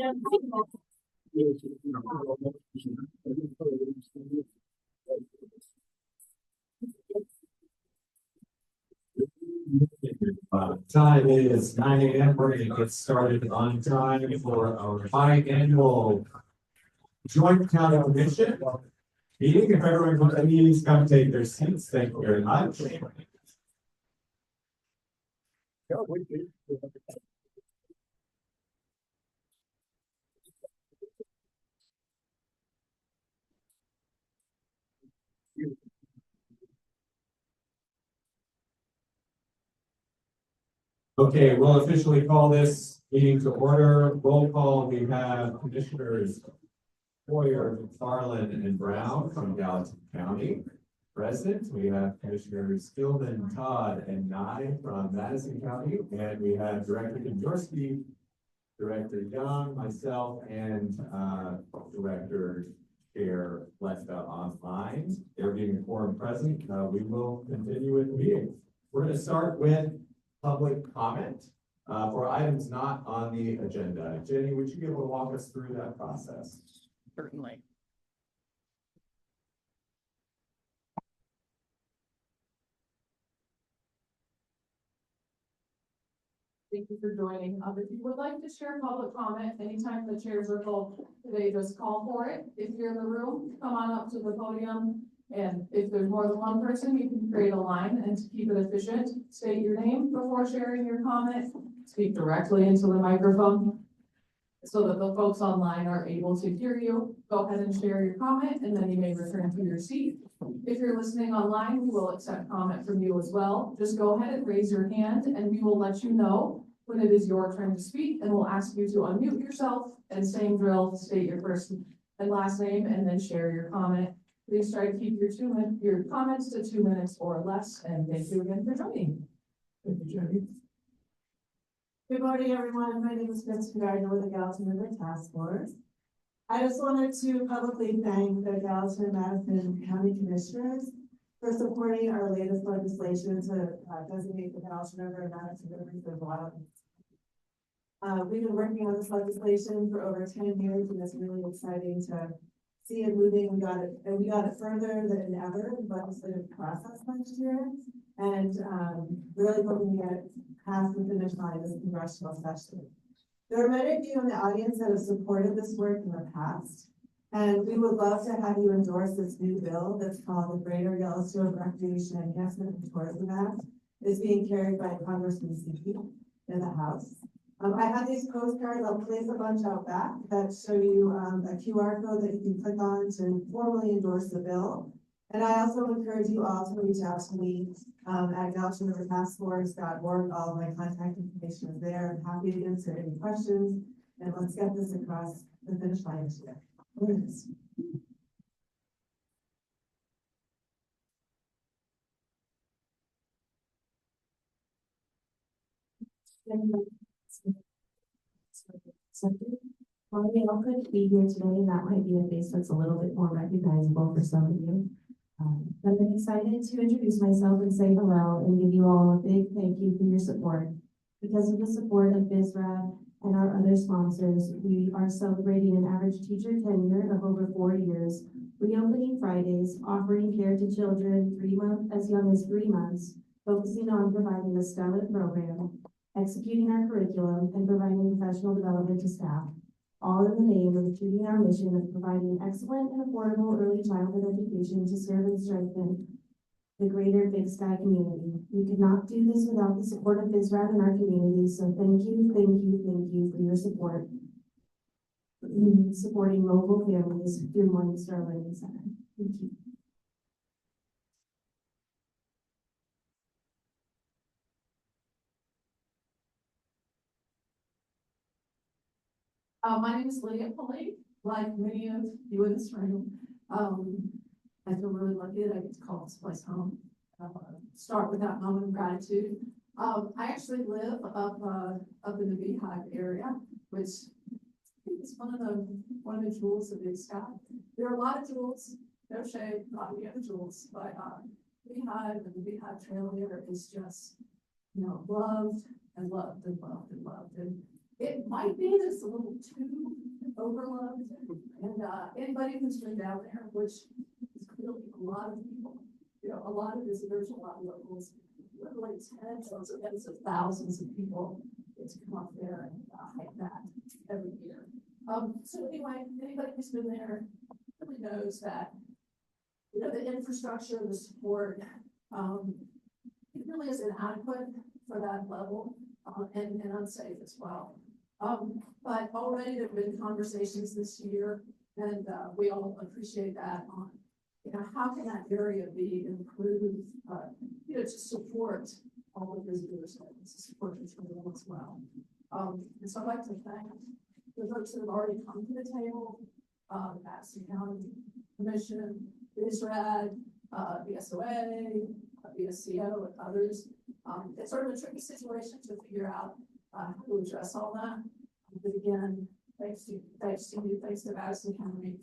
Time is 9 a.m. We're going to get started on time for our biannual joint county commission meeting. If everyone wants to please come take their seats, thank you very much. Okay, we'll officially call this meeting to order. Roll call, we have Commissioners Hoyer, McFarland, and Brown from Gallatin County. Present, we have Commissioners Gilman, Todd, and Nye from Madison County, and we have Director Kondorski, Director Young, myself, and Director Chair Lesta online. There being a quorum present, we will continue with the meeting. We're going to start with public comment for items not on the agenda. Jenny, would you be able to walk us through that process? Certainly. Thank you for joining. If you would like to share public comment, anytime the chairs are full today, just call for it. If you're in the room, come on up to the podium. And if there's more than one person, you can create a line, and to keep it efficient, state your name before sharing your comment. Speak directly into the microphone so that the folks online are able to hear you. Go ahead and share your comment, and then you may return to your seat. If you're listening online, we will accept comment from you as well. Just go ahead and raise your hand, and we will let you know when it is your turn to speak, and we'll ask you to unmute yourself, and same drill, state your first and last name, and then share your comment. Please try to keep your comments to 2 minutes or less, and thank you again for joining. Thank you, Jenny. Good morning, everyone. My name is Kristen Gardner with the Gallatin River Task Force. I just wanted to publicly thank the Gallatin and Madison County Commissioners for supporting our latest legislation to designate the Gallatin River and Madison River as wildlands. We've been working on this legislation for over 10 years, and it's really exciting to see it moving. We got it further than ever in the legislative process last year, and really hoping to get it past the finish line this congressional session. There are many of you in the audience that have supported this work in the past, and we would love to have you endorse this new bill that's called the Greater Yellowstone Recreation Enhancement and Tourism Act. It's being carried by Congressman Seeley in the House. I have these postcards. I'll place a bunch out back that show you a QR code that you can click on to formally endorse the bill. And I also encourage you all to reach out to me at GallatinRiverTaskForce.org. All of my contact information is there. I'm happy to answer any questions, and let's get this across the finish line today. Please. Well, we all could be here today, and that might be a face that's a little bit more recognizable for some of you. But I'm excited to introduce myself and say hello and give you all a big thank you for your support. Because of the support of BSRAD and our other sponsors, we are celebrating an average teacher tenure of over 4 years, reopening Fridays, offering care to children as young as 3 months, focusing on providing a stellar program, executing our curriculum, and providing professional development to staff, all in the name of achieving our mission of providing excellent and affordable early childhood education to serve and strengthen the greater Big Sky community. We could not do this without the support of BSRAD in our community, so thank you for your support. Supporting local families through Morningstar Learning Center. Thank you. My name is Lydia Pulley. Like many of you in this room, I feel really lucky that I get to call this place home. Start with that moment of gratitude. I actually live up in the Beehive area, which is one of the jewels of Big Sky. There are a lot of jewels, no shade, not any other jewels, but Beehive and the Beehive Trail here is just, loved and loved and loved and loved. And It might be that it's a little too overloaded, and, anybody who's been down there, which is clearly a lot of people, you know, a lot of visitors, a lot of locals, literally tens of thousands of people get to come up there and hike that every year. So anyway, anybody who's been there really knows that, you know, the infrastructure, the support, it really is inadequate for that level, and unsafe as well. But already there have been conversations this year, and we all appreciate that on, you know, how can that area be improved, you know, to support all the visitors and to support the trail as well. And so I'd like to thank the folks that have already come to the table, Madison County Commission, BSRAD, BSOA, BSCO, and others. It's sort of a tricky situation to figure out how to address all that. But again, thanks to you, thanks to Madison County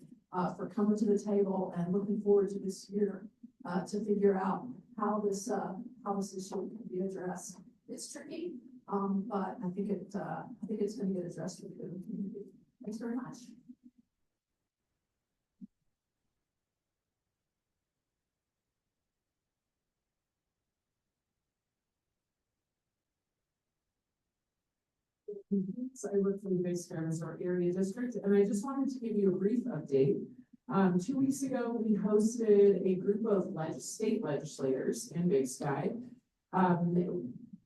for coming to the table and looking forward to this year to figure out how this issue can be addressed. It's tricky, but I think it's going to get addressed for the good of the community. Thanks very much. So I work for the Big Sky Resort Area District, and I just wanted to give you a brief update. 2 weeks ago, we hosted a group of state legislators in Big Sky.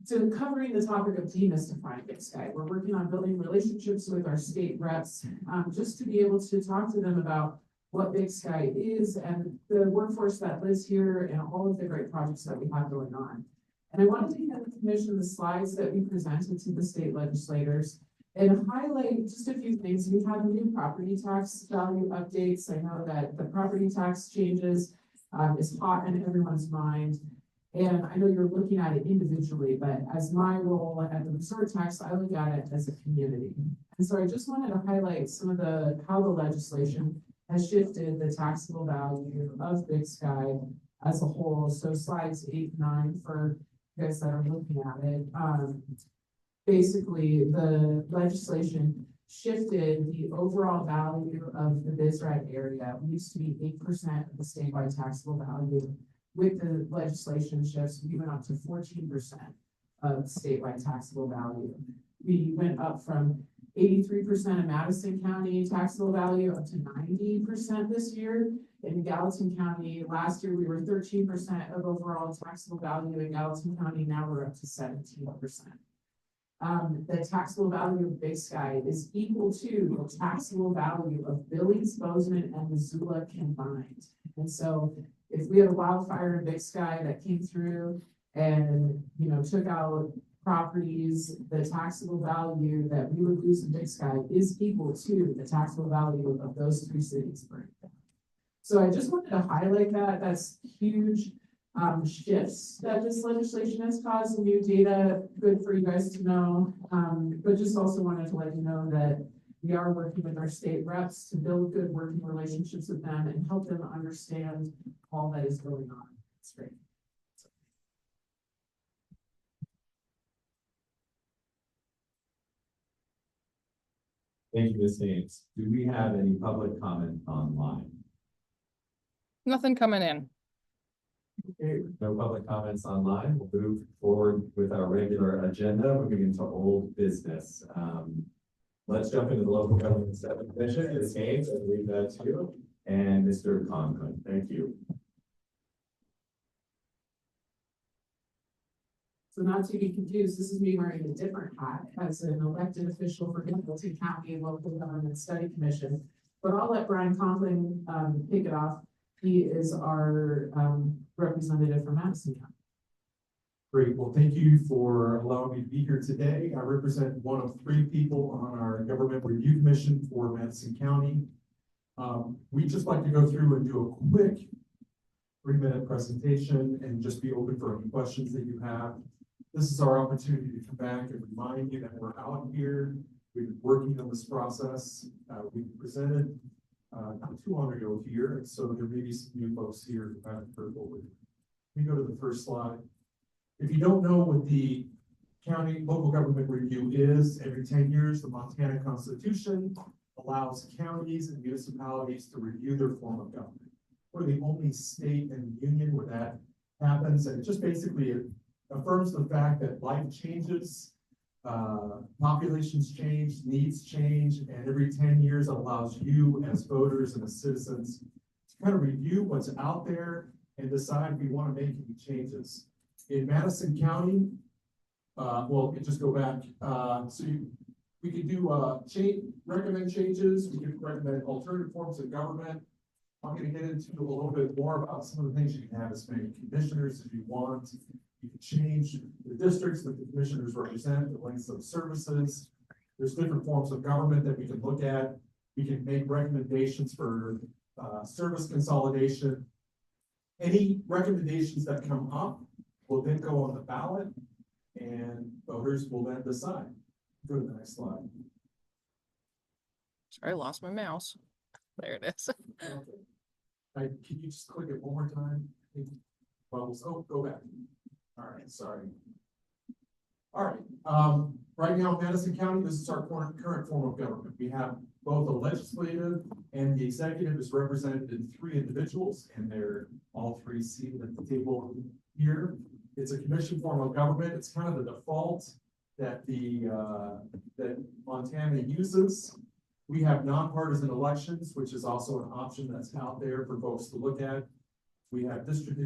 So covering the topic of demystifying Big Sky, we're working on building relationships with our state reps, just to be able to talk to them about what Big Sky is and the workforce that lives here and all of the great projects that we have going on. And I wanted to have the commission the slides that we presented to the state legislators and highlight just a few things. We have new property tax value updates. I know that the property tax changes is hot in everyone's mind. And I know you're looking at it individually, but as my role at the resort tax, I look at it as a community. And so I just wanted to highlight some of how the legislation has shifted the taxable value of Big Sky as a whole. So slides 8 and 9 for you guys that are looking at it. Basically, the legislation shifted the overall value of the BSRAD area. We used to be 8% of the statewide taxable value. With the legislation shifts, we went up to 14% of statewide taxable value. We went up from 83% of Madison County taxable value up to 90% this year. In Gallatin County, last year we were 13% of overall taxable value in Gallatin County. Now we're up to 17%. The taxable value of Big Sky is equal to the taxable value of Billings, Bozeman, and Missoula combined. And so if we had a wildfire in Big Sky that came through and, you know, took out properties, the taxable value that we would lose in Big Sky is equal to the taxable value of those 3 cities. So I just wanted to highlight that. That's huge shifts that this legislation has caused. New data, good for you guys to know. But just also wanted to let you know that we are working with our state reps to build good working relationships with them and help them understand all that is going on. It's great. Thank you, Ms. Haynes. Do we have any public comment online? Nothing coming in. Okay, with no public comments online, we'll move forward with our regular agenda, moving into old business. Let's jump into the local government staffing commission. Ms. Haynes, I believe that's you, and Mr. Conklin. Thank you. So not to be confused, this is me wearing a different hat as an elected official for Gallatin County Local Government Study Commission. But I'll let Brian Conklin kick it off. He is our representative from Madison County. Great. Well, thank you for allowing me to be here today. I represent one of 3 people on our Government Review Commission for Madison County. We'd just like to go through and do a quick 3-minute presentation and just be open for any questions that you have. This is our opportunity to come back and remind you that we're out here. We've been working on this process. We presented not too long ago here, and so there may be some new folks here who haven't heard what we. Let me go to the first slide. If you don't know what the county local government review is every 10 years. The Montana Constitution allows counties and municipalities to review their form of government. We're the only state in the union where that happens, and it just basically affirms the fact that life changes, populations change, needs change, and every 10 years it allows you as voters and as citizens to kind of review what's out there and decide if we want to make any changes. In Madison County, well, just go back, we could do recommend changes, we could recommend alternative forms of government. I'm gonna get into a little bit more about some of the things you can have as many commissioners as you want. You can change the districts that the commissioners represent, the lengths of services. There's different forms of government that we can look at. We can make recommendations for service consolidation. Any recommendations that come up will then go on the ballot and voters will then decide. Go to the next slide. Sorry, I lost my mouse. There it is. Okay. Can you just click it one more time? Bubbles, oh, go back. All right, sorry. All right, right now, Madison County, this is our current form of government. We have both the legislative and the executive is represented in 3 individuals, and they're all 3 seated at the table here. It's a commission form of government. It's kind of the default that that Montana uses. We have nonpartisan elections, which is also an option that's out there for folks to look at. We have district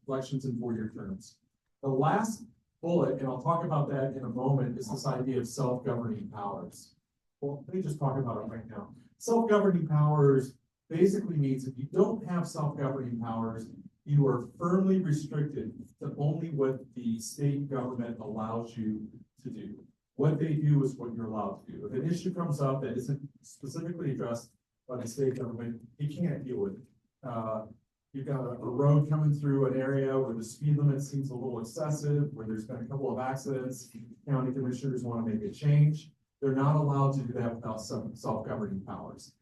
elections in 4-year terms. The last bullet, and I'll talk about that in a moment, is this idea of self-governing powers. Well, let me just talk about it right now. Self-governing powers basically means if you don't have self-governing powers, you are firmly restricted to only what the state government allows you to do. What they do is what you're allowed to do. If an issue comes up that isn't specifically addressed by the state government, you can't deal with it. You've got a road coming through an area where the speed limit seems a little excessive, where there's been a couple of accidents. County commissioners want to make a change. They're not allowed to do that without some self-governing powers.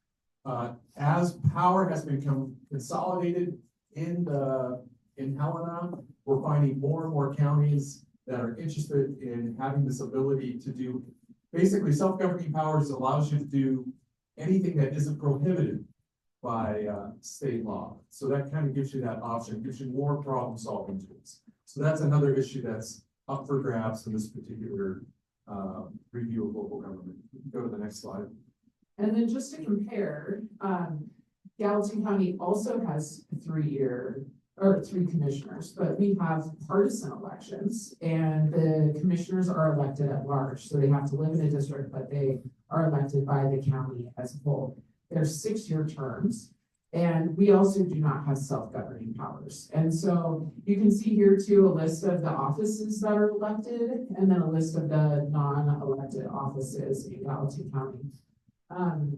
As power has become consolidated in Helena, we're finding more and more counties that are interested in having this ability to do. Basically, self-governing powers allows you to do anything that isn't prohibited by state law. So that kind of gives you that option, gives you more problem solving tools. So that's another issue that's up for grabs in this particular review of local government. Go to the next slide. And then just to compare, Gallatin County also has 3 commissioners, but we have partisan elections and the commissioners are elected at large. So they have to live in a district, but they are elected by the county as a whole. They're 6-year terms, and we also do not have self-governing powers. And so you can see here too, a list of the offices that are elected and then a list of the non-elected offices in Gallatin County.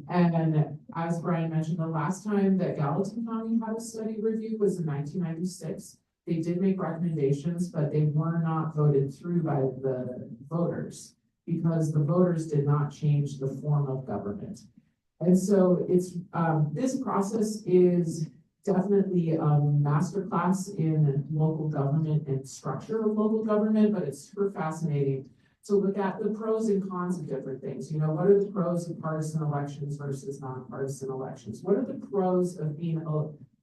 And as Brian mentioned, the last time that Gallatin County had a study review was in 1996. They did make recommendations, but they were not voted through by the voters because the voters did not change the form of government. And so it's this process is definitely a masterclass in local government and structure of local government, but it's super fascinating to look at the pros and cons of different things. You know, what are the pros of partisan elections versus nonpartisan elections? What are the pros of being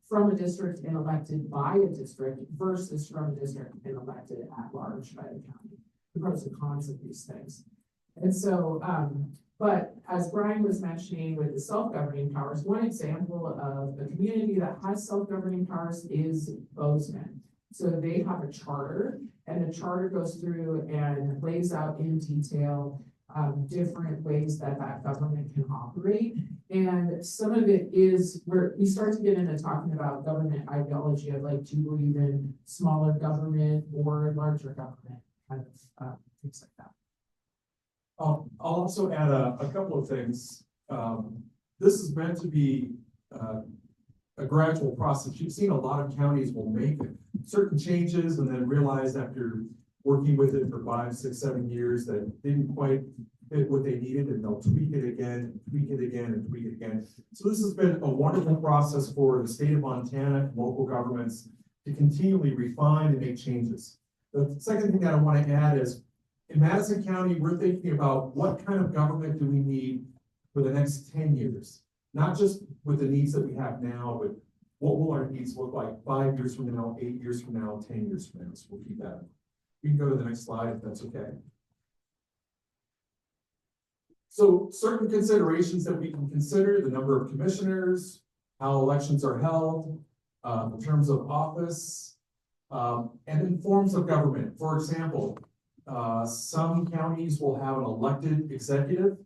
from a district and elected by a district versus from a district and elected at large by the county? The pros and cons of these things. And so, but as Brian was mentioning with the self-governing powers, one example of a community that has self-governing powers is Bozeman. So they have a charter, and the charter goes through and lays out in detail different ways that government can operate. And some of it is where we start to get into talking about government ideology of like, do you believe in smaller government or larger government, kind of things like that. I'll also add a couple of things. This is meant to be a gradual process. You've seen a lot of counties will make certain changes and then realize after working with it for 5, 6, 7 years that didn't quite fit what they needed, and they'll tweak it again, tweak it again, and tweak it again. So this has been a wonderful process for the state of Montana and local governments to continually refine and make changes. The second thing that I want to add is, in Madison County, we're thinking about what kind of government do we need for the next 10 years? Not just with the needs that we have now, but what will our needs look like 5 years from now, 8 years from now, 10 years from now? So we'll keep that. We can go to the next slide if that's okay. So certain considerations that we can consider: the number of commissioners, how elections are held, the terms of office, and then forms of government. For example, some counties will have an elected executive.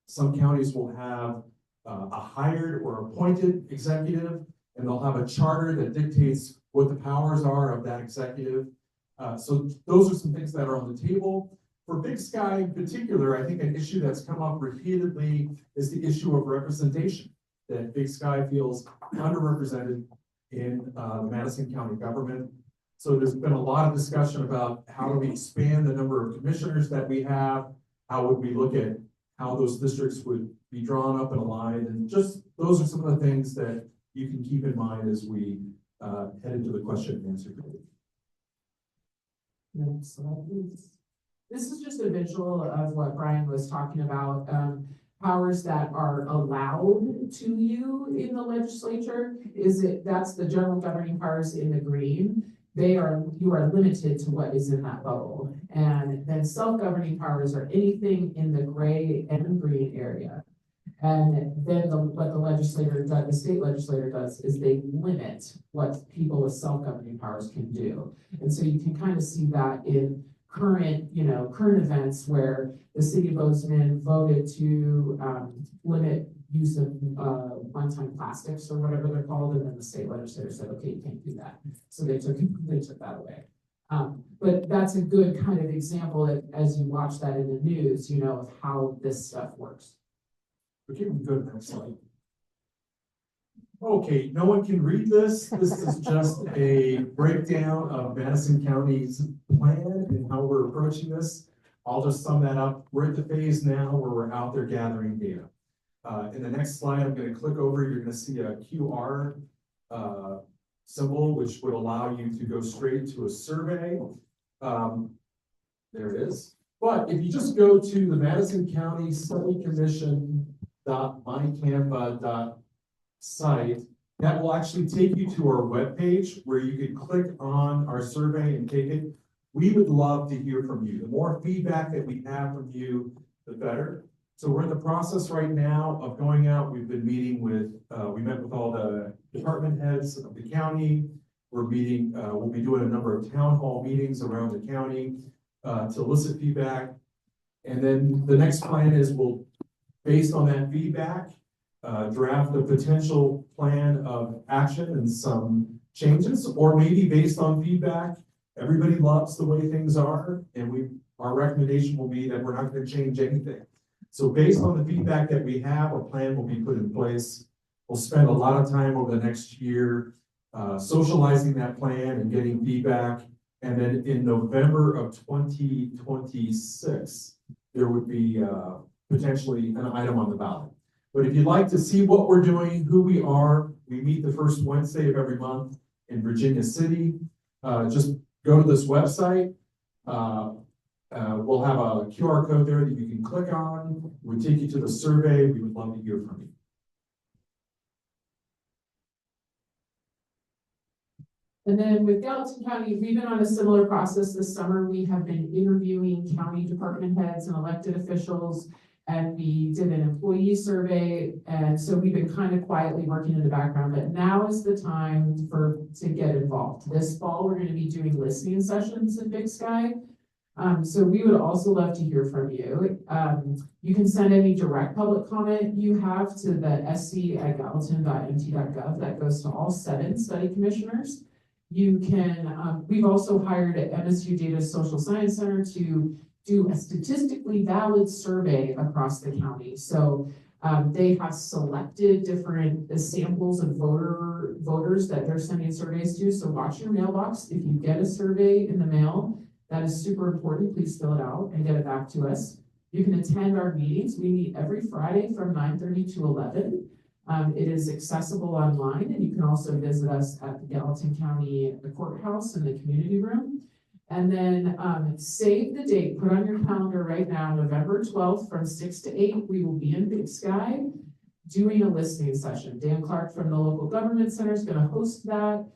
Some counties will have a hired or appointed executive, and they'll have a charter that dictates what the powers are of that executive. So those are some things that are on the table. For Big Sky in particular, I think an issue that's come up repeatedly is the issue of representation, that Big Sky feels underrepresented in the Madison County government. So there's been a lot of discussion about how do we expand the number of commissioners that we have, how would we look at how those districts would be drawn up and aligned, and just those are some of the things that you can keep in mind as we head into the question and answer period. Next slide, please. This is just a visual of what Brian was talking about, powers that are allowed to you in the legislature. That's the general governing powers in the green. You are limited to what is in that bubble. And then self-governing powers are anything in the gray and green area. And then what the state legislator does is they limit what people with self-governing powers can do. And so you can kind of see that in current events where the city of Bozeman voted to limit use of one-time plastics or whatever they're called, and then the state legislature said, okay, you can't do that. So they took that away. But that's a good kind of example as you watch that in the news, of how this stuff works. Okay, we can go to the next slide. Okay, no one can read this. This is just a breakdown of Madison County's plan and how we're approaching this. I'll just sum that up. We're at the phase now where we're out there gathering data. In the next slide, I'm going to click over. You're going to see a QR symbol, which would allow you to go straight to a survey. There it is. But if you just go to the Madison County Study Commission.mycanva.site, that will actually take you to our webpage where you can click on our survey and take it. We would love to hear from you. The more feedback that we have from you, the better. So we're in the process right now of going out. We've been meeting with, we met with all the department heads of the county. We're meeting, we'll be doing a number of town hall meetings around the county to elicit feedback. And then the next plan is we'll, based on that feedback, draft a potential plan of action and some changes, or maybe based on feedback, everybody loves the way things are, and our recommendation will be that we're not going to change anything. So based on the feedback that we have, a plan will be put in place. We'll spend a lot of time over the next year socializing that plan and getting feedback. And then in November of 2026, there would be potentially an item on the ballot. But if you'd like to see what we're doing, who we are, we meet the first Wednesday of every month in Virginia City. Just go to this website. We'll have a QR code there that you can click on. We'll take you to the survey. We would love to hear from you. And then with Gallatin County, we've been on a similar process this summer. We have been interviewing county department heads and elected officials, and we did an employee survey. And so we've been kind of quietly working in the background, but now is the time to get involved. This fall, we're going to be doing listening sessions in Big Sky. So we would also love to hear from you. You can send any direct public comment you have to the sc@gallatin.mt.gov. That goes to all 7 study commissioners. You can, we've also hired at MSU Data Social Science Center to do a statistically valid survey across the county. So they have selected different samples of voters that they're sending surveys to. So watch your mailbox. If you get a survey in the mail, that is super important. Please fill it out and get it back to us. You can attend our meetings. We meet every Friday from 9:30 to 11. It is accessible online, and you can also visit us at the Gallatin County Courthouse in the community room. And then, save the date, put on your calendar right now, November 12th from 6 to 8, we will be in Big Sky doing a listening session. Dan Clark from the local government center is gonna host that.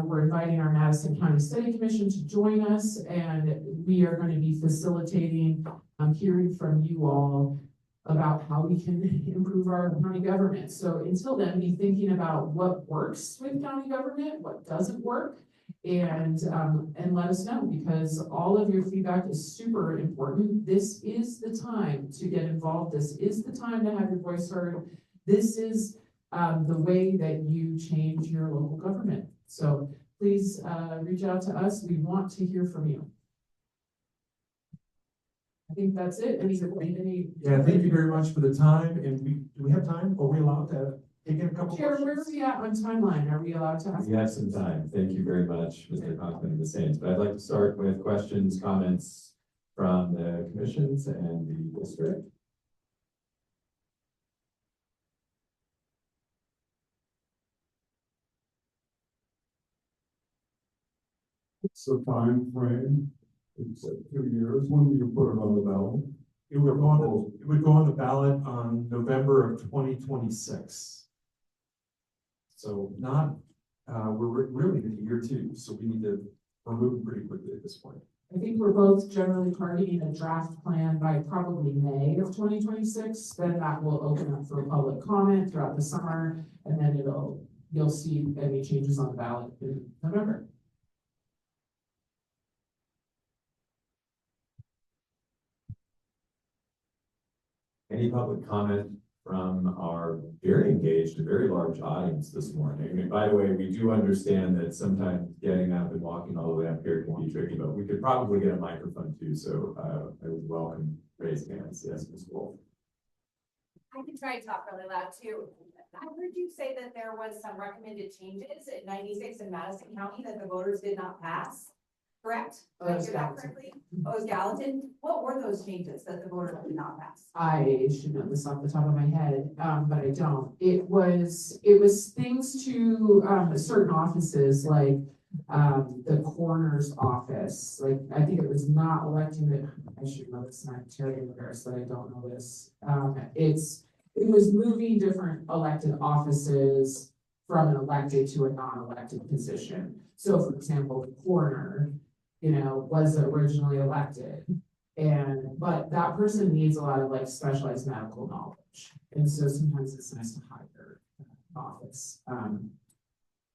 We're inviting our Madison County Study Commission to join us, and we are gonna be facilitating, hearing from you all about how we can improve our county government. So until then, be thinking about what works with county government, what doesn't work, and let us know, because all of your feedback is super important. This is the time to get involved. This is the time to have your voice heard. This is the way that you change your local government. So please reach out to us. We want to hear from you. I think that's it. Yeah, thank you very much for the time, and do we have time? Are we allowed to take in a couple Chair, questions? where are we at on timeline? Are we allowed to ask? We have some time. Thank you very much, Mr. Conklin and the Saints. But I'd like to start with questions, comments from the commissions and the district. What's the time frame? It's 2 years, when do you put it on the ballot? It would go on the ballot on November of 2026. So not, we're really in year 2, so we're moving pretty quickly at this point. I think we're both generally targeting a draft plan by probably May of 2026. Then that will open up for public comment throughout the summer, and then you'll see any changes on the ballot in November. Any public comment from our very engaged, a very large audience this morning? And by the way, we do understand that sometimes getting up and walking all the way up here can be tricky, but we could probably get a microphone too. So I would welcome raised hands. Yes, Ms. Wolf. I can try to talk really loud too. I heard you say that there was some recommended changes at 96 in Madison County that the voters did not pass, correct? Did I hear that correctly? Oh, it was Gallatin. What were those changes that the voters did not pass? I should know this off the top of my head, but I don't. It was things to certain offices, like the coroner's office. Like, I think it was not electing the, I should know this, and I'm terribly embarrassed that I don't know this. It was moving different elected offices from an elected to a non-elected position. So for example, the coroner, was originally elected. But that person needs a lot of like specialized medical knowledge. And so sometimes it's nice to hire office. I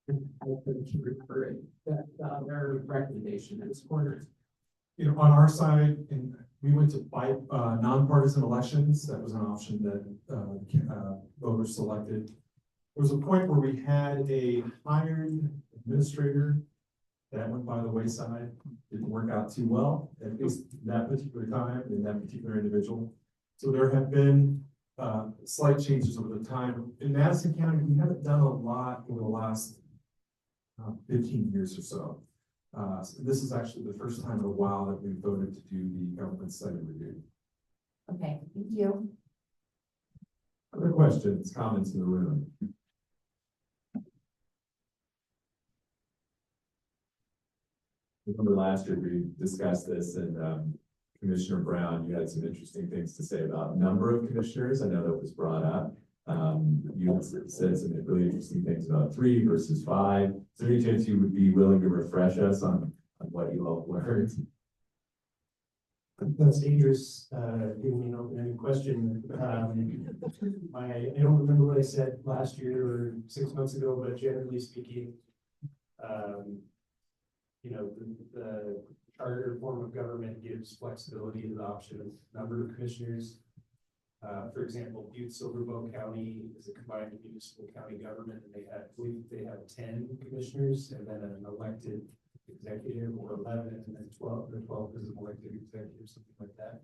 couldn't remember it, the other recommendation that was cornered. On our side, and we went to nonpartisan elections. That was an option that voters selected. There was a point where we had a hired administrator that went by the wayside. Didn't work out too well, at least that particular time and that particular individual. So there have been slight changes over the time. In Madison County, we haven't done a lot over the last 15 years or so. So this is actually the first time in a while that we voted to do the government study review. Okay, thank you. Other questions, comments in the room? Remember last year we discussed this, and Commissioner Brown, you had some interesting things to say about number of commissioners. I know that was brought up. You had said some really interesting things about 3 versus 5. Is there any chance you would be willing to refresh us on what you all learned? That's dangerous, giving me an open-ended question. I don't remember what I said last year or 6 months ago, but generally speaking, the charter form of government gives flexibility to the option of number of commissioners. For example, Butte Silverbow County is a combined municipal county government, and I believe they have 10 commissioners and then an elected executive, or 11, and then 12. The 12 is an elected executive, something like that.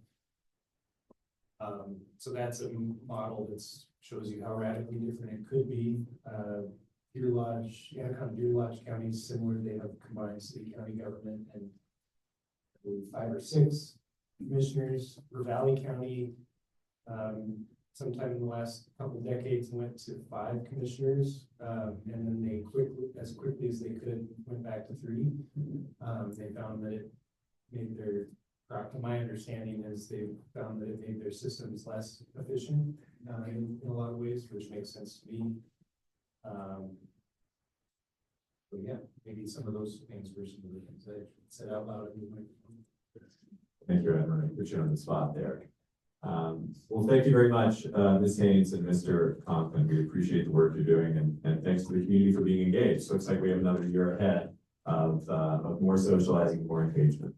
So that's a model that shows you how radically different it could be. Deer Lodge, Anaconda Deer Lodge County is similar. They have combined city county government and I believe 5 or 6 commissioners. Ravalli County, sometime in the last couple of decades, went to 5 commissioners, and then they quickly as they could, went back to 3. They found that made their, my understanding is they found that it made their systems less efficient, in a lot of ways, which makes sense to me. But yeah, maybe some of those things were some of the things that I said out loud. Thank you, Edward. I put you on the spot there. Well, thank you very much, Ms. Haynes and Mr. Conklin. We appreciate the work you're doing, and thanks to the community for being engaged. Looks like we have another year ahead of more socializing, more engagement.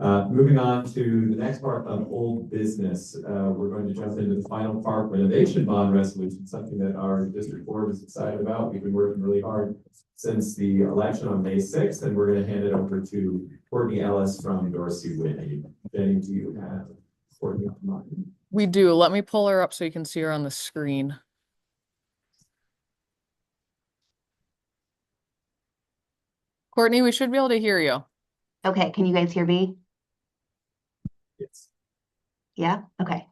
Moving on to the next part of old business, we're going to jump into the final park renovation bond resolution, something that our district board is excited about. We've been working really hard since the election on May 6th, and we're going to hand it over to Courtney Ellis from Dorsey Whitney. Jenny, do you have Courtney on the line? We do. Let me pull her up so you can see her on the screen. Courtney, we should be able to hear you. Okay, can you guys hear me? Yes. Yeah, okay.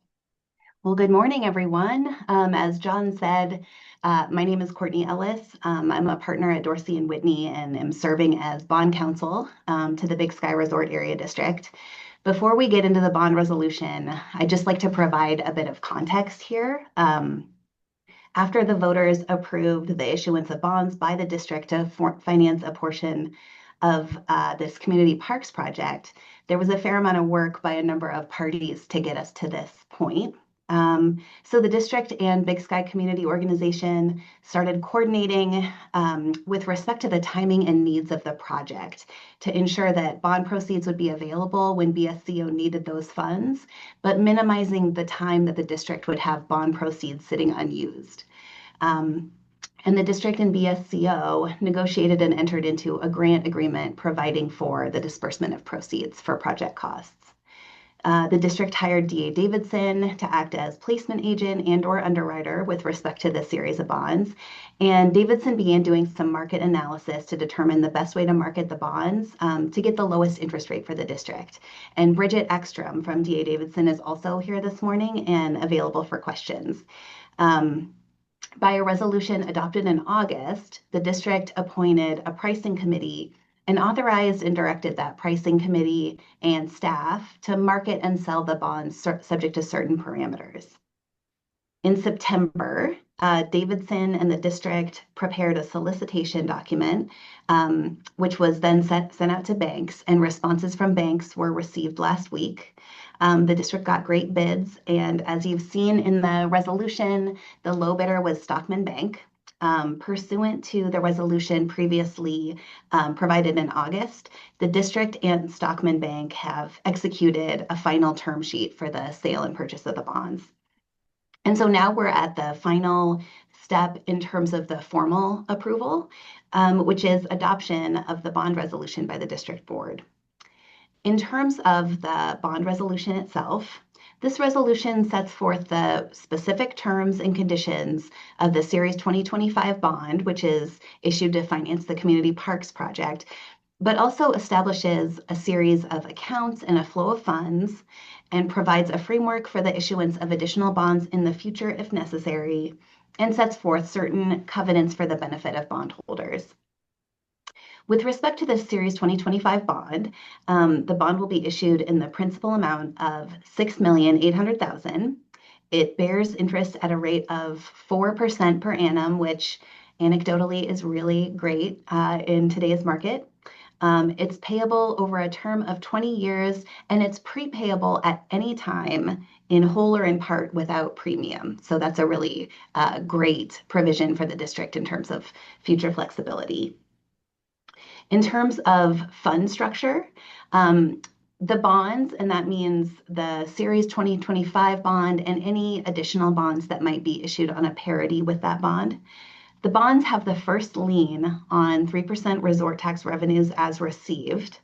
Well, good morning, everyone. As John said, my name is Courtney Ellis. I'm a partner at Dorsey and Whitney and am serving as bond counsel to the Big Sky Resort Area District. Before we get into the bond resolution, I'd just like to provide a bit of context here. After the voters approved the issuance of bonds by the district to finance a portion of this community parks project, there was a fair amount of work by a number of parties to get us to this point. So the district and Big Sky Community Organization started coordinating with respect to the timing and needs of the project to ensure that bond proceeds would be available when BSCO needed those funds, but minimizing the time that the district would have bond proceeds sitting unused. And the district and BSCO negotiated and entered into a grant agreement providing for the disbursement of proceeds for project costs. The district hired D.A. Davidson to act as placement agent and/or underwriter with respect to this series of bonds. And Davidson began doing some market analysis to determine the best way to market the bonds to get the lowest interest rate for the district. And Bridget Ekstrom from D.A. Davidson is also here this morning and available for questions. By a resolution adopted in August, the district appointed a pricing committee and authorized and directed that pricing committee and staff to market and sell the bonds subject to certain parameters. In September, Davidson and the district prepared a solicitation document, which was then sent out to banks, and responses from banks were received last week. The district got great bids, and as you've seen in the resolution, the low bidder was Stockman Bank. Pursuant to the resolution previously provided in August, the district and Stockman Bank have executed a final term sheet for the sale and purchase of the bonds. And so now we're at the final step in terms of the formal approval, which is adoption of the bond resolution by the district board. In terms of the bond resolution itself, this resolution sets forth the specific terms and conditions of the Series 2025 bond, which is issued to finance the community parks project, but also establishes a series of accounts and a flow of funds and provides a framework for the issuance of additional bonds in the future if necessary, and sets forth certain covenants for the benefit of bondholders. With respect to this Series 2025 bond, the bond will be issued in the principal amount of $6,800,000. It bears interest at a rate of 4% per annum, which anecdotally is really great in today's market. It's payable over a term of 20 years, and it's prepayable at any time in whole or in part without premium. So that's a really great provision for the district in terms of future flexibility. In terms of fund structure, the bonds, and that means the Series 2025 bond and any additional bonds that might be issued on a parity with that bond. The bonds have the first lien on 3% resort tax revenues as received.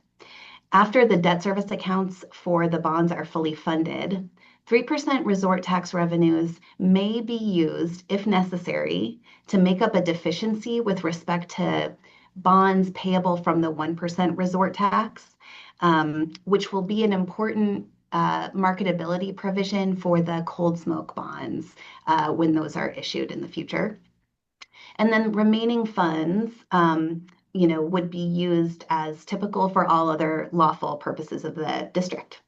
After the debt service accounts for the bonds are fully funded, 3% resort tax revenues may be used, if necessary, to make up a deficiency with respect to bonds payable from the 1% resort tax, which will be an important marketability provision for the cold smoke bonds when those are issued in the future. And then remaining funds would be used as typical for all other lawful purposes of the district.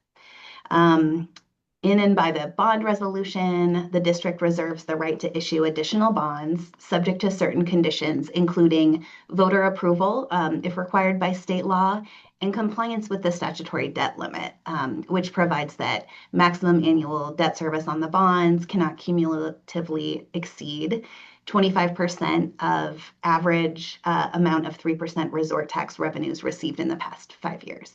In and by the bond resolution, the district reserves the right to issue additional bonds subject to certain conditions, including voter approval, if required by state law, and compliance with the statutory debt limit, which provides that maximum annual debt service on the bonds cannot cumulatively exceed 25% of average amount of 3% resort tax revenues received in the past 5 years.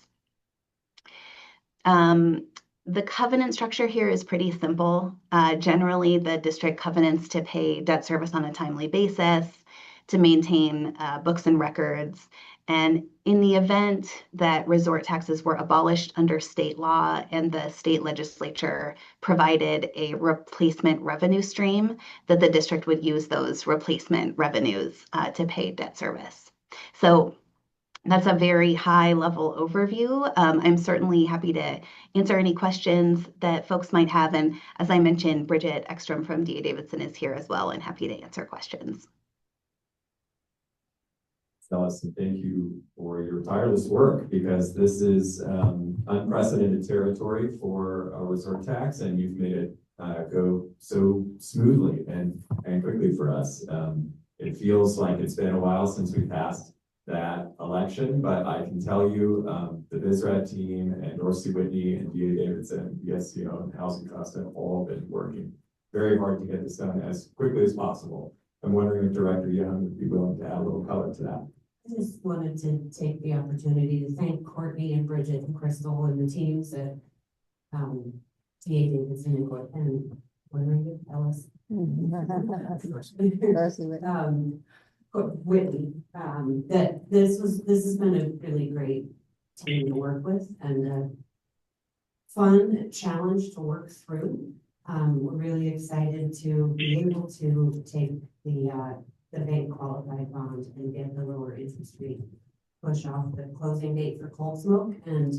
The covenant structure here is pretty simple. Generally, the district covenants to pay debt service on a timely basis, to maintain books and records. And in the event that resort taxes were abolished under state law and the state legislature provided a replacement revenue stream, that the district would use those replacement revenues to pay debt service. So that's a very high level overview. I'm certainly happy to answer any questions that folks might have. And as I mentioned, Bridget Ekstrom from D.A. Davidson is here as well and happy to answer questions. Allison, thank you for your tireless work, because this is unprecedented territory for a resort tax, and you've made it go so smoothly and quickly for us. It feels like it's been a while since we passed that election, but I can tell you the BSRAD team and Dorsey Whitney and D.A. Davidson, BSCO and Housing Trust have all been working very hard to get this done as quickly as possible. I'm wondering if Director Young would be willing to add a little color to that. I just wanted to take the opportunity to thank Courtney and Bridget and Crystal and the teams at D.A. Davidson and what are you, Ellis? Whitney, that this has been a really great team to work with and a fun challenge to work through. We're really excited to be able to take the bank qualified bond and get the lower interest rate, push off the closing date for Cold Smoke, and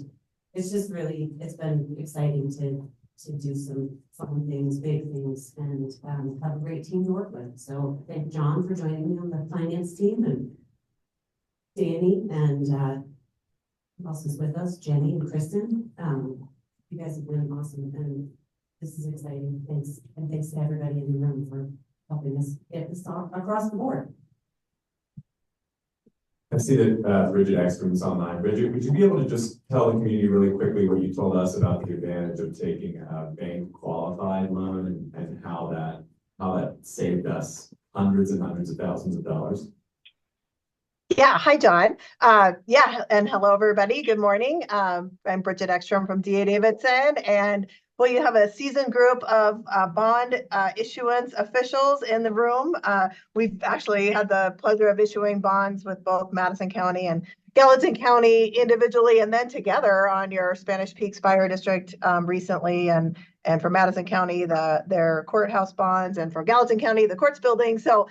it's just really, it's been exciting to do some fun things, big things, and have a great team to work with. So thank John for joining me on the finance team, and Danny, and who else is with us? Jenny and Kristen. You guys have been awesome, and this is exciting. Thanks, and thanks to everybody in the room for helping us get this across the board. I see that Bridget Ekstrom is online. Bridget, would you be able to just tell the community really quickly what you told us about the advantage of taking a bank qualified loan and how that saved us hundreds and hundreds of thousands of dollars? Yeah, hi, John. Yeah, and hello, everybody. Good morning. I'm Bridget Ekstrom from D.A. Davidson, and well, you have a seasoned group of bond issuance officials in the room. We've actually had the pleasure of issuing bonds with both Madison County and Gallatin County individually, and then together on your Spanish Peaks Fire District recently, and for Madison County, their courthouse bonds, and for Gallatin County, the courts building. So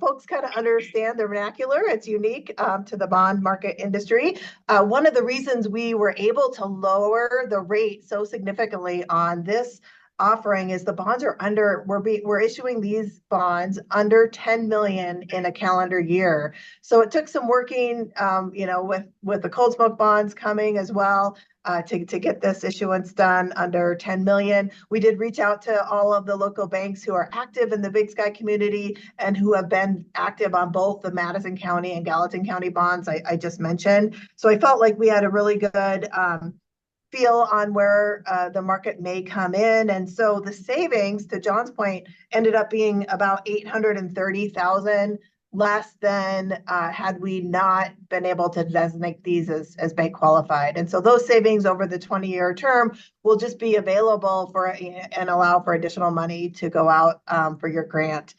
folks kind of understand the vernacular. It's unique to the bond market industry. One of the reasons we were able to lower the rate so significantly on this offering is the bonds are under, we're issuing these bonds under 10 million in a calendar year. So it took some working, with the Cold Smoke bonds coming as well, to get this issuance done under 10 million. We did reach out to all of the local banks who are active in the Big Sky community and who have been active on both the Madison County and Gallatin County bonds I just mentioned. So I felt like we had a really good feel on where the market may come in. And so the savings, to John's point, ended up being about $830,000 less than had we not been able to designate these as bank qualified. And so those savings over the 20-year term will just be available for and allow for additional money to go out for your grants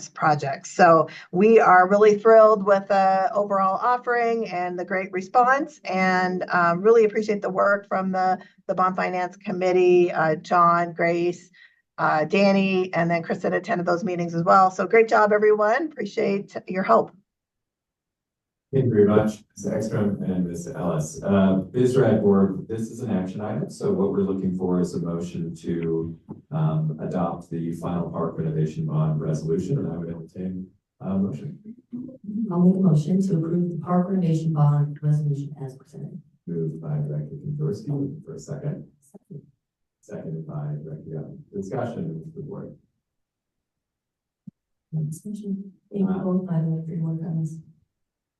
projects. So we are really thrilled with the overall offering and the great response, and really appreciate the work from the Bond Finance Committee, John, Grace, Danny, and then Kristen attended those meetings as well. So great job, everyone. Appreciate your help. Thank you very much, Ms. Ekstrom and Ms. Ellis. BSRAD board, this is an action item. So what we're looking for is a motion to adopt the final park renovation bond resolution, and I would entertain a motion. I'll make a motion to approve the park renovation bond resolution as presented. Moved by Director Kondorsky, looking for a second. Seconded by Director Young. Discussion with the board. No discussion. Thank you both, by the way, for your work on this.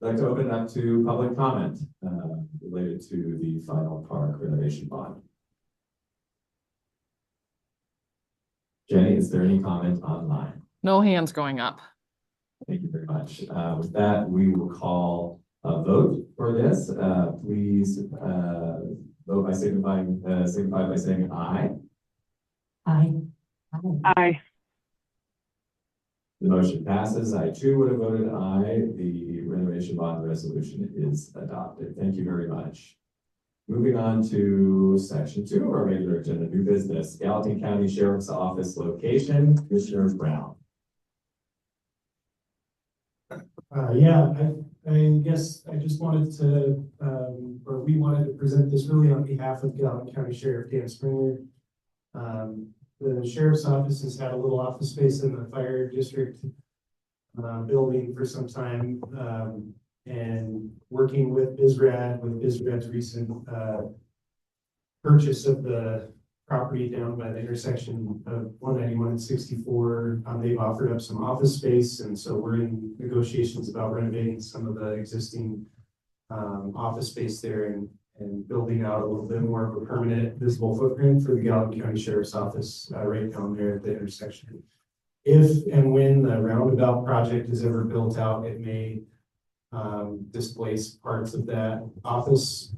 I'd like to open it up to public comment related to the final park renovation bond. Jenny, is there any comment online? No hands going up. Thank you very much. With that, we will call a vote for this. Please vote by signify by saying aye. Aye. Aye. The motion passes. I too would have voted aye. The renovation bond resolution is adopted. Thank you very much. Moving on to section 2 of our regular agenda, new business, Gallatin County Sheriff's Office location, Commissioner Brown. I guess I just wanted to, or we wanted to present this really on behalf of Gallatin County Sheriff Dan Springer. The sheriff's office has had a little office space in the fire district building for some time, and working with BSRAD's recent purchase of the property down by the intersection of 191 and 64. They've offered up some office space, and so we're in negotiations about renovating some of the existing office space there and building out a little bit more of a permanent visible footprint for the Gallatin County Sheriff's Office right down there at the intersection. If and when the roundabout project is ever built out, it may displace parts of that office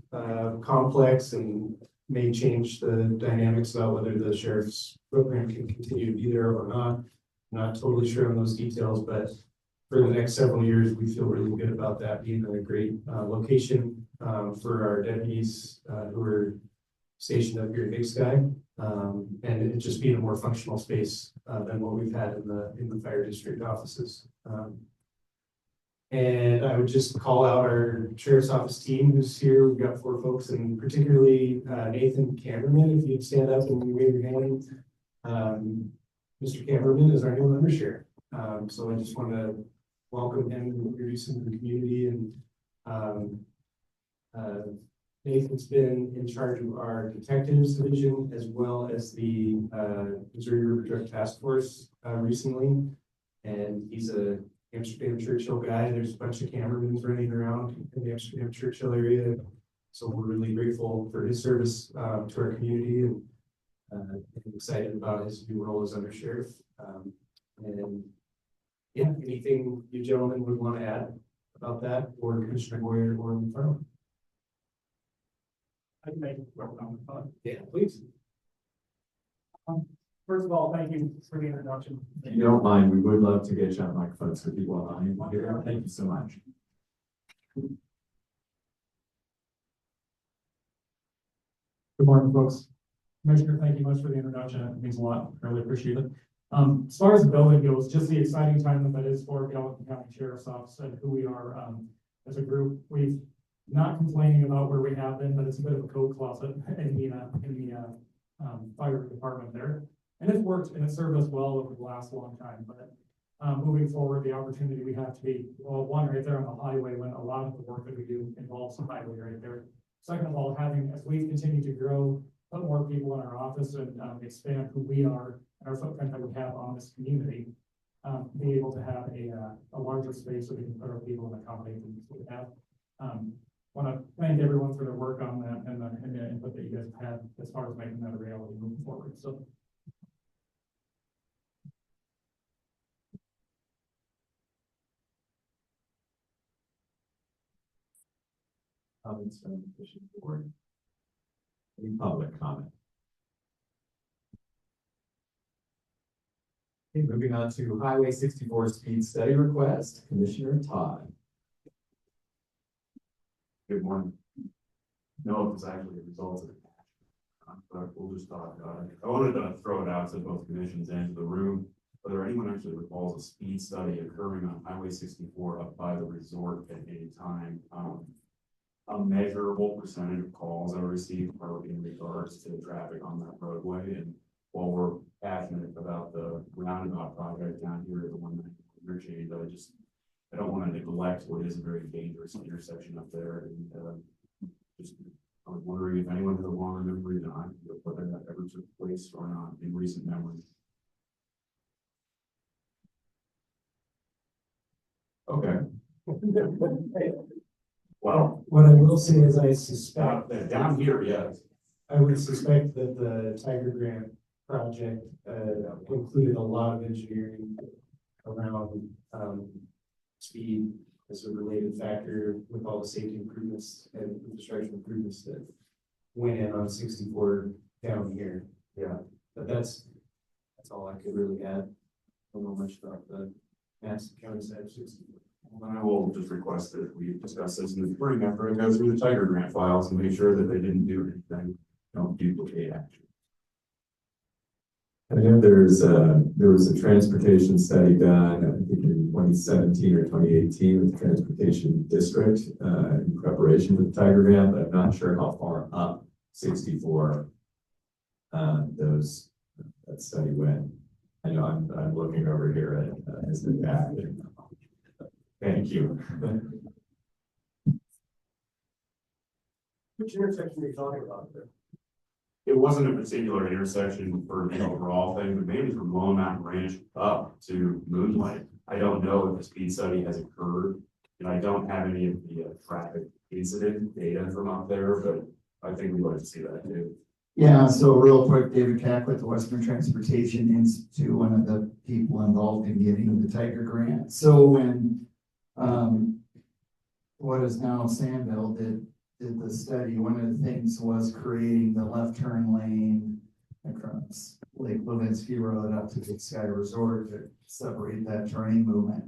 complex and may change the dynamics about whether the sheriff's footprint can continue to be there or not. I'm not totally sure on those details, but for the next several years, we feel really good about that being a great location for our deputies who are stationed up here at Big Sky, and it just being a more functional space than what we've had in the fire district offices. And I would just call out our sheriff's office team who's here. We've got 4 folks, and particularly Nathan Camberman, if you'd stand up and wave your hand. Mr. Camberman is our new undersheriff. So I just want to welcome him and introduce him to the community. And Nathan's been in charge of our detectives division as well as the Missouri River Drug Task Force recently. And he's a Amsterdam Churchill guy. There's a bunch of Cameron's running around in the Amsterdam Churchill area. So we're really grateful for his service to our community, and excited about his new role as undersheriff. And yeah, anything you gentlemen would want to add about that, or Commissioner Boyer or McFarland? I can make a quick comment. Yeah, please. First of all, thank you for the introduction. If you don't mind, we would love to get you on microphones so people online can hear. Thank you so much. Good morning, folks. Commissioner, thank you much for the introduction. It means a lot. Really appreciate it. As far as the building goes, just the exciting time that is for Gallatin County Sheriff's Office and who we are as a group. We've not complaining about where we have been, but it's a bit of a coat closet in the fire department there. And it's worked and it served us well over the last long time. But moving forward, the opportunity we have to be, well, one, right there on the highway, when a lot of the work that we do involves the highway right there. Second of all, having, as we continue to grow, put more people in our office and expand who we are and our footprint that we have on this community, be able to have a larger space so we can put our people and accommodate them that we have. Want to thank everyone for their work on that and the input that you guys have had as far as making that a reality moving forward. So. Comments from the Commission Board? Any public comment? Okay, moving on to Highway 64 speed study request, Commissioner Todd. Good morning. No, it was actually a result of the but we'll just talk about it. I wanted to throw it out to both commissions and to the room, whether anyone actually recalls a speed study occurring on Highway 64 up by the resort at any time. A measurable percentage of calls I received are in regards to traffic on that roadway. And while we're passionate about the roundabout project down here at the 190 interchange, I just I don't want to neglect what is a very dangerous intersection up there, and, just, I was wondering if anyone has a longer memory than I do, whether that ever took place or not in recent memory. Okay. Well, What I will say is I suspect, down here, yes. I would suspect that the Tiger Grant project, included a lot of engineering around, speed as a related factor with all the safety improvements and infrastructure improvements that went in on 64 down here. Yeah. But that's all I could really add. I don't know much about the Madison County side of 64. Well, then I will just request that we discuss this in the spring after I go through the Tiger Grant files and make sure that they didn't do anything, don't duplicate action. I know there was a transportation study done, I think in 2017 or 2018 with the Transportation District, in preparation for the Tiger Grant, but I'm not sure how far up 64 that study went. I know I'm looking over here at as the back. Thank you. Which intersection are you talking about there? It wasn't a particular intersection for the overall thing, but maybe from Lone Mountain Ranch up to Moonlight. I don't know if the speed study has occurred, and I don't have any of the traffic incident data from up there, but I think we'd like to see that too. Yeah, so real quick, David Cack with the Western Transportation Institute, one of the people involved in getting the Tiger Grant. So when what is now Sandville did the study, one of the things was creating the left turn lane across Lake Levinsky Road up to Big Sky Resort to separate that turning movement.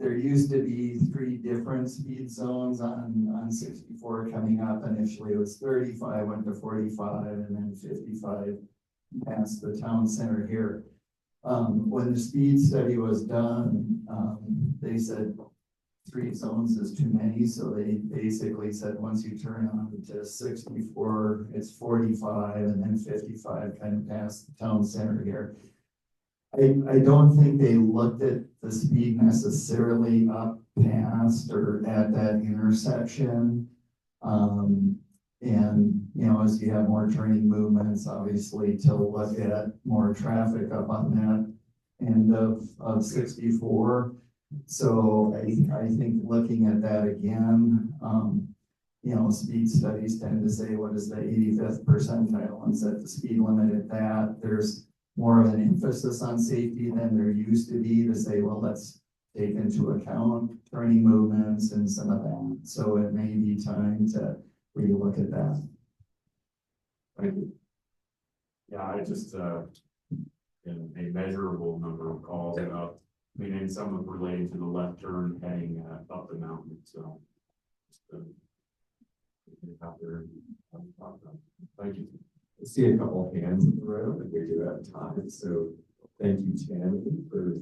There used to be 3 different speed zones on 64 coming up. Initially it was 35, went to 45, and then 55 past the town center here. When the speed study was done, they said 3 zones is too many, so they basically said once you turn on to 64, it's 45, and then 55 kind of past the town center here. I don't think they looked at the speed necessarily up past or at that intersection. And, you know, as you have more turning movements, obviously to look at more traffic up on that end of 64. So I think looking at that again, you know, speed studies tend to say, what is the 85th percentile, and set the speed limit at that. There's more of an emphasis on safety than there used to be to say, well, let's take into account turning movements and some of that. So it may be time to relook at that. Thank you. Yeah, I just, in a measurable number of calls about, I mean, and some of relating to the left turn heading up the mountain, so. Just, out there and talk about it. Thank you. I see a couple of hands in the room, and we do have time, so thank you, Tammy, for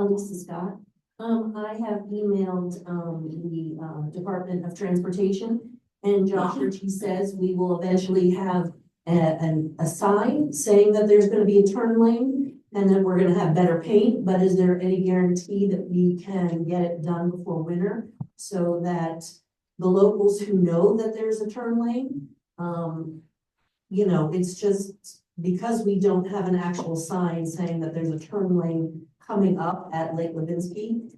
This is Scott. I have emailed the Department of Transportation, and Josh Ritchie says we will eventually have a sign saying that there's going to be a turn lane and that we're going to have better paint. But is there any guarantee that we can get it done before winter so that the locals who know that there's a turn lane, you know, it's just because we don't have an actual sign saying that there's a turn lane coming up at Lake Levinsky,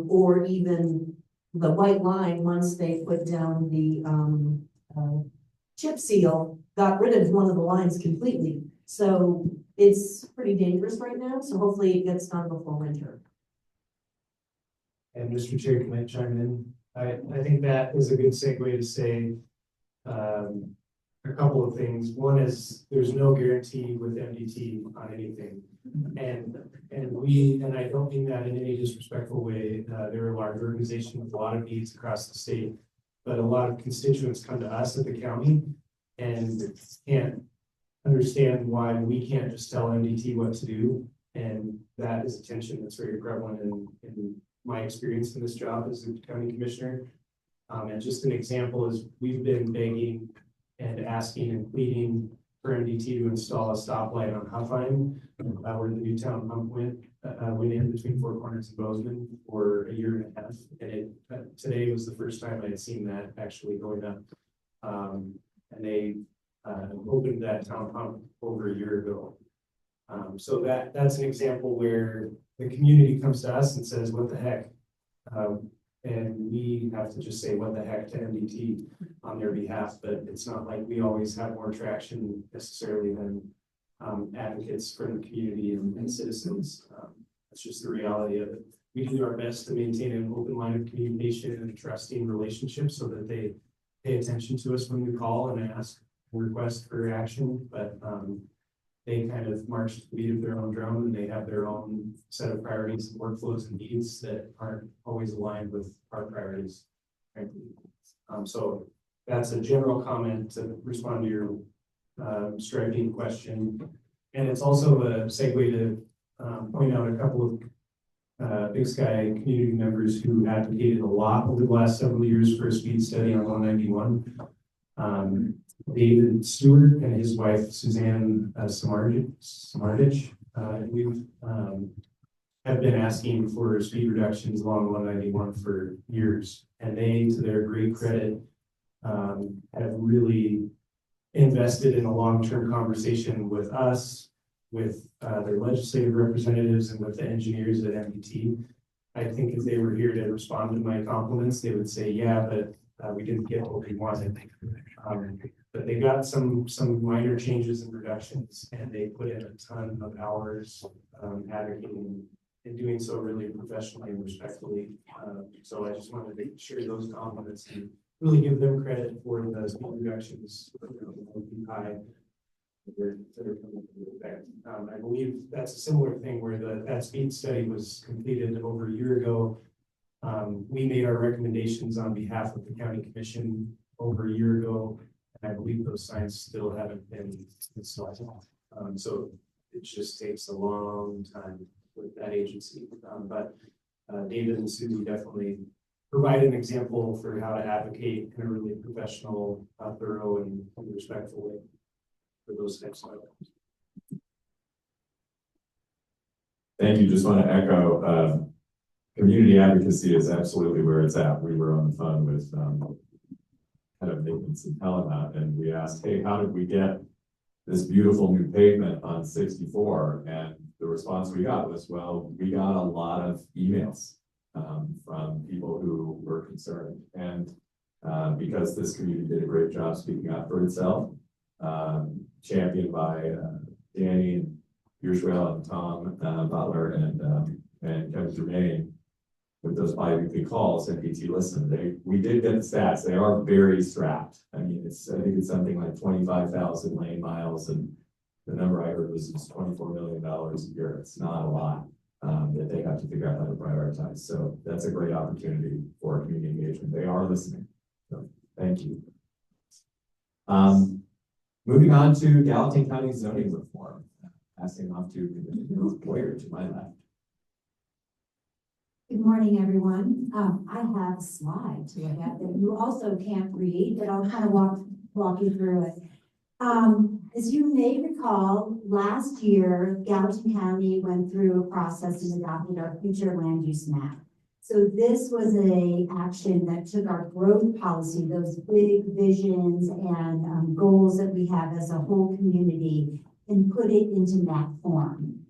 or even the white line, once they put down the chip seal, got rid of one of the lines completely. So it's pretty dangerous right now. So hopefully it gets done before winter. And Mr. Chair, can I chime in? I think that is a good segue to say a couple of things. One is there's no guarantee with MDT on anything. And I don't mean that in any disrespectful way. They're a large organization with a lot of needs across the state, but a lot of constituents come to us at the county and can't understand why we can't just tell MDT what to do. And that is a tension that's very prevalent in my experience in this job as the county commissioner. And just an example is we've been begging and asking and pleading for MDT to install a stoplight on Huffine, where the new town pump went in between Four Corners and Bozeman for a year and a half. And today was the first time I had seen that actually going up. And they opened that town pump over a year ago. So that's an example where the community comes to us and says, what the heck? And we have to just say what the heck to MDT on their behalf, but it's not like we always have more traction necessarily than advocates for the community and citizens. That's just the reality of it. We do our best to maintain an open line of communication and a trusting relationship so that they pay attention to us when we call and ask, request for action, but they kind of march to the beat of their own drum, and they have their own set of priorities and workflows and needs that aren't always aligned with our priorities, frankly. So that's a general comment to respond to your striking question. And it's also a segue to point out a couple of Big Sky community members who advocated a lot over the last several years for a speed study on 191. David Stewart and his wife Suzanne Samardich. We've have been asking for speed reductions along 191 for years, and they, to their great credit, have really invested in a long-term conversation with us, with their legislative representatives, and with the engineers at MDT. I think if they were here to respond to my compliments, they would say, yeah, but we didn't get what we wanted. But they got some minor changes and reductions, and they put in a ton of hours advocating and doing so really professionally and respectfully. So I just wanted to share those compliments and really give them credit for the speed reductions high that are coming into effect. I believe that's a similar thing where that speed study was completed over a year ago. We made our recommendations on behalf of the county commission over a year ago. I believe those signs still haven't been installed. So it just takes a long time with that agency. But David and Susie definitely provide an example for how to advocate in a really professional, thorough, and respectful way for those types of items. Thank you. Just want to echo, community advocacy is absolutely where it's at. We were on the phone with kind of maintenance in Helena, and we asked, hey, how did we get this beautiful new pavement on 64? And the response we got was, well, we got a lot of emails from people who were concerned. And because this community did a great job speaking up for itself, championed by Danny and Ursula and Tom Butler and Kevin Germain, with those bi-weekly calls, MPT listened. We did get the stats. They are very strapped. I mean, I think it's something like 25,000 lane miles, and the number I heard was $24 million a year. It's not a lot that they have to figure out how to prioritize. So that's a great opportunity for community engagement. They are listening. So thank you. Moving on to Gallatin County zoning reform. Passing off to Commissioner Boyer to my left. Good morning, everyone. I have a slide to look at that you also can't read, but I'll kind of walk you through it. As you may recall, last year, Gallatin County went through a process and adopted our future land use map. So this was an action that took our growth policy, those big visions and goals that we have as a whole community, and put it into map form.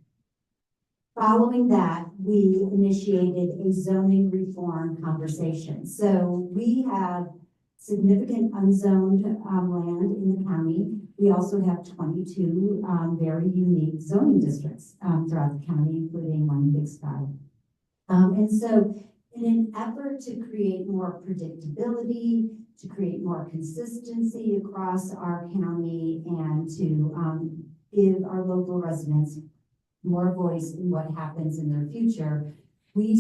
Following that, we initiated a zoning reform conversation. So we have significant unzoned land in the county. We also have 22 very unique zoning districts throughout the county, including one in Big Sky. And so in an effort to create more predictability, to create more consistency across our county, and to give our local residents more voice in what happens in their future, we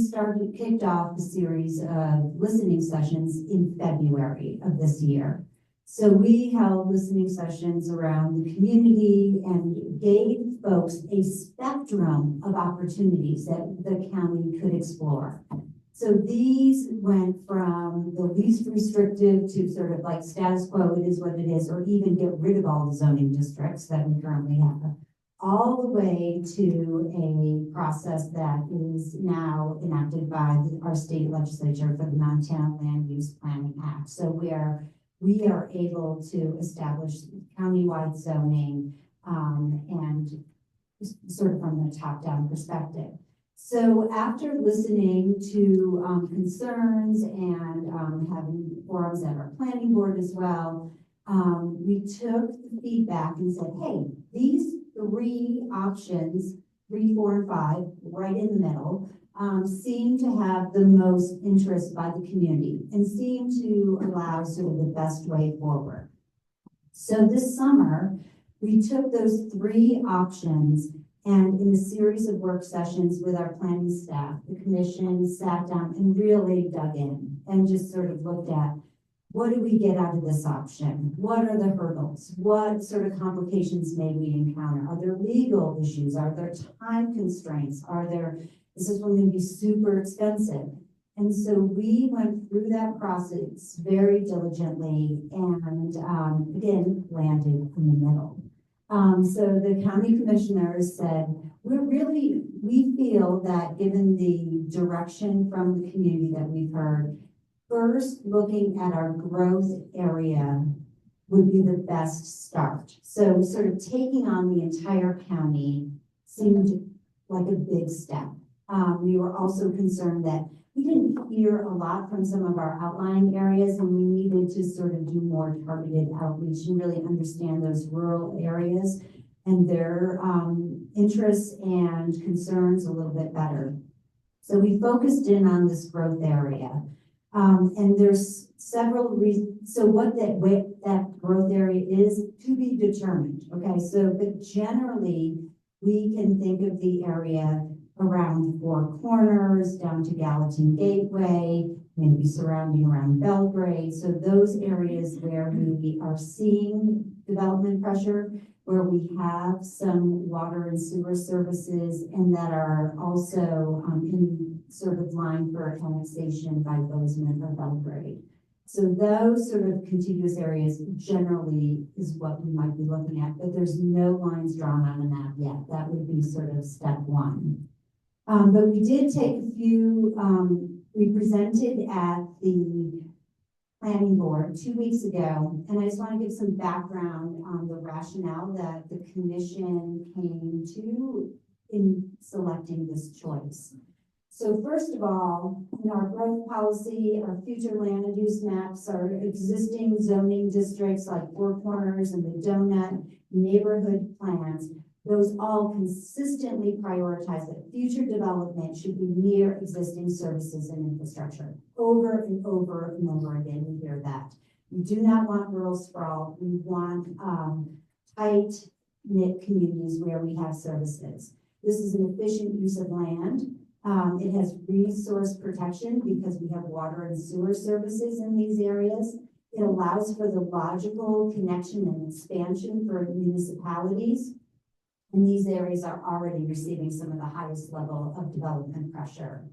kicked off a series of listening sessions in February of this year. So we held listening sessions around the community and gave folks a spectrum of opportunities that the county could explore. So these went from the least restrictive to sort of like status quo, it is what it is, or even get rid of all the zoning districts that we currently have, all the way to a process that is now enacted by our state legislature for the Montana Land Use Planning Act. So we are able to establish countywide zoning and sort of from the top-down perspective. So after listening to concerns and having forums at our planning board as well, we took the feedback and said, hey, these three options, 3, 4, and 5, right in the middle, seem to have the most interest by the community and seem to allow sort of the best way forward. So this summer, we took those 3 options and in a series of work sessions with our planning staff, the commission sat down and really dug in and just sort of looked at what do we get out of this option? What are the hurdles? What sort of complications may we encounter? Are there legal issues? Are there time constraints? Is this one going to be super expensive? And so we went through that process very diligently and again, landed in the middle. So the county commissioners said, we feel that given the direction from the community that we've heard, first looking at our growth area would be the best start. So sort of taking on the entire county seemed like a big step. We were also concerned that we didn't hear a lot from some of our outlying areas and we needed to sort of do more targeted outreach and really understand those rural areas and their interests and concerns a little bit better. So we focused in on this growth area. And there's several reasons. So what that growth area is to be determined. Okay, so but generally we can think of the area around Four Corners down to Gallatin Gateway, maybe surrounding around Belgrade. So those areas where we are seeing development pressure, where we have some water and sewer services and that are also in sort of line for annexation by Bozeman or Belgrade. So those sort of contiguous areas generally is what we might be looking at, but there's no lines drawn on a map yet. That would be sort of step 1. But we did take a few, we presented at the planning board 2 weeks ago, and I just want to give some background on the rationale that the commission came to in selecting this choice. So first of all, in our growth policy, our future land use maps, our existing zoning districts like Four Corners and the Donut neighborhood plans, those all consistently prioritize that future development should be near existing services and infrastructure. Over and over and over again, we hear that. We do not want rural sprawl. We want tight-knit communities where we have services. This is an efficient use of land. It has resource protection because we have water and sewer services in these areas. It allows for the logical connection and expansion for municipalities. And these areas are already receiving some of the highest level of development pressure.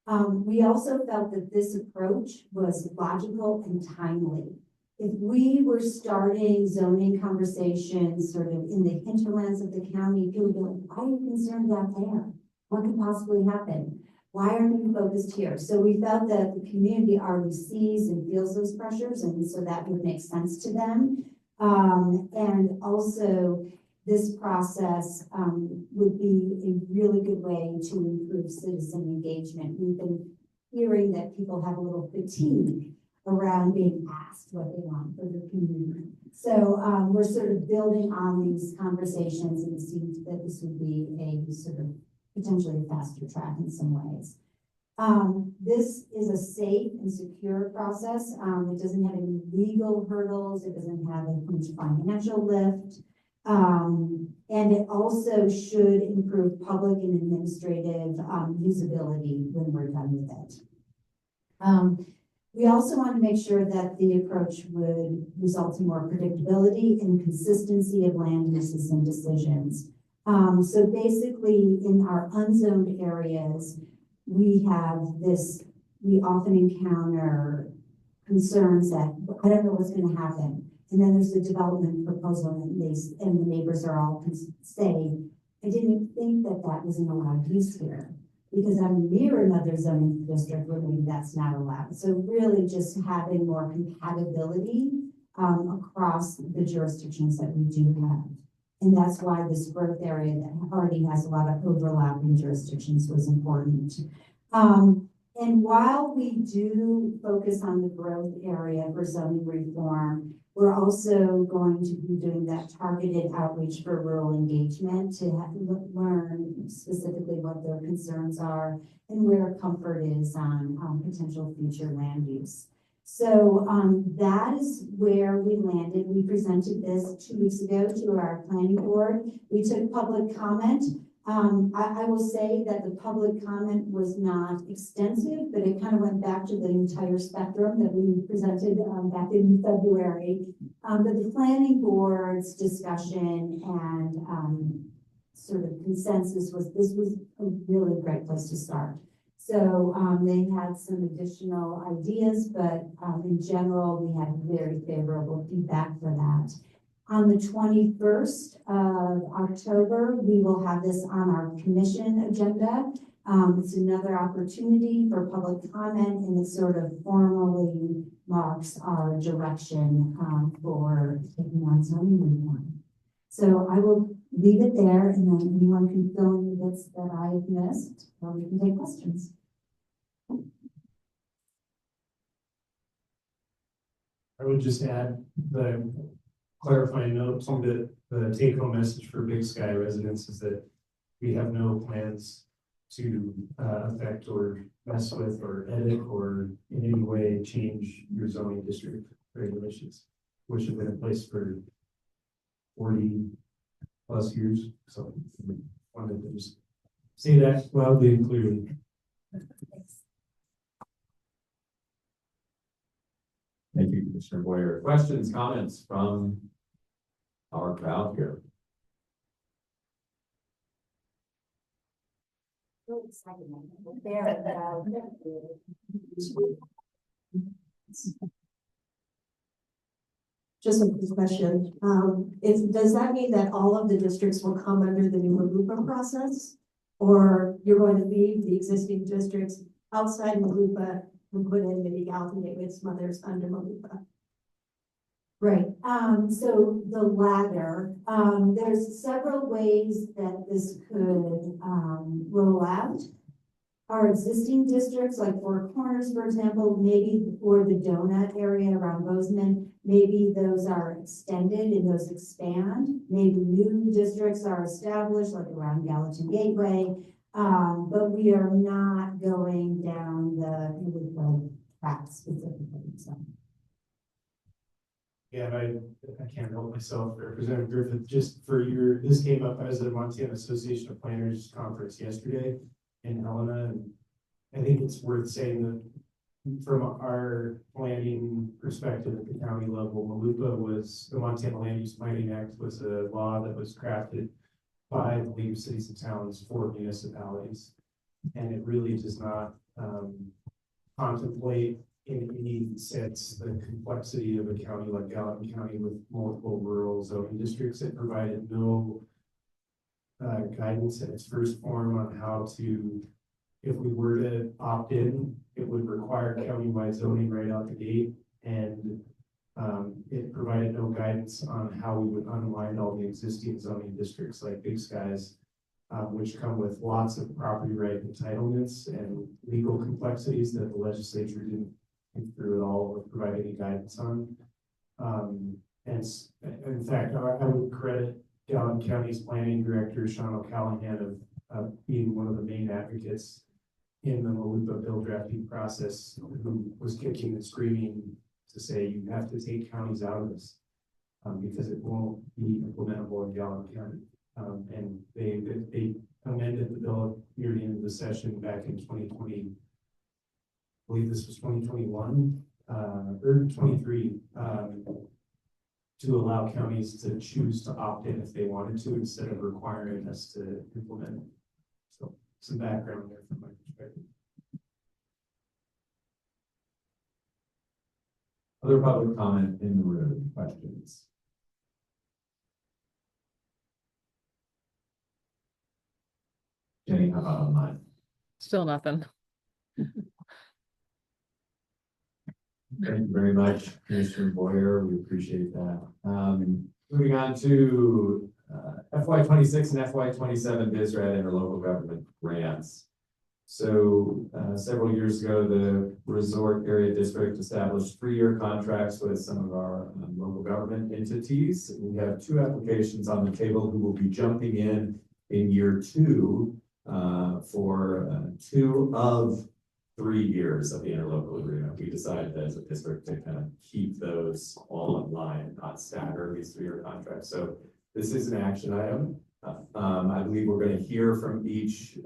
We also felt that this approach was logical and timely. If we were starting zoning conversations sort of in the hinterlands of the county, people would be like, why are you concerned out there? What could possibly happen? Why aren't you focused here? So we felt that the community already sees and feels those pressures, and so that would make sense to them. And also, this process would be a really good way to improve citizen engagement. We've been hearing that people have a little fatigue around being asked what they want for their community. So we're sort of building on these conversations, and it seems that this would be a sort of potentially a faster track in some ways. This is a safe and secure process. It doesn't have any legal hurdles. It doesn't have a huge financial lift. And it also should improve public and administrative usability when we're done with it. We also want to make sure that the approach would result in more predictability and consistency of land uses and decisions. So basically in our unzoned areas, we have this we often encounter concerns that, I don't know what's gonna happen. And then there's the development proposal and the neighbors are all saying, I didn't think that that was an allowed use here. Because I'm near another zoning district where maybe that's not allowed. So really just having more compatibility across the jurisdictions that we do have. And that's why this growth area that already has a lot of overlapping jurisdictions was important. And while we do focus on the growth area for zoning reform, we're also going to be doing that targeted outreach for rural engagement to learn specifically what their concerns are and where comfort is on potential future land use. So that is where we landed. We presented this 2 weeks ago to our planning board. We took public comment. I will say that the public comment was not extensive, but it kind of went back to the entire spectrum that we presented back in February. But the planning board's discussion and sort of consensus was this was a really great place to start. So they had some additional ideas, but in general, we had very favorable feedback for that. On the 21st of October, we will have this on our commission agenda. It's another opportunity for public comment, and it sort of formally marks our direction for taking on zoning reform. So I will leave it there, and then anyone can fill in the bits that I've missed, or we can take questions. I would just add the clarifying note to the take-home message for Big Sky residents is that we have no plans to affect or mess with or edit or in any way change your zoning district regulations, which have been in place for 40 plus years. So I wanted to just say that loudly and clearly. Thank you, Commissioner Boyer. Questions, comments from our crowd here? Just a quick question. Does that mean that all of the districts will come under the new Malupa process? Or you're going to leave the existing districts outside Malupa and put in maybe Gallatin Gateway, some others under Malupa? Right. So the latter, there's several ways that this could roll out. Our existing districts, like Four Corners, for example, maybe, or the donut area around Bozeman, maybe those are extended and those expand. Maybe new districts are established, like around Gallatin Gateway. But we are not going down the track specifically. So. Yeah, and I can't help myself, Representative Griffith, just for this came up as the Montana Association of Planners conference yesterday in Helena, and I think it's worth saying that from our planning perspective at the county level, the Montana Land Use Planning Act was a law that was crafted by the League of Cities and Towns for municipalities, and it really does not contemplate in any sense the complexity of a county like Gallatin County with multiple rural zoning districts. It provided no guidance in its first form on how to, if we were to opt in, it would require countywide zoning right out the gate, and it provided no guidance on how we would unwind all the existing zoning districts like Big Skies, which come with lots of property right entitlements and legal complexities that the legislature didn't through it all or provide any guidance on. And in fact, I would credit Gallatin County's planning director, Sean O'Callahan, of being one of the main advocates in the Malupa bill drafting process, who was kicking and screaming to say you have to take counties out of this because it won't be implementable in Gallatin County. And they amended the bill near the end of the session back in 2020. I believe this was 2021 or 23 to allow counties to choose to opt in if they wanted to instead of requiring us to implement it. So some background there from my perspective. Other public comment in the room, questions? Jenny, how about online? Still nothing. Thank you very much, Commissioner Boyer. We appreciate that. Moving on to FY 26 and FY 27 BSRAD interlocal government grants. So several years ago, the Resort Area District established 3-year contracts with some of our local government entities. We have 2 applications on the table who will be jumping in year 2 for 2 of 3 years of the interlocal agreement. We decided as a district to kind of keep those all in line, not stagger these 3-year contracts. So this is an action item. I believe we're going to hear from each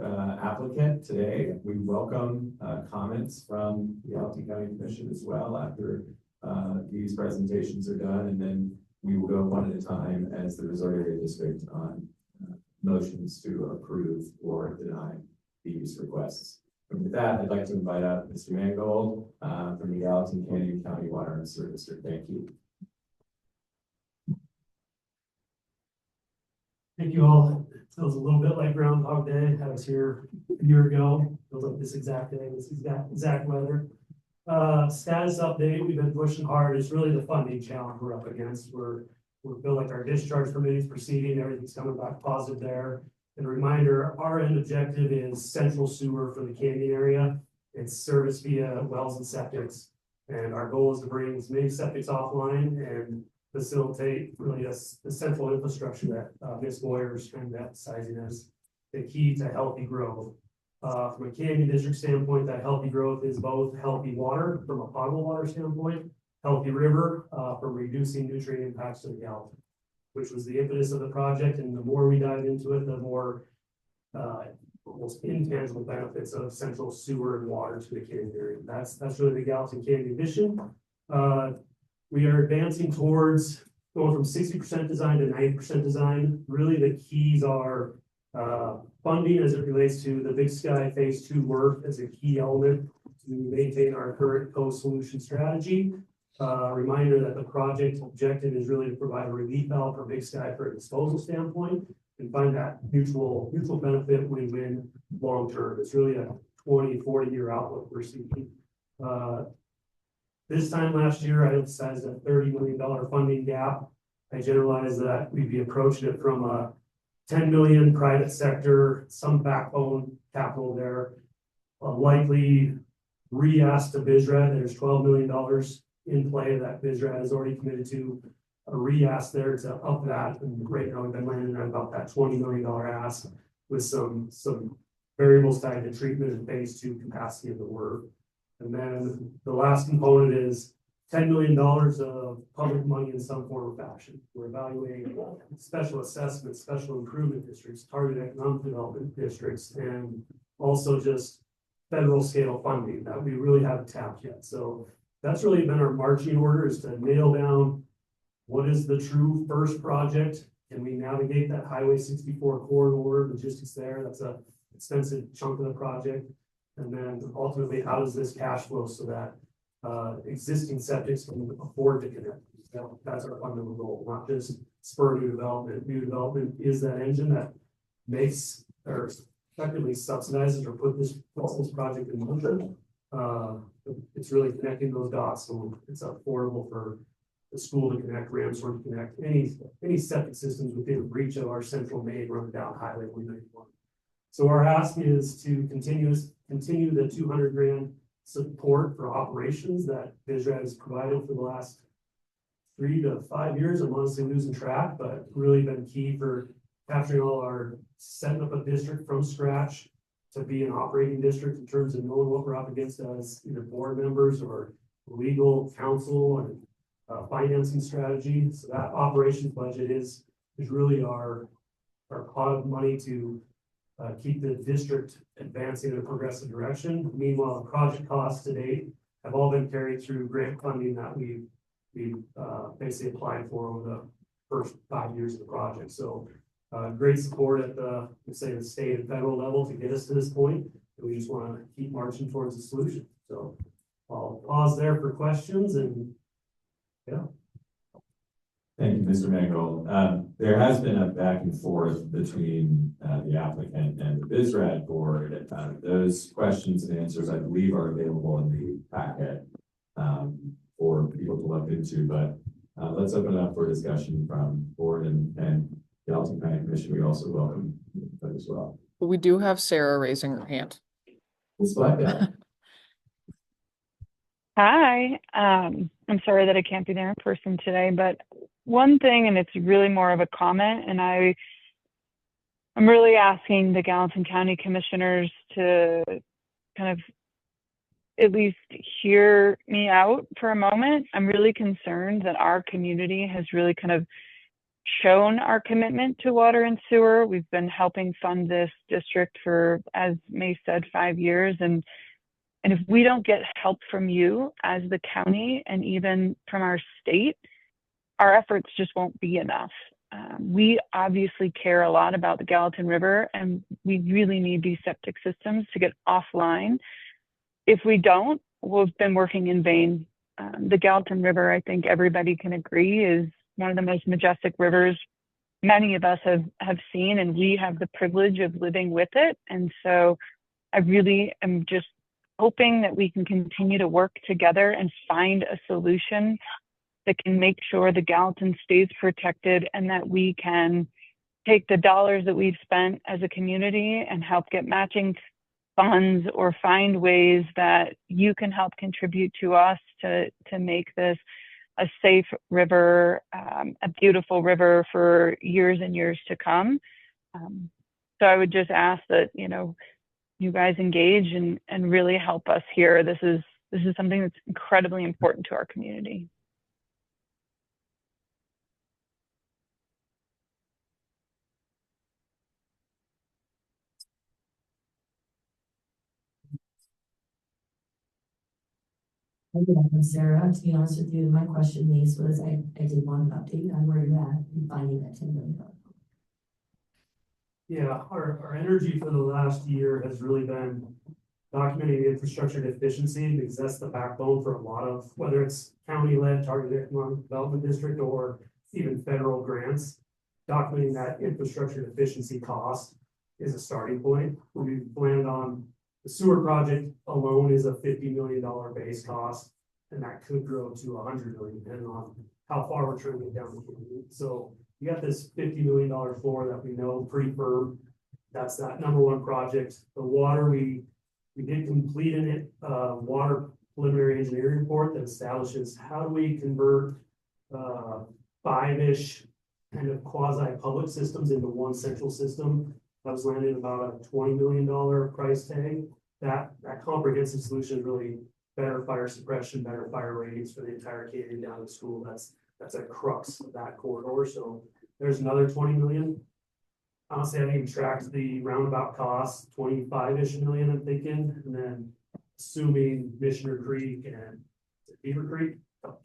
applicant today. We welcome comments from the Gallatin County Commission as well after these presentations are done, and then we will go one at a time as the Resort Area District on motions to approve or deny these requests. And with that, I'd like to invite up Mr. Mangold from the Gallatin Canyon County Water and Sewer District. Thank you. Thank you all. It feels a little bit like Groundhog Day. I was here a year ago. Feels like this exact day, this exact weather. Status update, we've been pushing hard. It's really the funding challenge we're up against. We feel like our discharge permitting is proceeding, everything's coming back positive there. And a reminder, our end objective is central sewer for the Canyon area. It's serviced via wells and septics. And our goal is to bring as many septics offline and facilitate really the central infrastructure that Ms. Boyer's kind of emphasizing as the key to healthy growth. From a Canyon District standpoint, that healthy growth is both healthy water from a potable water standpoint, healthy river from reducing nutrient impacts to the Gallatin, which was the impetus of the project. And the more we dive into it, the more almost intangible benefits of central sewer and water to the Canyon area. That's really the Gallatin Canyon mission. We are advancing towards going from 60% design to 90% design. Really, the keys are funding as it relates to the Big Sky Phase 2 work as a key element to maintain our current co-solution strategy. Reminder that the project objective is really to provide a relief valve for Big Sky for a disposal standpoint and find that mutual benefit win-win long-term. It's really a 20-40 year outlook we're seeking. This time last year, I emphasized a $30 million funding gap. I generalized that we'd be approaching it from a 10 million private sector, some backbone capital there, a likely re-ask to BSRAD. There's $12 million in play that BSRAD has already committed to, a re-ask there to up that. And right now we've been landing at about that $20 million ask with some variables tied to treatment and Phase 2 capacity of the work. And then the last component is $10 million of public money in some form or fashion. We're evaluating special assessments, special improvement districts, targeted economic development districts, and also just federal scale funding that we really haven't tapped yet. So that's really been our marching order, is to nail down what is the true first project. Can we navigate that Highway 64 corridor logistics there? That's an expensive chunk of the project. And then ultimately, how does this cash flow so that existing septics can afford to connect? That's our fundamental goal, not just spur new development. New development is that engine that makes or effectively subsidizes or puts this project in motion. It's really connecting those dots, so it's affordable for the school to connect, Ramsor to connect, any septic systems within reach of our central main run down Highway 191. So our ask is to continue the 200 grand support for operations that BSRAD has provided for the last 3 to 5 years. I'm honestly losing track, but really been key for capturing all our setting up a district from scratch to be an operating district in terms of knowing what we're up against as either board members or legal counsel and financing strategy. So that operations budget is really our pot of money to keep the district advancing in a progressive direction. Meanwhile, the project costs to date have all been carried through grant funding that we basically applied for over the first 5 years of the project. So great support at the state and federal level to get us to this point. And we just want to keep marching towards a solution. So I'll pause there for questions and Thank you, Mr. Mangold. There has been a back and forth between the applicant and the BSRAD board. Those questions and answers, I believe, are available in the packet for people to look into, but let's open it up for discussion from board and Gallatin County Commission. We also welcome that as well. We do have Sarah raising her hand. Despite that. Hi, I'm sorry that I can't be there in person today, but one thing, and it's really more of a comment, and I'm really asking the Gallatin County Commissioners to kind of at least hear me out for a moment. I'm really concerned that our community has really kind of shown our commitment to water and sewer. We've been helping fund this district for, as May said, 5 years, and if we don't get help from you as the county and even from our state, our efforts just won't be enough. We obviously care a lot about the Gallatin River, and we really need these septic systems to get offline. If we don't, we've been working in vain. The Gallatin River, I think everybody can agree, is one of the most majestic rivers many of us have seen, and we have the privilege of living with it. And so I really am just hoping that we can continue to work together and find a solution that can make sure the Gallatin stays protected, and that we can take the dollars that we've spent as a community and help get matching funds, or find ways that you can help contribute to us to make this a safe river, a beautiful river for years and years to come. So I would just ask that, you guys engage and really help us here. This is something that's incredibly important to our community. I'm Sarah. To be honest with you, my question, Lise, was I did want an update on where you're at in finding that $10 million. Yeah, our energy for the last year has really been documenting infrastructure deficiency, because that's the backbone for a lot of, whether it's county-led targeted economic development district or even federal grants. Documenting that infrastructure deficiency cost is a starting point. We planned on the sewer project alone is a $50 million base cost, and that could grow to $100 million depending on how far we're trying to get down. So you got this $50 million floor that we know pretty firm. That's that number one project. The water, we did complete in it, water preliminary engineering report that establishes how do we convert 5-ish kind of quasi-public systems into one central system. That was landing about a $20 million price tag. That comprehensive solution is really better fire suppression, better fire ratings for the entire community down to school. That's a crux of that corridor. So there's another 20 million. Honestly, I haven't even tracked the roundabout costs, 25-ish million, I'm thinking. And then assuming Missioner Creek and Beaver Creek,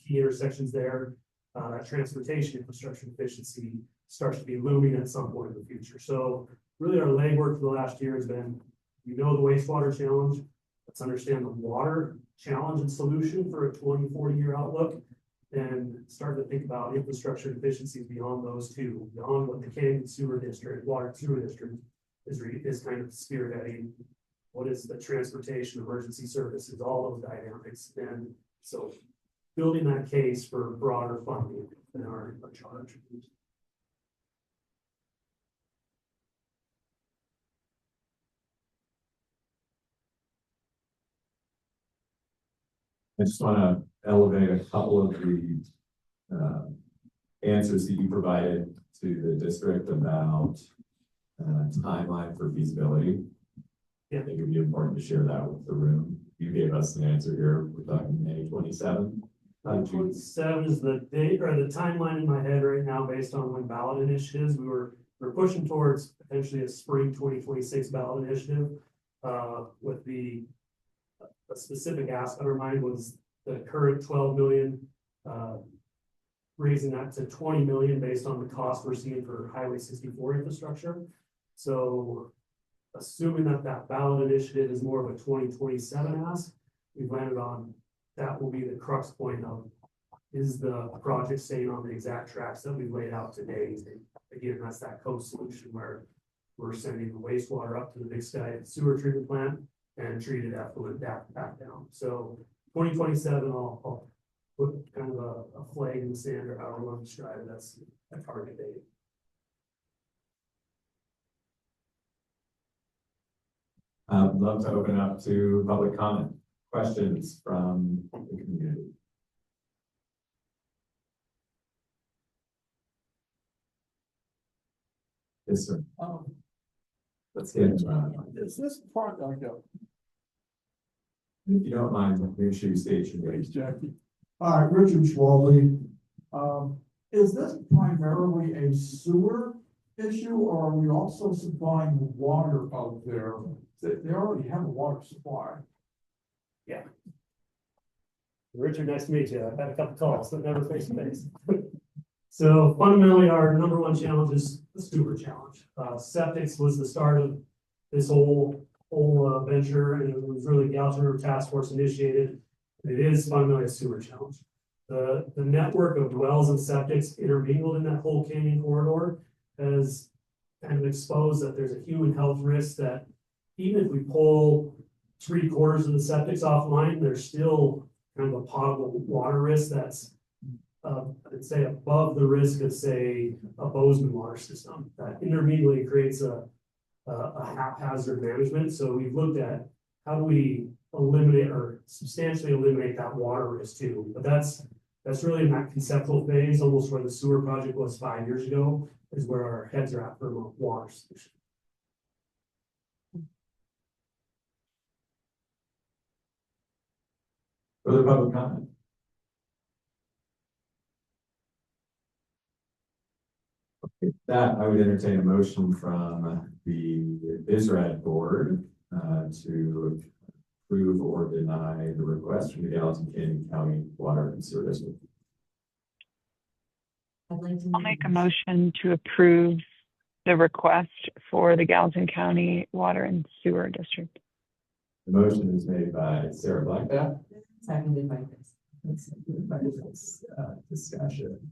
key intersections there, that transportation infrastructure efficiency starts to be looming at some point in the future. So really our legwork for the last year has been, the wastewater challenge. Let's understand the water challenge and solution for a 20-40 year outlook, and start to think about infrastructure efficiencies beyond those two, beyond what the Canyon Sewer District, Water Sewer District is kind of spearheading. What is the transportation, emergency services, all those dynamics. And so building that case for broader funding in our charge. I just want to elevate a couple of the answers that you provided to the district about timeline for feasibility. Yeah. I think it'd be important to share that with the room. You gave us an answer here. We're talking May 27. 27 is the date or the timeline in my head right now based on when ballot initiatives. We're pushing towards potentially a spring 2026 ballot initiative with a specific ask on our mind was the current 12 million, raising that to 20 million based on the cost we're seeing for Highway 64 infrastructure. So assuming that ballot initiative is more of a 2027 ask, we've landed on that will be the crux point of is the project staying on the exact tracks that we've laid out today? Again, that's that coast solution where we're sending the wastewater up to the Big Sky sewer treatment plant and treated effluent back down. So 2027, I'll put kind of a flag in the sand, or however you want to describe it. That's a target date. I'd love to open up to public comment, questions from the community. Yes, sir. Let's get into it. Is this part, If you don't mind, make sure you state your name. Jackie? All right, Richard Schwalbe. Is this primarily a sewer issue, or are we also supplying water out there? They already have a water supply. Yeah. Richard, nice to meet you. I've had a couple calls, but never face to face. So fundamentally, our number one challenge is the sewer challenge. Septics was the start of this whole venture, and it was really Gallatin River Task Force initiated. It is fundamentally a sewer challenge. The network of wells and septics intermingled in that whole canyon corridor has kind of exposed that there's a human health risk that even if we pull 3/4 of the septics offline, there's still kind of a potable water risk that's I'd say above the risk of, say, a Bozeman water system. That intermediately creates a haphazard management. So we've looked at how do we eliminate or substantially eliminate that water risk too. But that's really in that conceptual phase, almost where the sewer project was 5 years ago, is where our heads are at for a water solution. Further public comment? With that, I would entertain a motion from the BSRAD board to approve or deny the request from the Gallatin Canyon County Water and Sewer District. I'd like to I'll make a motion to approve the request for the Gallatin County Water and Sewer District. The motion is made by Sarah Blackback. Seconded by Chris. Seconded by this discussion.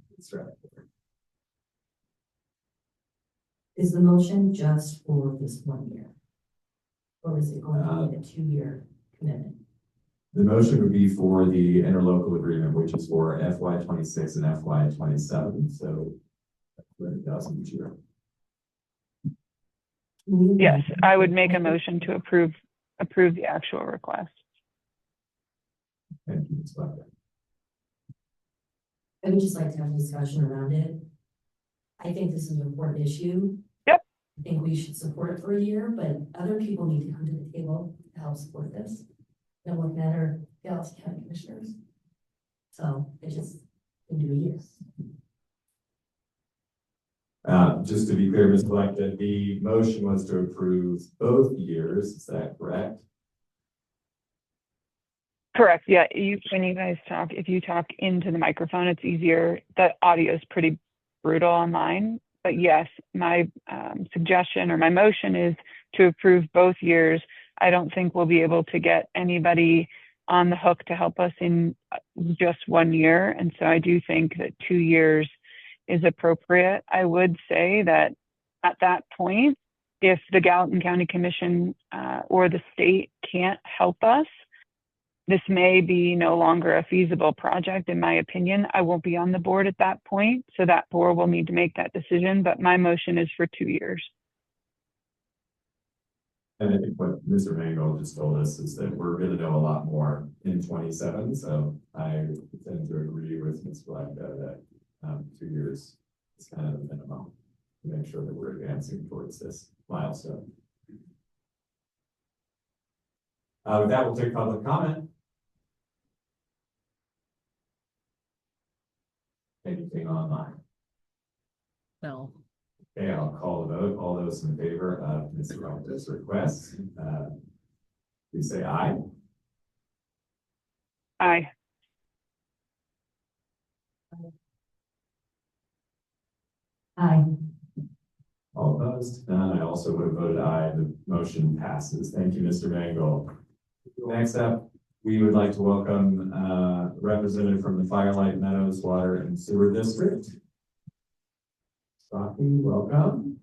Is the motion just for this 1 year? Or is it going to be a 2-year commitment? The motion would be for the interlocal agreement, which is for FY26 and FY27. So $20,000 each year. Yes, I would make a motion to approve the actual request. Thank you, Ms. Blackback. I would just like to have a discussion around it. I think this is an important issue. Yep. I think we should support it for a year, but other people need to come to the table to help support this. And with that are Gallatin County Commissioners. So it just can do a year. Just to be clear, Ms. Blackback, the motion was to approve both years. Is that correct? Correct. Yeah. When you guys talk, if you talk into the microphone, it's easier. The audio is pretty brutal online. But yes, my suggestion or my motion is to approve both years. I don't think we'll be able to get anybody on the hook to help us in just 1 year. And so I do think that 2 years is appropriate. I would say that at that point, if the Gallatin County Commission or the state can't help us, this may be no longer a feasible project, in my opinion. I won't be on the board at that point, so that board will need to make that decision, but my motion is for 2 years. And I think what Mr. Mangold just told us is that we're going to know a lot more in 27. So I tend to agree with Ms. Blackback that 2 years is kind of the minimum to make sure that we're advancing towards this milestone. With that, we'll take public comment. Anything online? No. Okay, I'll call the vote. All those in favor of Ms. Blackback's request, please say aye. Aye. Aye. All opposed? None. I also would have voted aye. The motion passes. Thank you, Mr. Mangold. Next up, we would like to welcome representative from the Firelight Meadows Water and Sewer District. Stocky, welcome.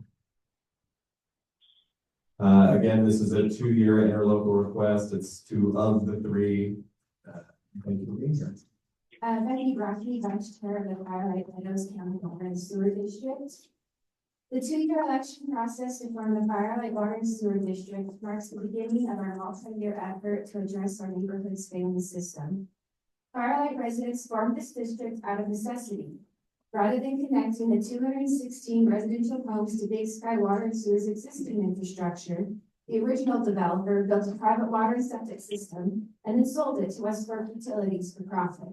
Again, this is a 2-year interlocal request. It's 2 of the 3. Thank you for being here. Becky Brocky, Vice Chair of the Firelight Meadows County Water and Sewer District. The 2-year election process to form the Firelight Water and Sewer District marks the beginning of our multi-year effort to address our neighborhood's failing system. Firelight residents formed this district out of necessity. Rather than connecting the 216 residential homes to Big Sky Water and Sewer's existing infrastructure, the original developer built a private water and septic system and then sold it to West Fork Utilities for profit.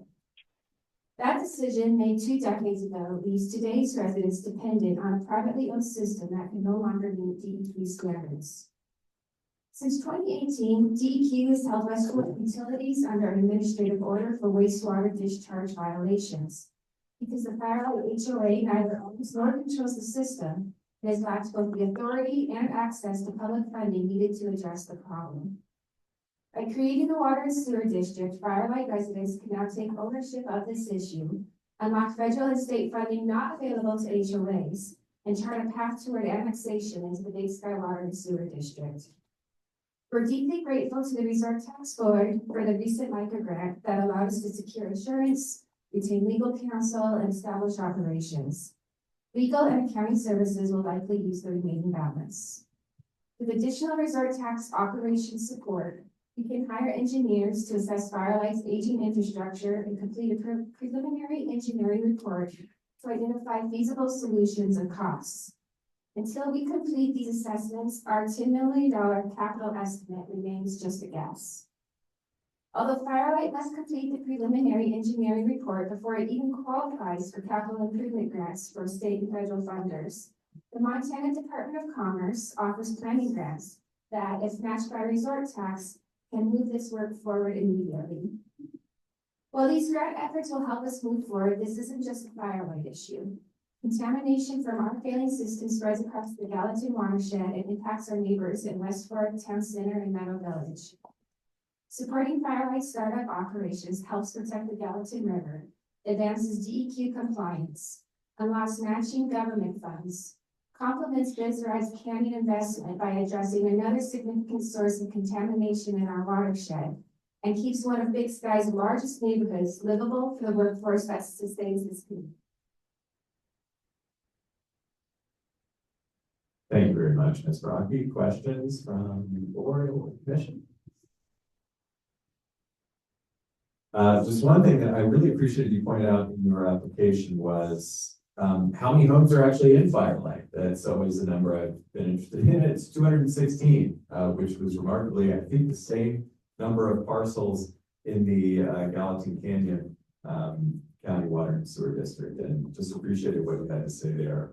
That decision, made 2 decades ago, leaves today's residents dependent on a privately owned system that can no longer meet DEQ standards. Since 2018, DEQ has held West Fork Utilities under an administrative order for wastewater discharge violations. Because the Firelight HOA neither owns nor controls the system, it has lacked both the authority and access to public funding needed to address the problem. By creating the Water and Sewer District, Firelight residents can now take ownership of this issue, unlock federal and state funding not available to HOAs, and chart a path toward annexation into the Big Sky Water and Sewer District. We're deeply grateful to the Resort Tax Board for the recent MICA grant that allowed us to secure insurance, retain legal counsel, and establish operations. Legal and accounting services will likely use the remaining balance. With additional resort tax operations support, we can hire engineers to assess Firelight's aging infrastructure and complete a preliminary engineering report to identify feasible solutions and costs. Until we complete these assessments, our $10 million capital estimate remains just a guess. Although Firelight must complete the preliminary engineering report before it even qualifies for capital improvement grants from state and federal funders, the Montana Department of Commerce offers planning grants that, if matched by resort tax, can move this work forward immediately. While these grant efforts will help us move forward, this isn't just a Firelight issue. Contamination from our failing system spreads across the Gallatin watershed and impacts our neighbors in West Fork, Town Center, and Meadow Village. Supporting Firelight startup operations helps protect the Gallatin River, advances DEQ compliance, unlocks matching government funds, complements BSRAD's canyon investment by addressing another significant source of contamination in our watershed, and keeps one of Big Sky's largest neighborhoods livable for the workforce that sustains this community. Thank you very much, Ms. Rocky. Questions from the board or commission? Just one thing that I really appreciated you pointed out in your application was how many homes are actually in Firelight. That's always a number I've been interested in. It's 216, which was remarkably, I think, the same number of parcels in the Gallatin Canyon County Water and Sewer District, and just appreciated what you had to say there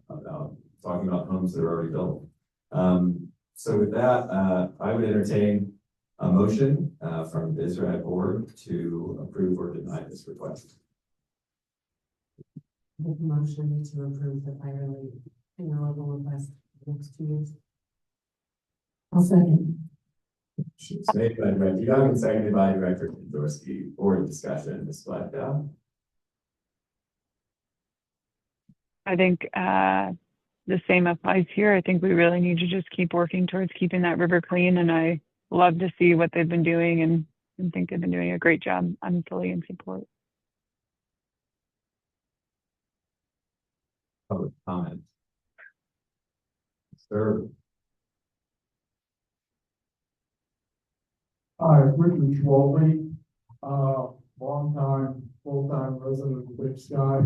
about talking about homes that are already built. So with that, I would entertain a motion from the BSRAD board to approve or deny this request. Make a motion to approve the Firelight interlocal request for the next 2 years. I'll second. It's made by Director Young and seconded by Director Dorsey. Board discussion, Ms. Blackdown. I think the same applies here. I think we really need to just keep working towards keeping that river clean, and I love to see what they've been doing and think they've been doing a great job. I'm fully in support. Public comment. Sir. Hi, Richard Schwalbe, longtime, full-time resident of Big Sky.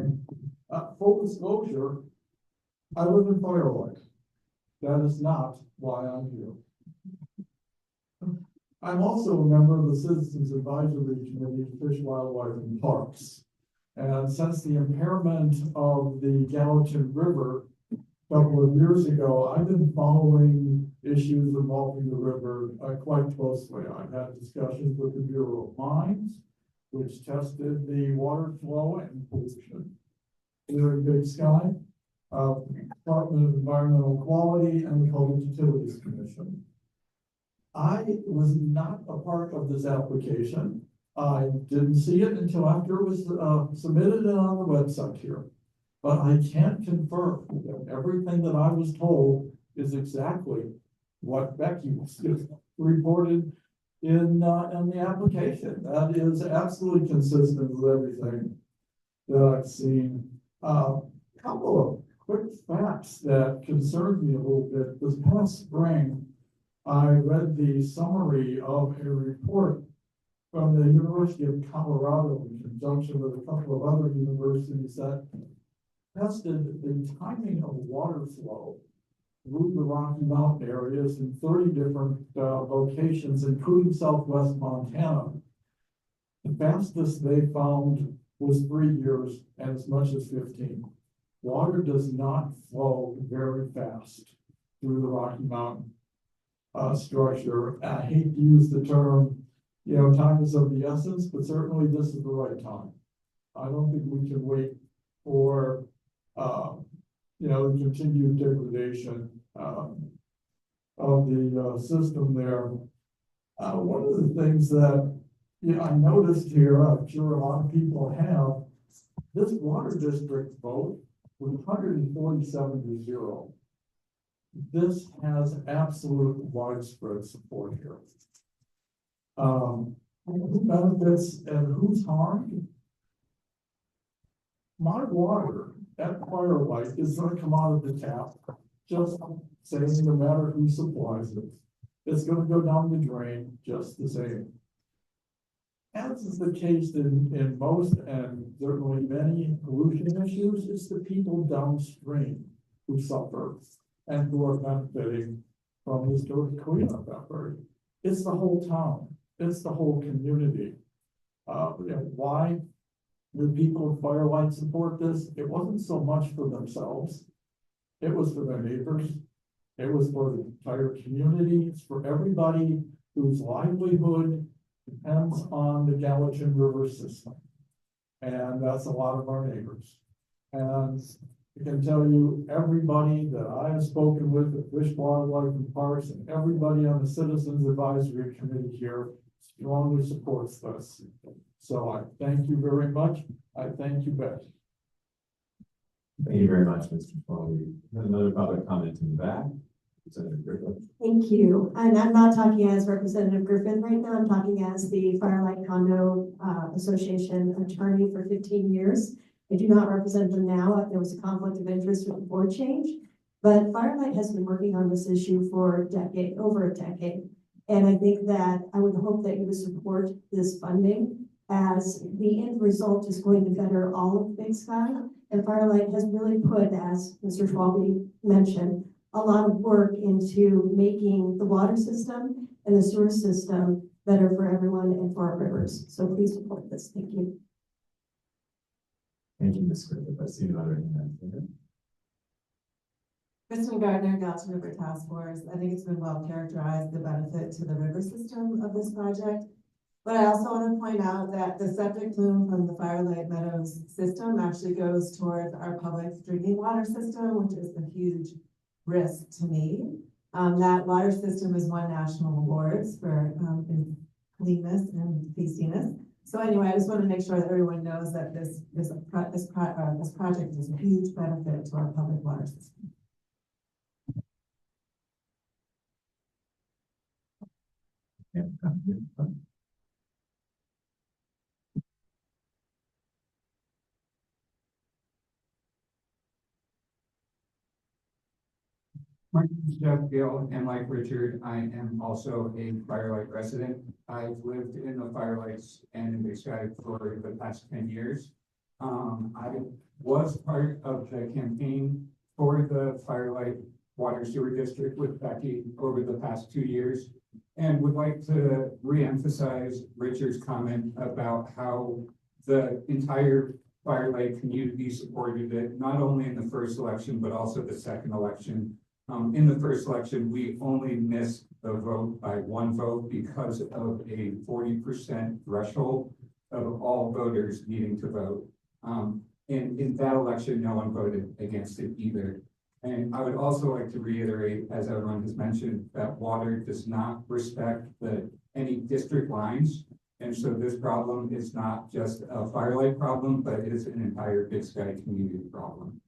Full disclosure, I live in Firelight. That is not why I'm here. I'm also a member of the Citizens Advisory Committee for Fish, Wildlife, and Parks. And since the impairment of the Gallatin River a couple of years ago, I've been following issues involving the river quite closely. I've had discussions with the Bureau of Mines, which tested the water flow and pollution here in Big Sky, Department of Environmental Quality, and the Public Utilities Commission. I was not a part of this application. I didn't see it until after it was submitted and on the website here. But I can't confirm that everything that I was told is exactly what Becky was reported in the application. That is absolutely consistent with everything that I've seen. Couple of quick facts that concerned me a little bit. This past spring, I read the summary of a report from the University of Colorado in conjunction with a couple of other universities that tested the timing of water flow through the Rocky Mountain areas in 30 different locations, including southwest Montana. The fastest they found was 3 years and as much as 15. Water does not flow very fast through the Rocky Mountain structure. I hate to use the term, time is of the essence, but certainly this is the right time. I don't think we can wait for, the continued degradation of the system there. One of the things that, I noticed here, I'm sure a lot of people have, this water district vote was 147 to 0. This has absolute widespread support here. Who benefits and who's harmed? My water at Firelight is going to come out of the tap, just saying no matter who supplies it. It's going to go down the drain just the same. As is the case in most and certainly many pollution issues, it's the people downstream who suffer and who are benefiting from this dirty cleanup effort. It's the whole town. It's the whole community. Why the people of Firelight support this? It wasn't so much for themselves. It was for their neighbors. It was for the entire community. It's for everybody whose livelihood depends on the Gallatin River system. And that's a lot of our neighbors. And I can tell you, everybody that I have spoken with at Fish, Wildlife and Parks and everybody on the Citizens Advisory Committee here strongly supports this. So I thank you very much. I thank you, Becky. Thank you very much, Mr. Foley. Another public comment in the back. Representative Griffith. Thank you. And I'm not talking as Representative Griffin right now. I'm talking as the Firelight Condo Association attorney for 15 years. I do not represent them now. There was a conflict of interest with the board change, but Firelight has been working on this issue for over a decade. And I think that I would hope that you would support this funding, as the end result is going to better all of Big Sky. And Firelight has really put, as Mr. Schwalbe mentioned, a lot of work into making the water system and the sewer system better for everyone and for our rivers. So please support this. Thank you. Thank you, Ms. Griffith. I see another hand there. Kristen Gardner, Gallatin River Task Force. I think it's been well characterized, the benefit to the river system of this project. But I also want to point out that the septic plume from the Firelight Meadows system actually goes towards our public drinking water system, which is a huge risk to me. That water system has won national awards for cleanness and tastiness. So anyway, I just want to make sure that everyone knows that this project is a huge benefit to our public water system. Yeah. My name is Jeff Gill, and like Richard, I am also a Firelight resident. I've lived in the Firelights and in Big Sky for the past 10 years. I was part of the campaign for the Firelight Water Sewer District with Becky over the past 2 years, and would like to reemphasize Richard's comment about how the entire Firelight community supported it, not only in the first election, but also the second election. In the first election, we only missed the vote by 1 vote because of a 40% threshold of all voters needing to vote. And in that election, no one voted against it either. And I would also like to reiterate, as everyone has mentioned, that water does not respect any district lines. And so this problem is not just a Firelight problem, but it is an entire Big Sky community problem.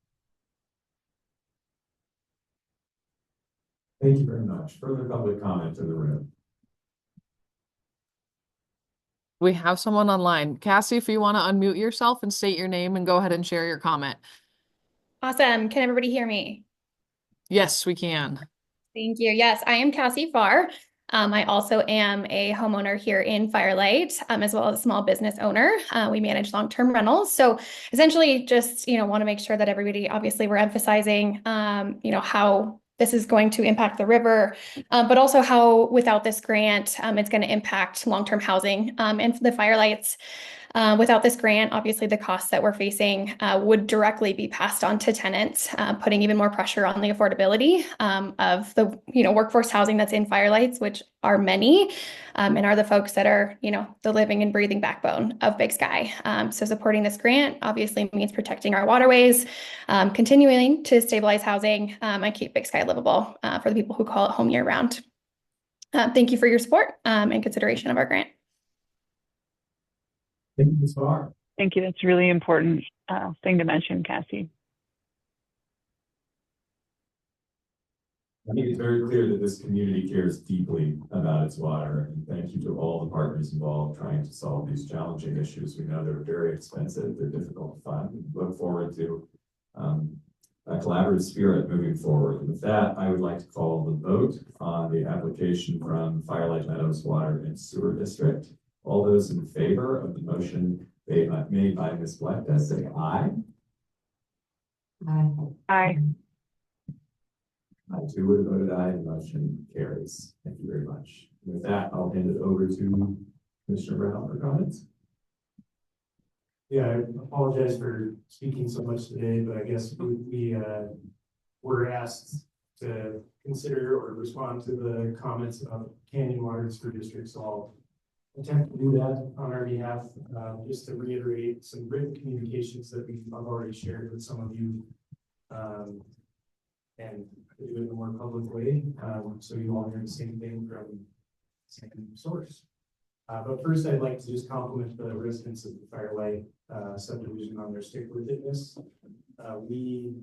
Thank you very much. Further public comment in the room? We have someone online. Cassie, if you want to unmute yourself and state your name and go ahead and share your comment. Awesome. Can everybody hear me? Yes, we can. Thank you. Yes, I am Cassie Farr. I also am a homeowner here in Firelight, as well as a small business owner. We manage long-term rentals. So essentially just, want to make sure that everybody, obviously we're emphasizing, how this is going to impact the river, but also how without this grant, it's going to impact long-term housing and the Firelights. Without this grant, obviously the costs that we're facing would directly be passed on to tenants, putting even more pressure on the affordability of the workforce housing that's in Firelights, which are many, and are the folks that are the living and breathing backbone of Big Sky. So supporting this grant obviously means protecting our waterways, continuing to stabilize housing, and keep Big Sky livable for the people who call it home year round. Thank you for your support and consideration of our grant. Thank you, Ms. Farr. Thank you. That's a really important thing to mention, Cassie. I think it's very clear that this community cares deeply about its water, and thank you to all the partners involved trying to solve these challenging issues. We know they're very expensive, they're difficult to fund. We look forward to a collaborative spirit moving forward. And with that, I would like to call the vote on the application from Firelight Meadows Water and Sewer District. All those in favor of the motion made by Ms. Blecta, say aye. Aye. Aye. I too would have voted aye. The motion carries. Thank you very much. With that, I'll hand it over to Commissioner Brown for comments. Yeah, I apologize for speaking so much today, but I guess we were asked to consider or respond to the comments about Canyon Water and Sewer District, so I'll attempt to do that on our behalf, just to reiterate some written communications that I've already shared with some of you, and do it in a more public way, so you all hear the same thing from the same source. But first, I'd like to just compliment the residents of the Firelight subdivision on their stick-with-itness. We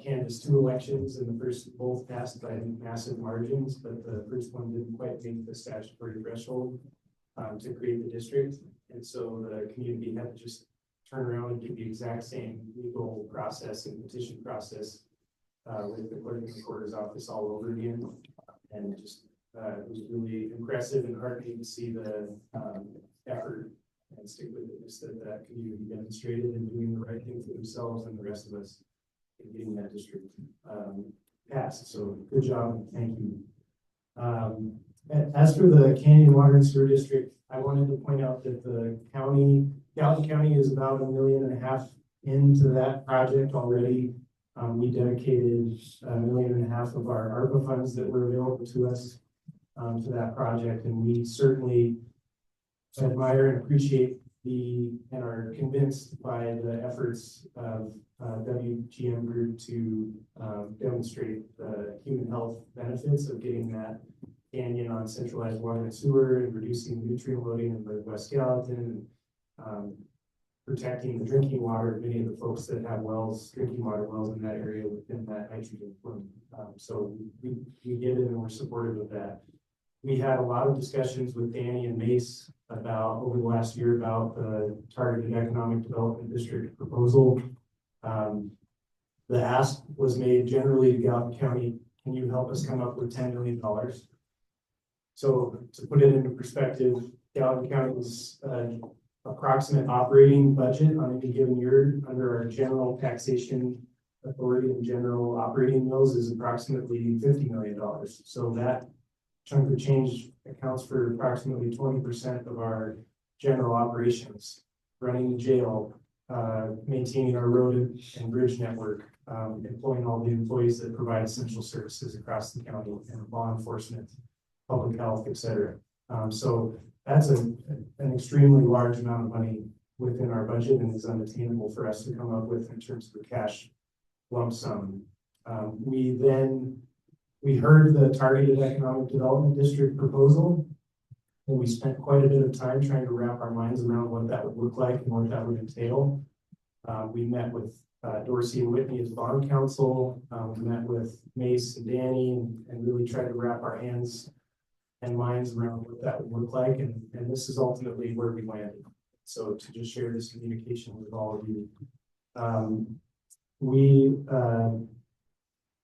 canvassed 2 elections, and the first both passed by massive margins, but the first one didn't quite meet the statutory threshold to create the district. And so the community had to just turn around and do the exact same legal process and petition process with the clerk and recorder's office all over again. And just it was really impressive and heartening to see the effort and stick-with-itness that community demonstrated in doing the right thing for themselves and the rest of us in getting that district passed. So good job and thank you. As for the Canyon Water and Sewer District, I wanted to point out that the Gallatin County is about $1.5 million into that project already. We dedicated $1.5 million of our ARPA funds that were available to us to that project, and we certainly admire and appreciate and are convinced by the efforts of WGM Group to demonstrate the human health benefits of getting that canyon on centralized water and sewer and reducing nutrient loading in the West Gallatin, protecting the drinking water of many of the folks that have drinking water wells in that area within that nitrogen plume. So we get it and we're supportive of that. We had a lot of discussions with Danny and Mace over the last year about the Targeted Economic Development District proposal. The ask was made generally to Gallatin County, can you help us come up with $10 million? So to put it into perspective, Gallatin County's approximate operating budget on any given year under our general taxation authority and general operating mills is approximately $50 million. So that chunk of change accounts for approximately 20% of our general operations, running the jail, maintaining our road and bridge network, employing all the employees that provide essential services across the county, and law enforcement, public health, etc. So that's an extremely large amount of money within our budget and is unattainable for us to come up with in terms of a cash lump sum We heard the targeted economic development district proposal. And we spent quite a bit of time trying to wrap our minds around what that would look like and what that would entail. We met with Dorsey and Whitney as bond counsel. We met with Mace and Danny and really tried to wrap our hands and minds around what that would look like. And this is ultimately where we landed. So to just share this communication with all of you.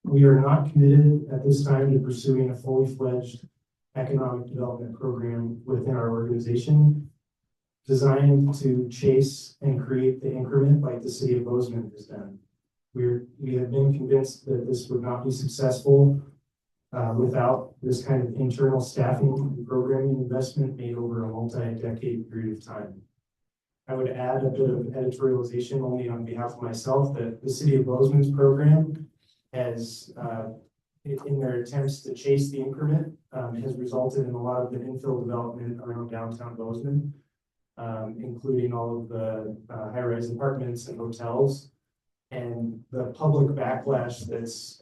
We are not committed at this time to pursuing a fully fledged economic development program within our organization designed to chase and create the increment like the city of Bozeman has done. We have been convinced that this would not be successful without this kind of internal staffing and programming investment made over a multi-decade period of time. I would add a bit of editorialization only on behalf of myself that the city of Bozeman's program has, in their attempts to chase the increment, has resulted in a lot of the infill development around downtown Bozeman, including all of the high-rise apartments and hotels. And the public backlash that's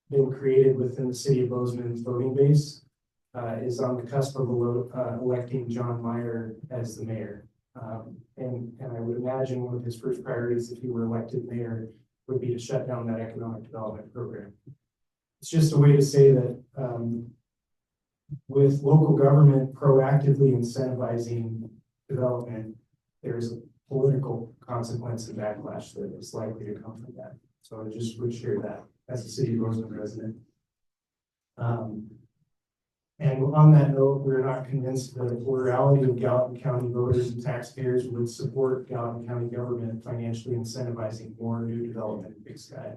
been created within the city of Bozeman's voting base is on the cusp of electing John Meyer as the mayor. And I would imagine one of his first priorities if he were elected mayor would be to shut down that economic development program. It's just a way to say that with local government proactively incentivizing development, there's a political consequence and backlash that is likely to come from that. So I just would share that as a city of Bozeman resident. And on that note, we're not convinced that a plurality of Gallatin County voters and taxpayers would support Gallatin County government financially incentivizing more new development in Big Sky.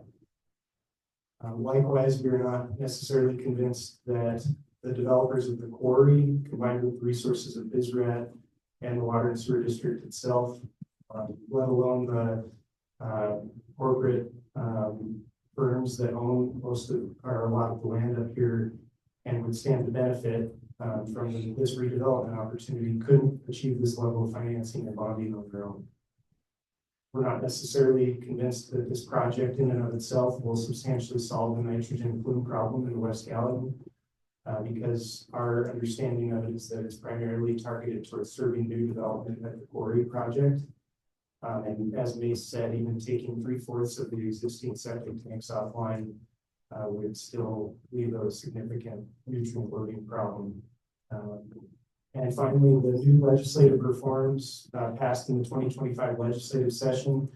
Likewise, we are not necessarily convinced that the developers of the quarry, combined with the resources of BSRAD and the water and sewer district itself, let alone the corporate firms that own most of or a lot of the land up here and would stand to benefit from this redevelopment opportunity, couldn't achieve this level of financing and bonding on their own. We're not necessarily convinced that this project in and of itself will substantially solve the nitrogen plume problem in West Gallatin, because our understanding of it is that it's primarily targeted towards serving new development at the quarry project. And as Mace said, even taking 3/4 of the existing septic tanks offline would still leave a significant nutrient loading problem. And finally, the new legislative reforms passed in the 2025 legislative session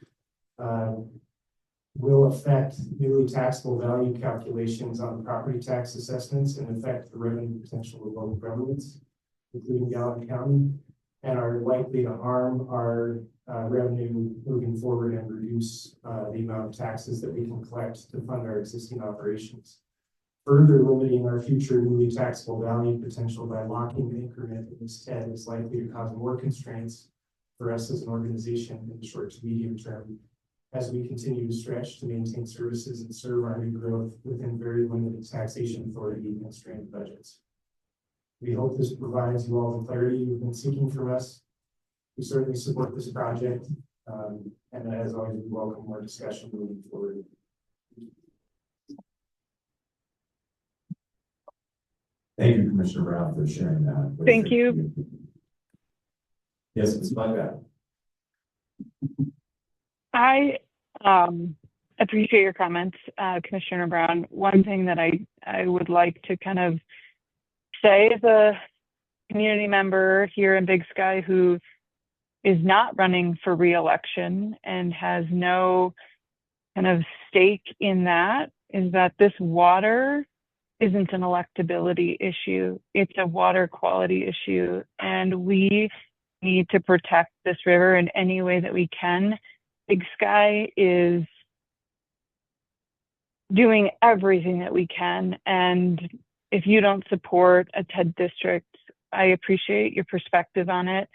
will affect newly taxable value calculations on property tax assessments and affect the revenue potential of local governments, including Gallatin County, and are likely to harm our revenue moving forward and reduce the amount of taxes that we can collect to fund our existing operations. Further limiting our future newly taxable value potential by locking the increment in this TED is likely to cause more constraints for us as an organization in the short to medium term as we continue to stretch to maintain services and serve our new growth within very limited taxation authority and strained budgets. We hope this provides you all the clarity you've been seeking from us. We certainly support this project, and as always, we welcome more discussion moving forward. Thank you, Commissioner Brown, for sharing that. Thank you. Yes, Ms. Bugatti. I appreciate your comments, Commissioner Brown. One thing that I would like to kind of say as a community member here in Big Sky who is not running for re-election and has no kind of stake in that is that this water isn't an electability issue. It's a water quality issue, and we need to protect this river in any way that we can. Big Sky is doing everything that we can, and if you don't support a TED district, I appreciate your perspective on it.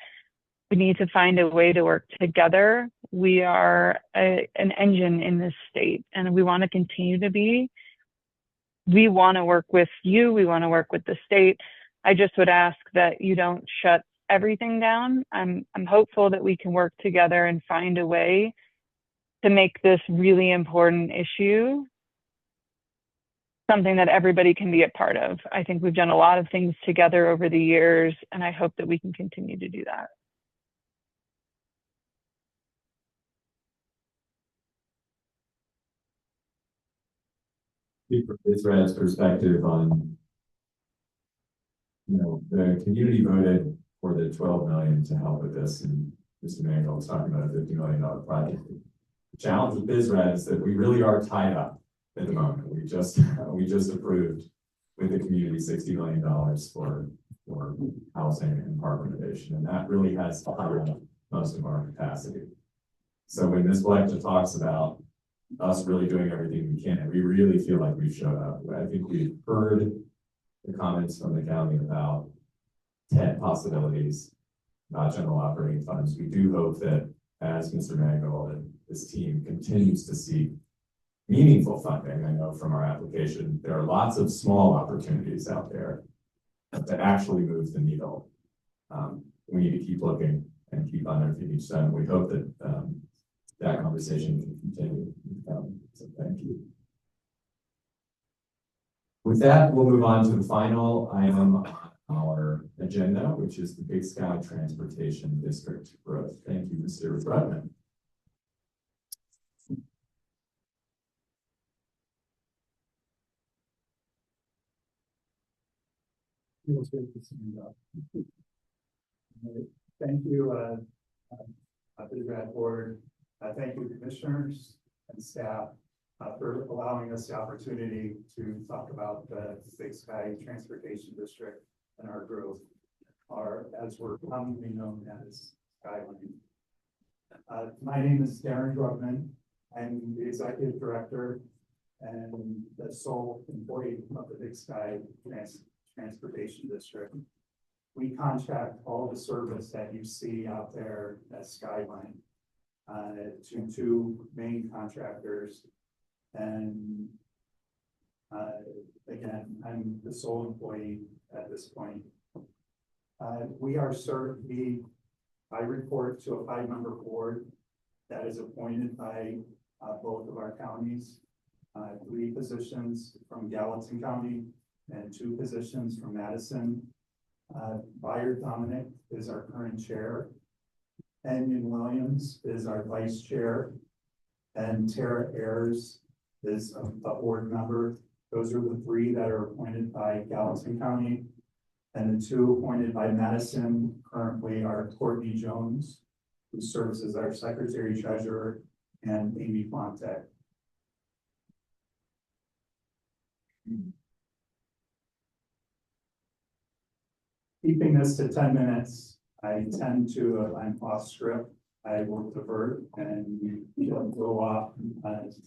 We need to find a way to work together. We are an engine in this state, and we want to continue to be. We want to work with you. We want to work with the state. I just would ask that you don't shut everything down. I'm hopeful that we can work together and find a way to make this really important issue something that everybody can be a part of. I think we've done a lot of things together over the years, and I hope that we can continue to do that. From BSRAD's perspective on, the community voted for the 12 million to help with this, and Mr. Manuel was talking about a $50 million project. The challenge with BSRAD is that we really are tied up at the moment. We just approved with the community $60 million for housing and park renovation, and that really has tied up most of our capacity. So when Ms. Blechter talks about us really doing everything we can, we really feel like we've showed up. I think we've heard the comments from the county about 10 possibilities, not general operating funds. We do hope that as Mr. Mangold and his team continues to seek meaningful funding, I know from our application, there are lots of small opportunities out there that actually move the needle. We need to keep looking and keep on everything each time. We hope that that conversation can continue. So thank you. With that, we'll move on to the final item on our agenda, which is the Big Sky Transportation District growth. Thank you, Mr. Rudman. Feels good to see you. Thank you, BSRAD board. Thank you, commissioners and staff, for allowing us the opportunity to talk about the Big Sky Transportation District and our growth, or as we're commonly known as Skyline. My name is Darren Drugman. I'm the executive director and the sole employee of the Big Sky Transportation District. We contract all the service that you see out there at Skyline to two main contractors. And again, I'm the sole employee at this point. We are served, I report to a 5-member board that is appointed by both of our counties, 3 positions from Gallatin County and 2 positions from Madison. Byard Dominic is our current chair. Enyon Williams is our vice chair. And Tara Ayers is a board member. Those are the 3 that are appointed by Gallatin County. And the 2 appointed by Madison currently are Courtney Jones, who serves as our secretary treasurer, and Amy Fontek. Keeping this to 10 minutes, I tend to, I'm off script. I will divert and go off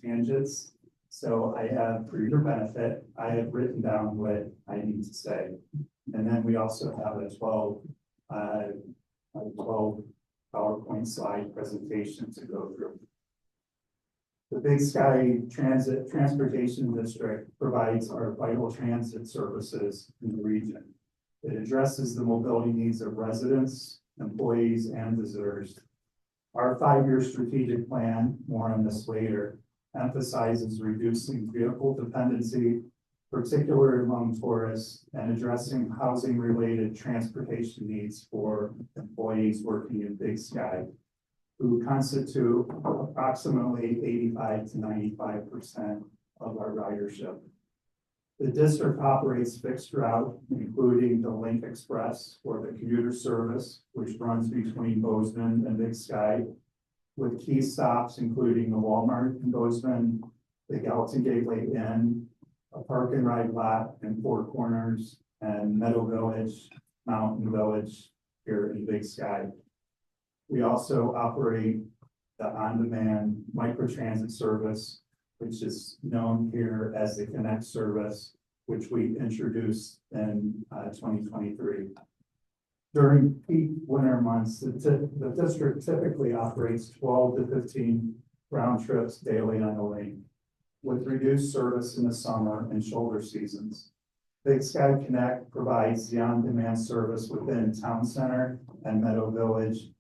tangents. So I have, for your benefit, I have written down what I need to say. And then we also have a 12 PowerPoint slide presentation to go through. The Big Sky Transportation District provides our vital transit services in the region. It addresses the mobility needs of residents, employees, and visitors. Our 5-year strategic plan, more on this later, emphasizes reducing vehicle dependency, particularly among tourists, and addressing housing-related transportation needs for employees working in Big Sky, who constitute approximately 85 to 95% of our ridership. The district operates fixed route, including the Link Express or the commuter service, which runs between Bozeman and Big Sky, with key stops including the Walmart in Bozeman, the Gallatin Gateway Inn, a park and ride lot in Four Corners, and Meadow Village, Mountain Village here in Big Sky. We also operate the on-demand microtransit service, which is known here as the Connect service, which we introduced in 2023. During peak winter months, the district typically operates 12 to 15 round trips daily on the link, with reduced service in the summer and shoulder seasons. Big Sky Connect provides the on-demand service within Town Center and Meadow Village,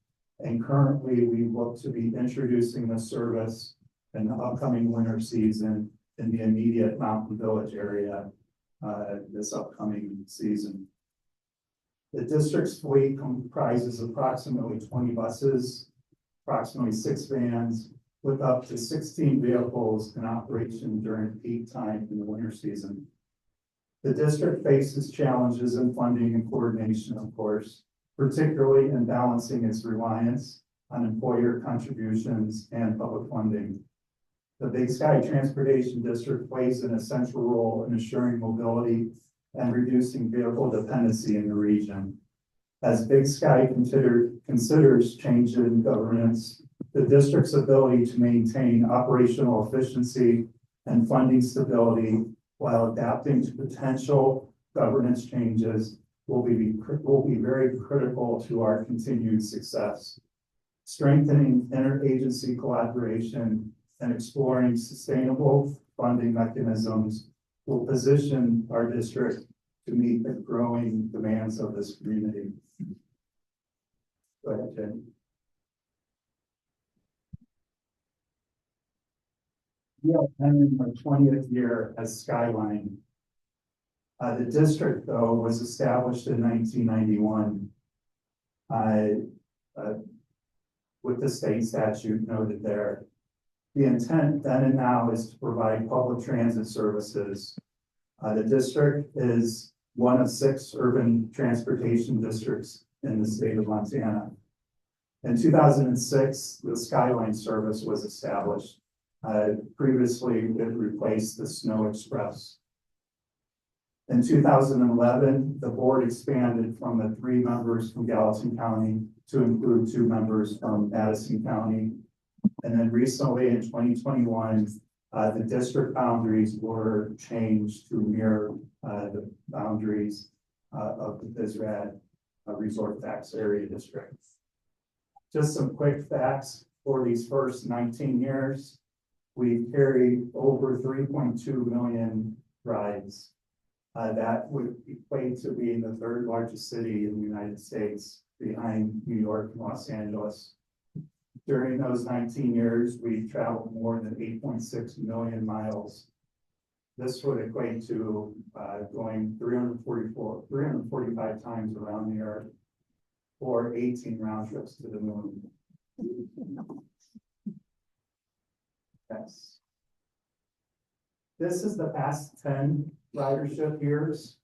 and currently we look to be introducing the service in the upcoming winter season in the immediate Mountain Village area this upcoming season. The district's fleet comprises approximately 20 buses, approximately 6 vans, with up to 16 vehicles in operation during peak time in the winter season. The district faces challenges in funding and coordination, of course, particularly in balancing its reliance on employer contributions and public funding. The Big Sky Transportation District plays an essential role in assuring mobility and reducing vehicle dependency in the region. As Big Sky considers change in governance, the district's ability to maintain operational efficiency and funding stability while adapting to potential governance changes will be very critical to our continued success. Strengthening interagency collaboration and exploring sustainable funding mechanisms will position our district to meet the growing demands of this community. Go ahead, Jen. We are entering our 20th year as Skyline. The district, though, was established in 1991 with the state statute noted there. The intent then and now is to provide public transit services. The district is one of 6 urban transportation districts in the state of Montana. In 2006, the Skyline service was established. Previously, it replaced the Snow Express. In 2011, the board expanded from the 3 members from Gallatin County to include 2 members from Madison County. And then recently in 2021, the district boundaries were changed to mirror the boundaries of the BSRAD Resort Tax Area District. Just some quick facts for these first 19 years. We carried over 3.2 million rides. That would equate to being the 3rd largest city in the United States behind New York and Los Angeles. During those 19 years, we traveled more than 8.6 million miles. This would equate to going 345 times around the earth or 18 round trips to the moon. Yes. This is the past 10 ridership years,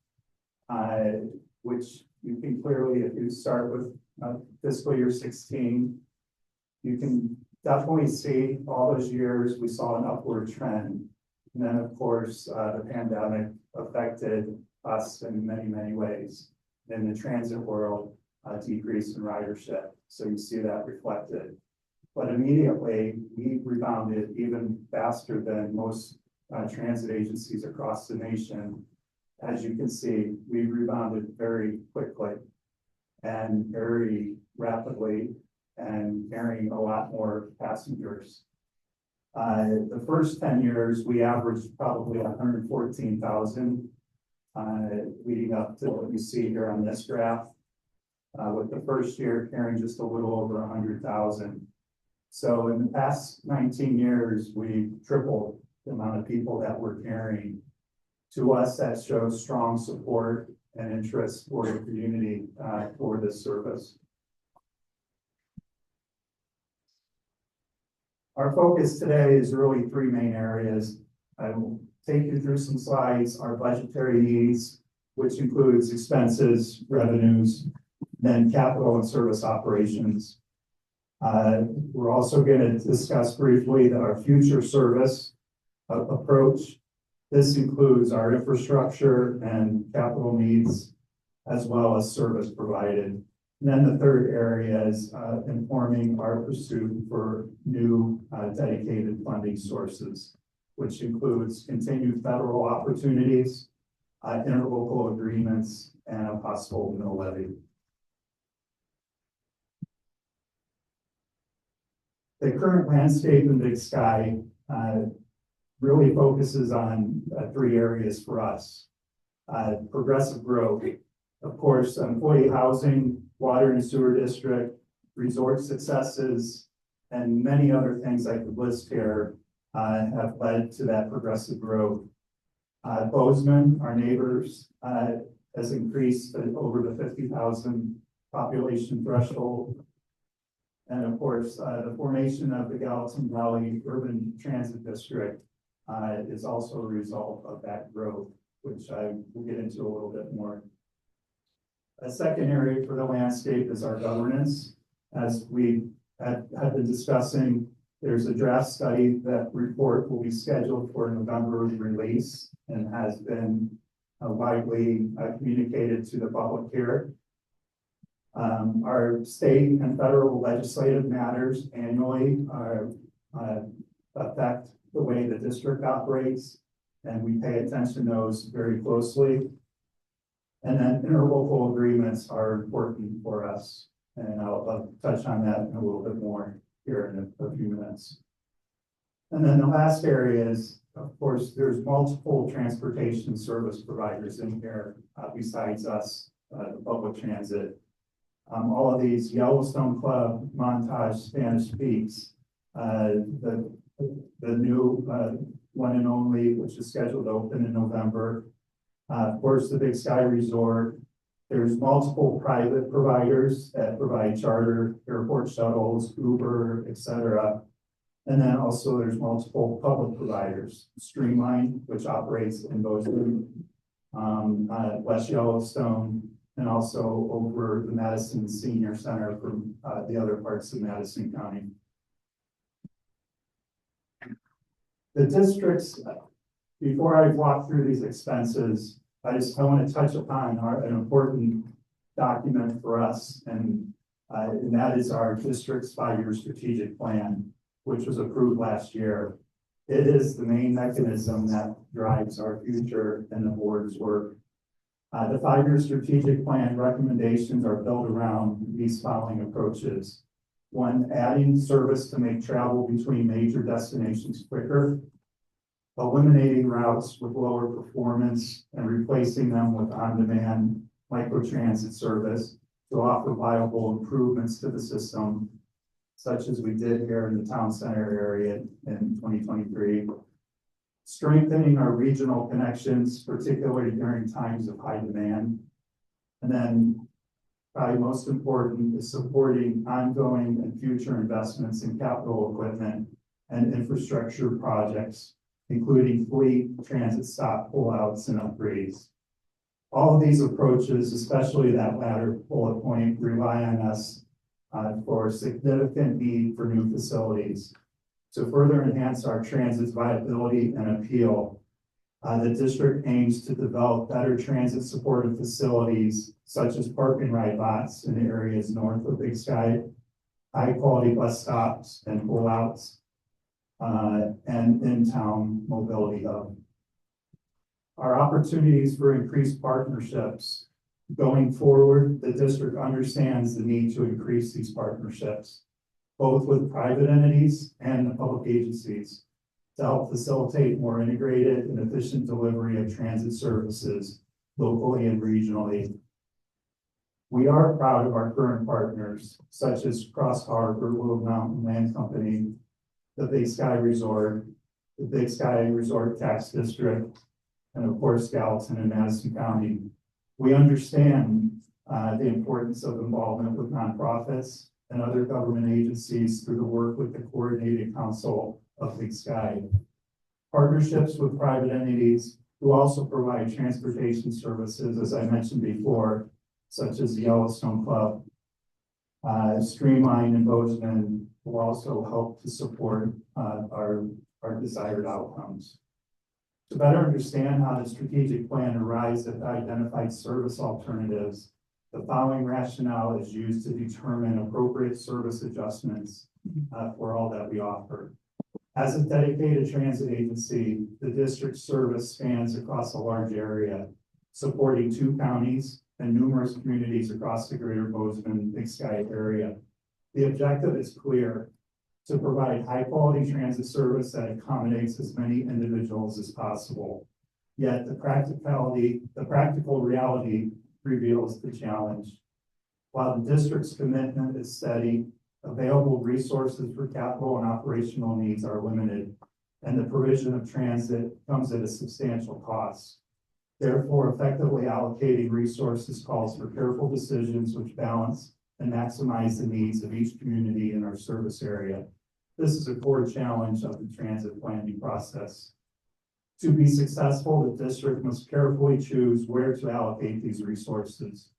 which you can clearly, if you start with fiscal year 16, you can definitely see all those years we saw an upward trend. And then, of course, the pandemic affected us in many, many ways. In the transit world, decrease in ridership. So you see that reflected. But immediately, we rebounded even faster than most transit agencies across the nation. As you can see, we rebounded very quickly and very rapidly and carrying a lot more passengers. The first 10 years, we averaged probably 114,000 leading up to what you see here on this graph, with the first year carrying just a little over 100,000. So in the past 19 years, we tripled the amount of people that we're carrying. To us, that shows strong support and interest for the community for this service. Our focus today is really 3 main areas. I will take you through some slides, our budgetary needs, which includes expenses, revenues, then capital and service operations. We're also going to discuss briefly our future service approach. This includes our infrastructure and capital needs, as well as service provided. And then the third area is informing our pursuit for new dedicated funding sources, which includes continued federal opportunities, interlocal agreements, and a possible mill levy. The current landscape in Big Sky really focuses on 3 areas for us. Progressive growth, of course, employee housing, water and sewer district, resort successes, and many other things I could list here have led to that progressive growth. Bozeman, our neighbors, has increased over the 50,000 population threshold. And of course, the formation of the Gallatin Valley Urban Transit District is also a result of that growth, which I will get into a little bit more. A second area for the landscape is our governance. As we have been discussing, there's a draft study. That report will be scheduled for November's release and has been widely communicated to the public here. Our state and federal legislative matters annually affect the way the district operates, and we pay attention to those very closely. And then interlocal agreements are important for us, and I'll touch on that in a little bit more here in a few minutes. And then the last area is, of course, there's multiple transportation service providers in here besides us, the public transit. All of these, Yellowstone Club, Montage, Spanish Peaks, the new one and only, which is scheduled to open in November. Of course, the Big Sky Resort. There's multiple private providers that provide charter, airport shuttles, Uber, etc. And then also there's multiple public providers, Streamline, which operates in Bozeman, West Yellowstone, and also over the Madison Senior Center from the other parts of Madison County. The districts, before I walk through these expenses, I want to touch upon an important document for us, and that is our district's 5-year strategic plan, which was approved last year. It is the main mechanism that drives our future and the board's work. The 5-year strategic plan recommendations are built around these following approaches. 1, adding service to make travel between major destinations quicker, eliminating routes with lower performance and replacing them with on-demand microtransit service to offer viable improvements to the system, such as we did here in the town center area in 2023. Strengthening our regional connections, particularly during times of high demand. And then probably most important is supporting ongoing and future investments in capital equipment and infrastructure projects, including fleet, transit stop pullouts, and upgrades. All of these approaches, especially that latter bullet point, rely on us for significant need for new facilities. To further enhance our transit's viability and appeal, the district aims to develop better transit supportive facilities, such as park and ride lots in the areas north of Big Sky, high quality bus stops and pullouts, and in-town mobility hub. Our opportunities for increased partnerships. Going forward, the district understands the need to increase these partnerships, both with private entities and the public agencies, to help facilitate more integrated and efficient delivery of transit services locally and regionally. We are proud of our current partners, such as Cross Harbor, Willow Mountain Land Company, the Big Sky Resort, the Big Sky Resort Tax District, and of course, Gallatin and Madison County. We understand the importance of involvement with nonprofits and other government agencies through the work with the Coordinated Council of Big Sky. Partnerships with private entities who also provide transportation services, as I mentioned before, such as the Yellowstone Club, Streamline and Bozeman, will also help to support our desired outcomes. To better understand how the strategic plan arrives at the identified service alternatives, the following rationale is used to determine appropriate service adjustments for all that we offer. As a dedicated transit agency, the district service spans across a large area, supporting 2 counties and numerous communities across the greater Bozeman, Big Sky area. The objective is clear: to provide high-quality transit service that accommodates as many individuals as possible. Yet the practical reality reveals the challenge. While the district's commitment is steady, available resources for capital and operational needs are limited. and the provision of transit comes at a substantial cost. Therefore, effectively allocating resources calls for careful decisions which balance and maximize the needs of each community in our service area. This is a core challenge of the transit planning process. To be successful, the district must carefully choose where to allocate these resources.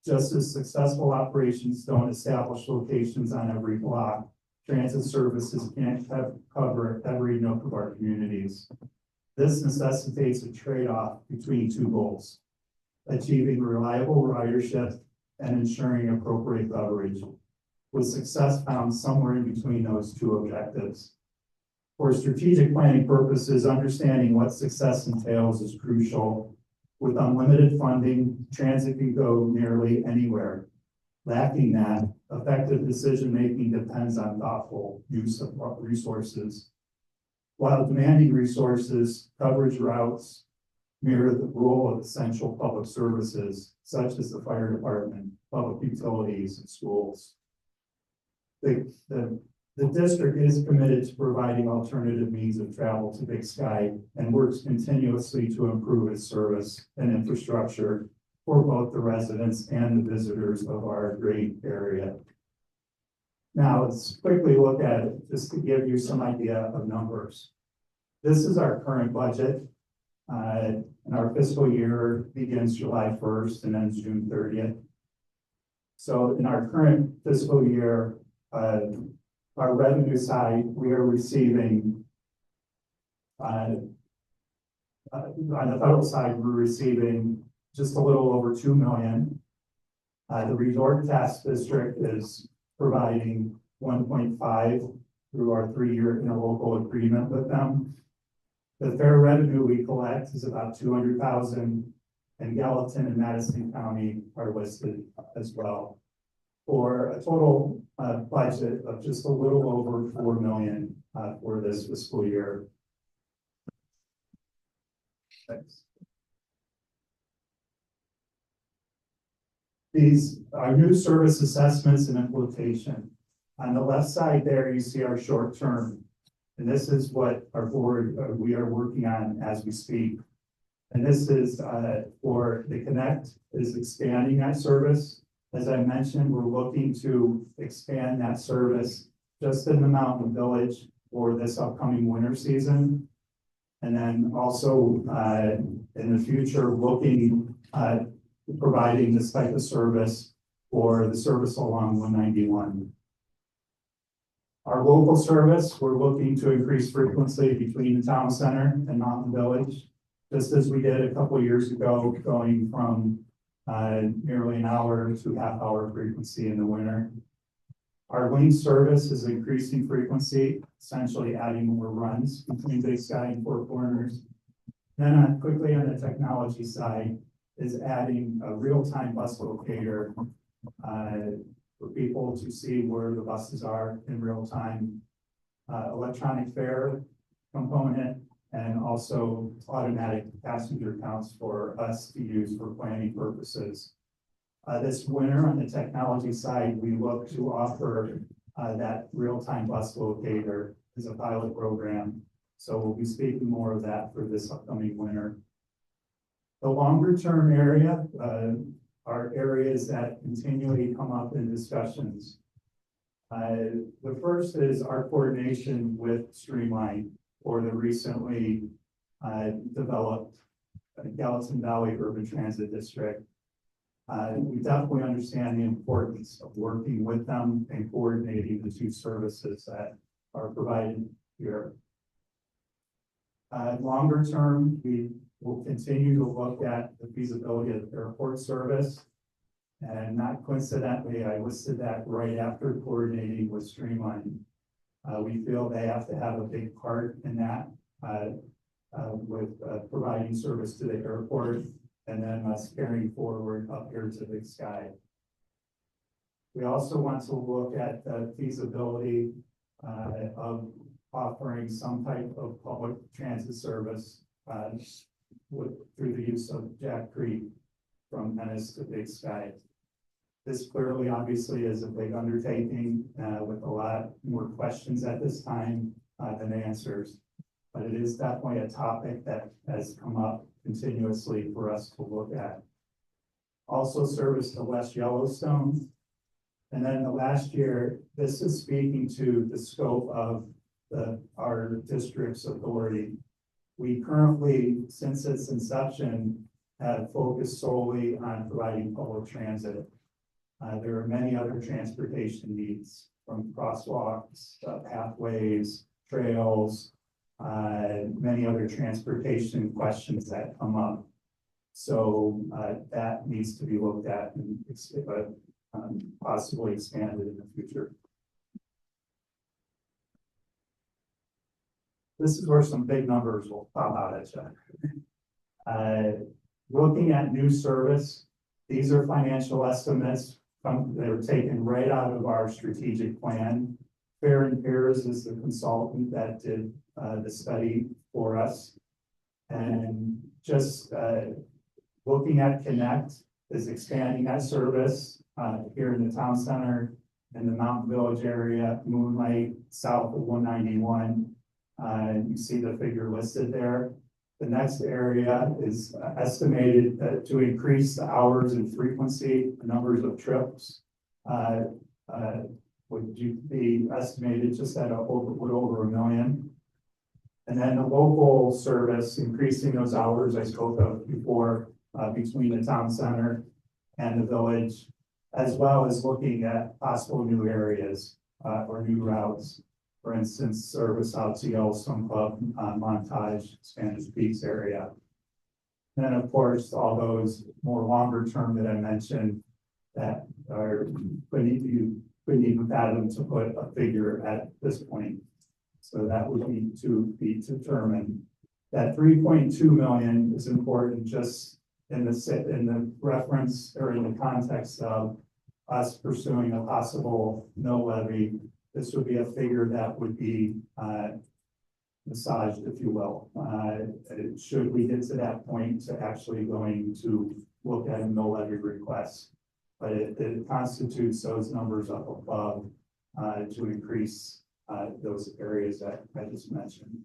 Just as successful operations don't establish locations on every block, transit services can't cover every nook of our communities. This necessitates a trade-off between two goals: achieving reliable ridership and ensuring appropriate coverage, with success found somewhere in between those two objectives. For strategic planning purposes, understanding what success entails is crucial. With unlimited funding, transit can go nearly anywhere. Lacking that, effective decision-making depends on thoughtful use of resources. While demanding resources, coverage routes mirror the role of essential public services, such as the fire department, public utilities, and schools. The district is committed to providing alternative means of travel to Big Sky and works continuously to improve its service and infrastructure for both the residents and the visitors of our great area. Now, let's quickly look at it just to give you some idea of numbers. This is our current budget. And our fiscal year begins July 1st and ends June 30th. So in our current fiscal year, our revenue side, we are receiving, on the federal side, we're receiving just a little over 2 million. The resort tax district is providing 1.5 through our 3-year interlocal agreement with them. The fair revenue we collect is about 200,000, and Gallatin and Madison County are listed as well, for a total budget of just a little over 4 million for this fiscal year. Thanks. These are new service assessments and implementation. On the left side there, you see our short term. And this is what our board, we are working on as we speak. And this is for the Connect is expanding that service. As I mentioned, we're looking to expand that service just in the Mountain Village for this upcoming winter season. And then also in the future, looking at providing this type of service for the service along 191. Our local service, we're looking to increase frequency between the town center and Mountain Village, just as we did a couple of years ago, going from nearly an hour to half-hour frequency in the winter. Our link service is increasing frequency, essentially adding more runs between Big Sky and Four Corners. Then quickly on the technology side is adding a real-time bus locator for people to see where the buses are in real time, electronic fare component, and also automatic passenger counts for us to use for planning purposes. This winter on the technology side, we look to offer that real-time bus locator as a pilot program. So we'll be speaking more of that for this upcoming winter. The longer term area are areas that continually come up in discussions. The first is our coordination with Streamline for the recently developed Gallatin Valley Urban Transit District. We definitely understand the importance of working with them and coordinating the two services that are provided here. Longer term, we will continue to look at the feasibility of the airport service. And not coincidentally, I listed that right after coordinating with Streamline. We feel they have to have a big part in that with providing service to the airport and then us carrying forward up here to Big Sky. We also want to look at the feasibility of offering some type of public transit service through the use of Jack Creek from Ennis to Big Sky. This clearly, obviously, is a big undertaking with a lot more questions at this time than answers. but it is definitely a topic that has come up continuously for us to look at. Also service to West Yellowstone. And then the last year, this is speaking to the scope of our district's authority. We currently, since its inception, have focused solely on providing public transit. There are many other transportation needs, from crosswalks, pathways, trails, many other transportation questions that come up. So that needs to be looked at and possibly expanded in the future. This is where some big numbers will pop out at you. Looking at new service, these are financial estimates. They were taken right out of our strategic plan. Fair and Peers is the consultant that did the study for us. And just looking at Connect is expanding that service here in the town center, in the Mountain Village area, Moonlight, south of 191. You see the figure listed there. The next area is estimated to increase the hours and frequency, the numbers of trips. Would be estimated just at over 1 million. And then the local service, increasing those hours I spoke of before, between the town center and the village, as well as looking at possible new areas or new routes. For instance, service out to Yellowstone Club, Montage, Spanish Peaks area. And then, of course, all those more longer term that I mentioned that are couldn't even fathom to put a figure at this point. So that would need to be determined. That 3.2 million is important just in the reference or in the context of us pursuing a possible mill levy. This would be a figure that would be massaged, if you will. Should we get to that point to actually going to look at a mill levy request. But it constitutes those numbers up above to increase those areas that I just mentioned.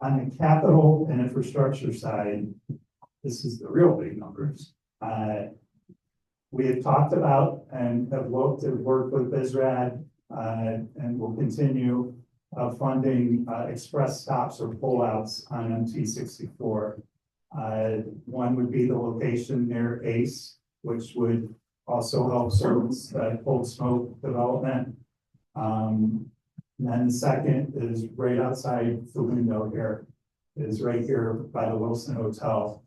On the capital and infrastructure side, this is the real big numbers. We have talked about and have worked with BSRAD and will continue funding express stops or pullouts on MT-64. One would be the location near ACE, which would also help service cold smoke development. And then the second is right outside the window here, is right here by the Wilson Hotel.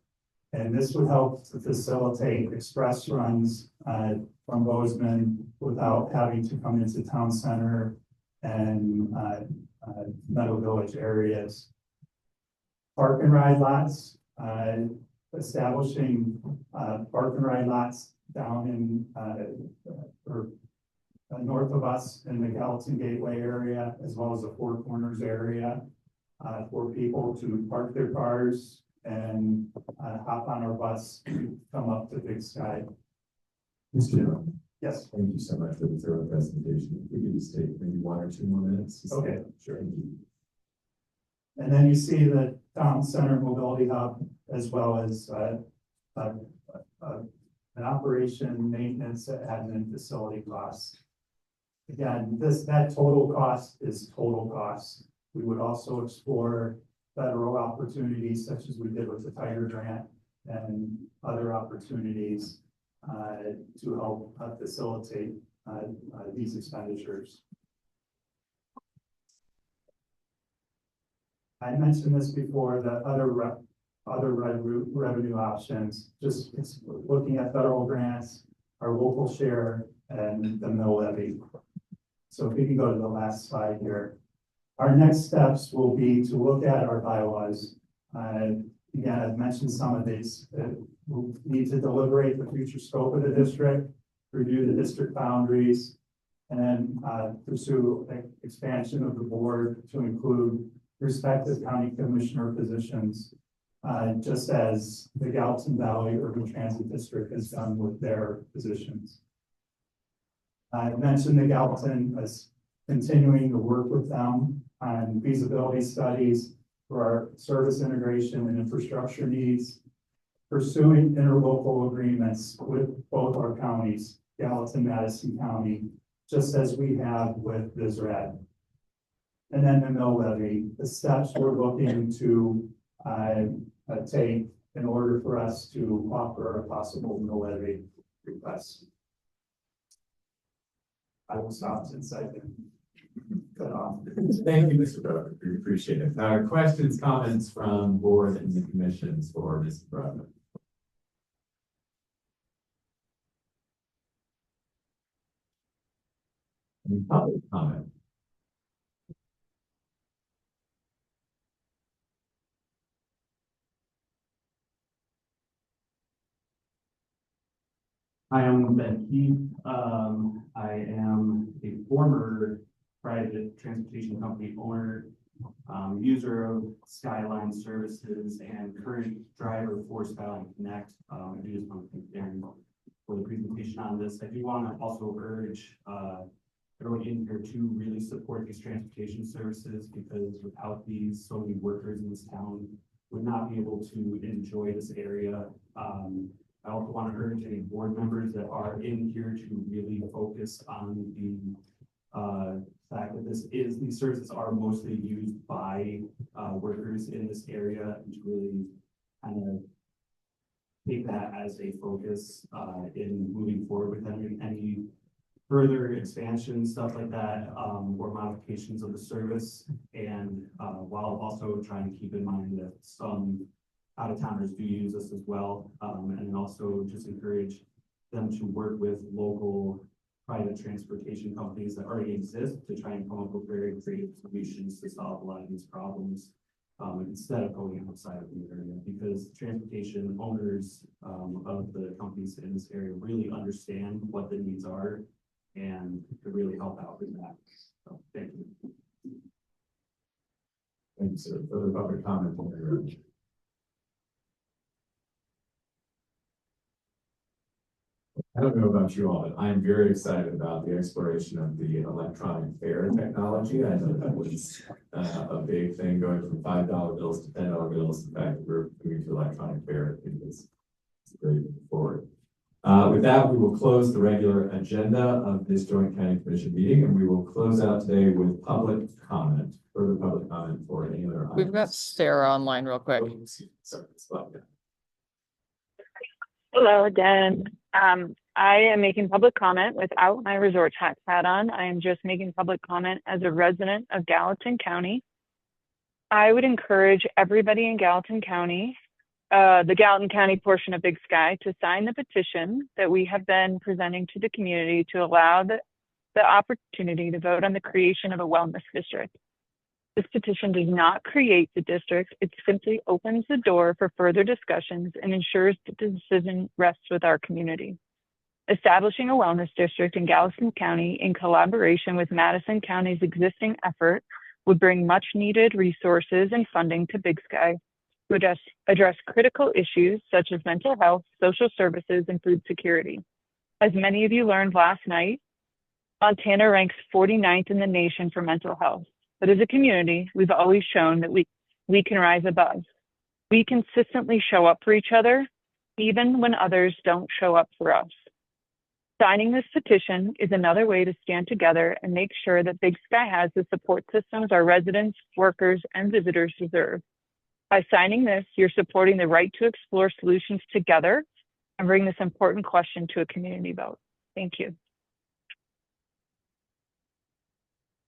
And this would help to facilitate express runs from Bozeman without having to come into town center and Meadow Village areas. Park and ride lots, establishing park and ride lots down in north of us in the Gallatin Gateway area, as well as the Four Corners area, for people to park their cars and hop on our bus to come up to Big Sky. Mr. General. Yes. Thank you so much for the thorough presentation. If we could just take maybe 1 or 2 more minutes. Okay, sure. Thank you. And then you see the town center mobility hub, as well as an operation, maintenance, admin facility costs. Again, that total cost is total cost. We would also explore federal opportunities such as we did with the Tiger Grant and other opportunities to help facilitate these expenditures. I mentioned this before, the other revenue options, just looking at federal grants, our local share, and the mill levy. So if we can go to the last slide here. Our next steps will be to look at our bylaws. Again, I've mentioned some of these. We'll need to deliberate the future scope of the district, review the district boundaries, and then pursue expansion of the board to include respective county commissioner positions, just as the Gallatin Valley Urban Transit District has done with their positions. I mentioned the Gallatin continuing to work with them on feasibility studies for our service integration and infrastructure needs, pursuing interlocal agreements with both our counties, Gallatin, Madison County, just as we have with BSRAD. And then the mill levy, the steps we're looking to take in order for us to offer a possible mill levy request. I will stop since I've been cut off. Thank you, Mr. Broderick. We appreciate it. Questions, comments from board and the commissions for Mr. Broderick? Any public comment? Hi, I'm Ben Keith. I am a former private transportation company owner, user of Skyline Services and current driver for Skyline Connect. I do just want to thank Darren for the presentation on this. I do want to also urge everyone in here to really support these transportation services, because without these, so many workers in this town would not be able to enjoy this area. I also want to urge any board members that are in here to really focus on the fact that these services are mostly used by workers in this area, and to really kind of take that as a focus in moving forward with any further expansion, stuff like that, or modifications of the service. And while also trying to keep in mind that some out-of-towners do use this as well, and also just encourage them to work with local private transportation companies that already exist to try and come up with very creative solutions to solve a lot of these problems, instead of going outside of the area, because transportation owners of the companies in this area really understand what the needs are and could really help out with that. So thank you. Thank you, sir. Further public comment on the room? I don't know about you all, but I'm very excited about the exploration of the electronic fare technology. I know that was a big thing, going from $5 bills to $10 bills. In fact, we're moving to electronic fare. I think it's very moving forward. With that, we will close the regular agenda of this Joint County Commission meeting, and we will close out today with public comment. Further public comment for any other items. We've got Sarah online real quick. Hello again. I am making public comment without my resort tax hat on. I am just making public comment as a resident of Gallatin County. I would encourage everybody in Gallatin County, the Gallatin County portion of Big Sky, to sign the petition that we have been presenting to the community to allow the opportunity to vote on the creation of a wellness district. This petition does not create the district. It simply opens the door for further discussions and ensures that the decision rests with our community. Establishing a wellness district in Gallatin County in collaboration with Madison County's existing effort would bring much needed resources and funding to Big Sky to address critical issues such as mental health, social services, and food security. As many of you learned last night, Montana ranks 49th in the nation for mental health. But as a community, we've always shown that we can rise above. We consistently show up for each other, even when others don't show up for us. Signing this petition is another way to stand together and make sure that Big Sky has the support systems our residents, workers, and visitors deserve. By signing this, you're supporting the right to explore solutions together and bring this important question to a community vote. Thank you.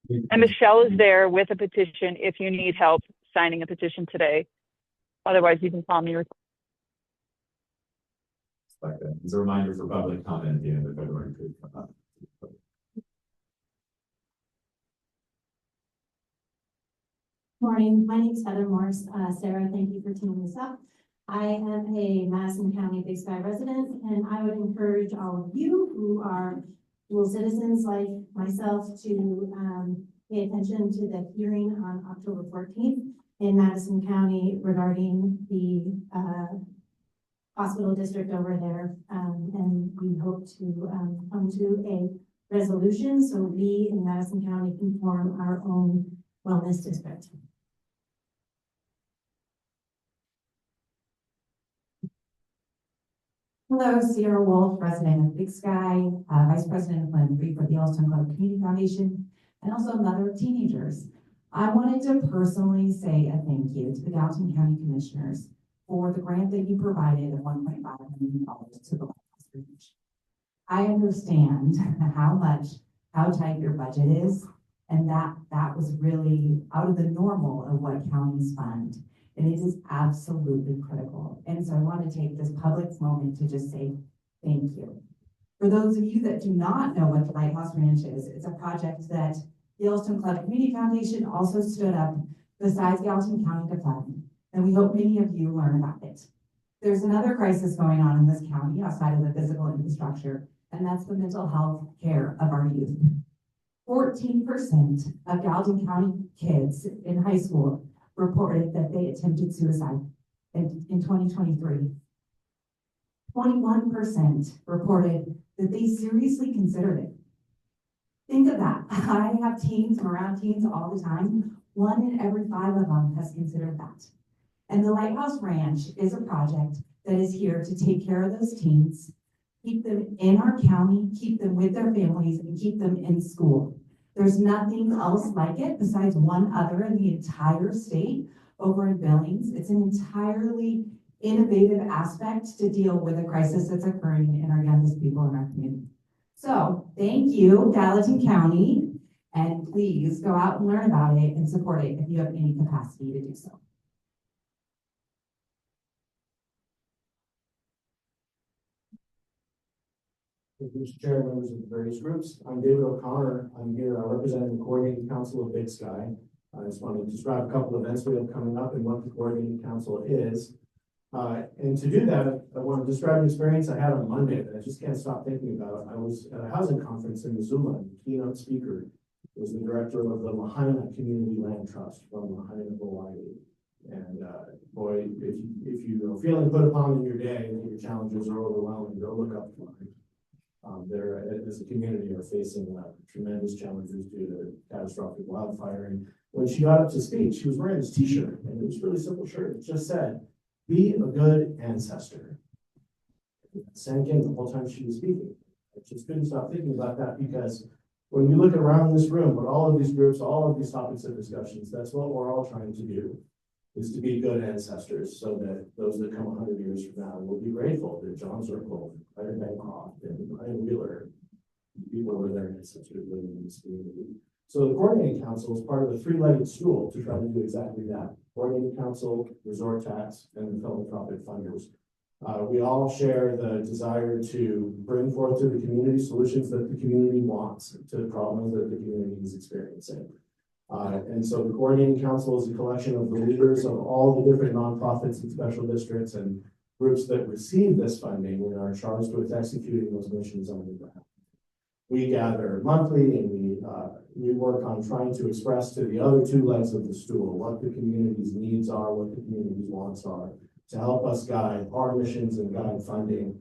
And Michelle is there with a petition if you need help signing a petition today. Otherwise, you can call me. Like that. As a reminder for public comment at the end of February. Morning, my name is Heather Morris. Sarah, thank you for teaming this up. I am a Madison County Big Sky resident, and I would encourage all of you who are dual citizens like myself to pay attention to the hearing on October 14th in Madison County regarding the hospital district over there. And we hope to come to a resolution, so we in Madison County can form our own wellness district. Hello, Sierra Wolf, resident of Big Sky, Vice President of Philanthropy for the Yellowstone Club Community Foundation, and also a mother of teenagers. I wanted to personally say a thank you to the Gallatin County Commissioners for the grant that you provided of $1.5 million to the Lighthouse Ranch. I understand how tight your budget is, and that was really out of the normal of what counties fund. And it is absolutely critical. And so I want to take this public moment to just say thank you. For those of you that do not know what the Lighthouse Ranch is, it's a project that the Yellowstone Club Community Foundation also stood up besides Gallatin County to fund. And we hope many of you learn about it. There's another crisis going on in this county outside of the physical infrastructure, and that's the mental health care of our youth. 14% of Gallatin County kids in high school reported that they attempted suicide in 2023. 21% reported that they seriously considered it. Think of that. I have teens, I'm around teens all the time. 1 in every 5 of them has considered that. And the Lighthouse Ranch is a project that is here to take care of those teens, keep them in our county, keep them with their families, and keep them in school. There's nothing else like it besides one other in the entire state over in Billings. It's an entirely innovative aspect to deal with a crisis that's occurring in our youngest people in our community. So thank you, Gallatin County, and please go out and learn about it and support it if you have any capacity to do so. Mr. Chair, members of the various groups. I'm David O'Connor. I'm here representing the Coordinating Council of Big Sky. I just want to describe a couple of events we have coming up and what the Coordinating Council is. And to do that, I want to describe an experience I had on Monday that I just can't stop thinking about. I was at a housing conference in Missoula, and the keynote speaker was the director of the Lahaina Community Land Trust from Lahaina, Hawaii. And boy, if you are feeling put upon in your day and your challenges are overwhelming, go look up to mine. They're, as a community, are facing tremendous challenges due to catastrophic wildfire. And when she got up to speak, she was wearing this t-shirt, and it was a really simple shirt. It just said, "Be a good ancestor." It sank in the whole time she was speaking. I just couldn't stop thinking about that, because when we look around this room, with all of these groups, all of these topics of discussions, that's what we're all trying to do, is to be good ancestors, so that those that come 100 years from now will be grateful that John Zirkle, Ryder Bancroft, and Brian Wheeler, people were their ancestors living in this community. So the Coordinating Council is part of a 3-legged stool to try to do exactly that. Coordinating Council, Resort Tax, and the philanthropic funders. We all share the desire to bring forth to the community solutions that the community wants to the problems that the community is experiencing. And so the Coordinating Council is a collection of the leaders of all the different nonprofits and special districts and groups that receive this funding and are charged with executing those missions on the ground. We gather monthly, and we work on trying to express to the other 2 legs of the stool what the community's needs are, what the community's wants are, to help us guide our missions and guide funding,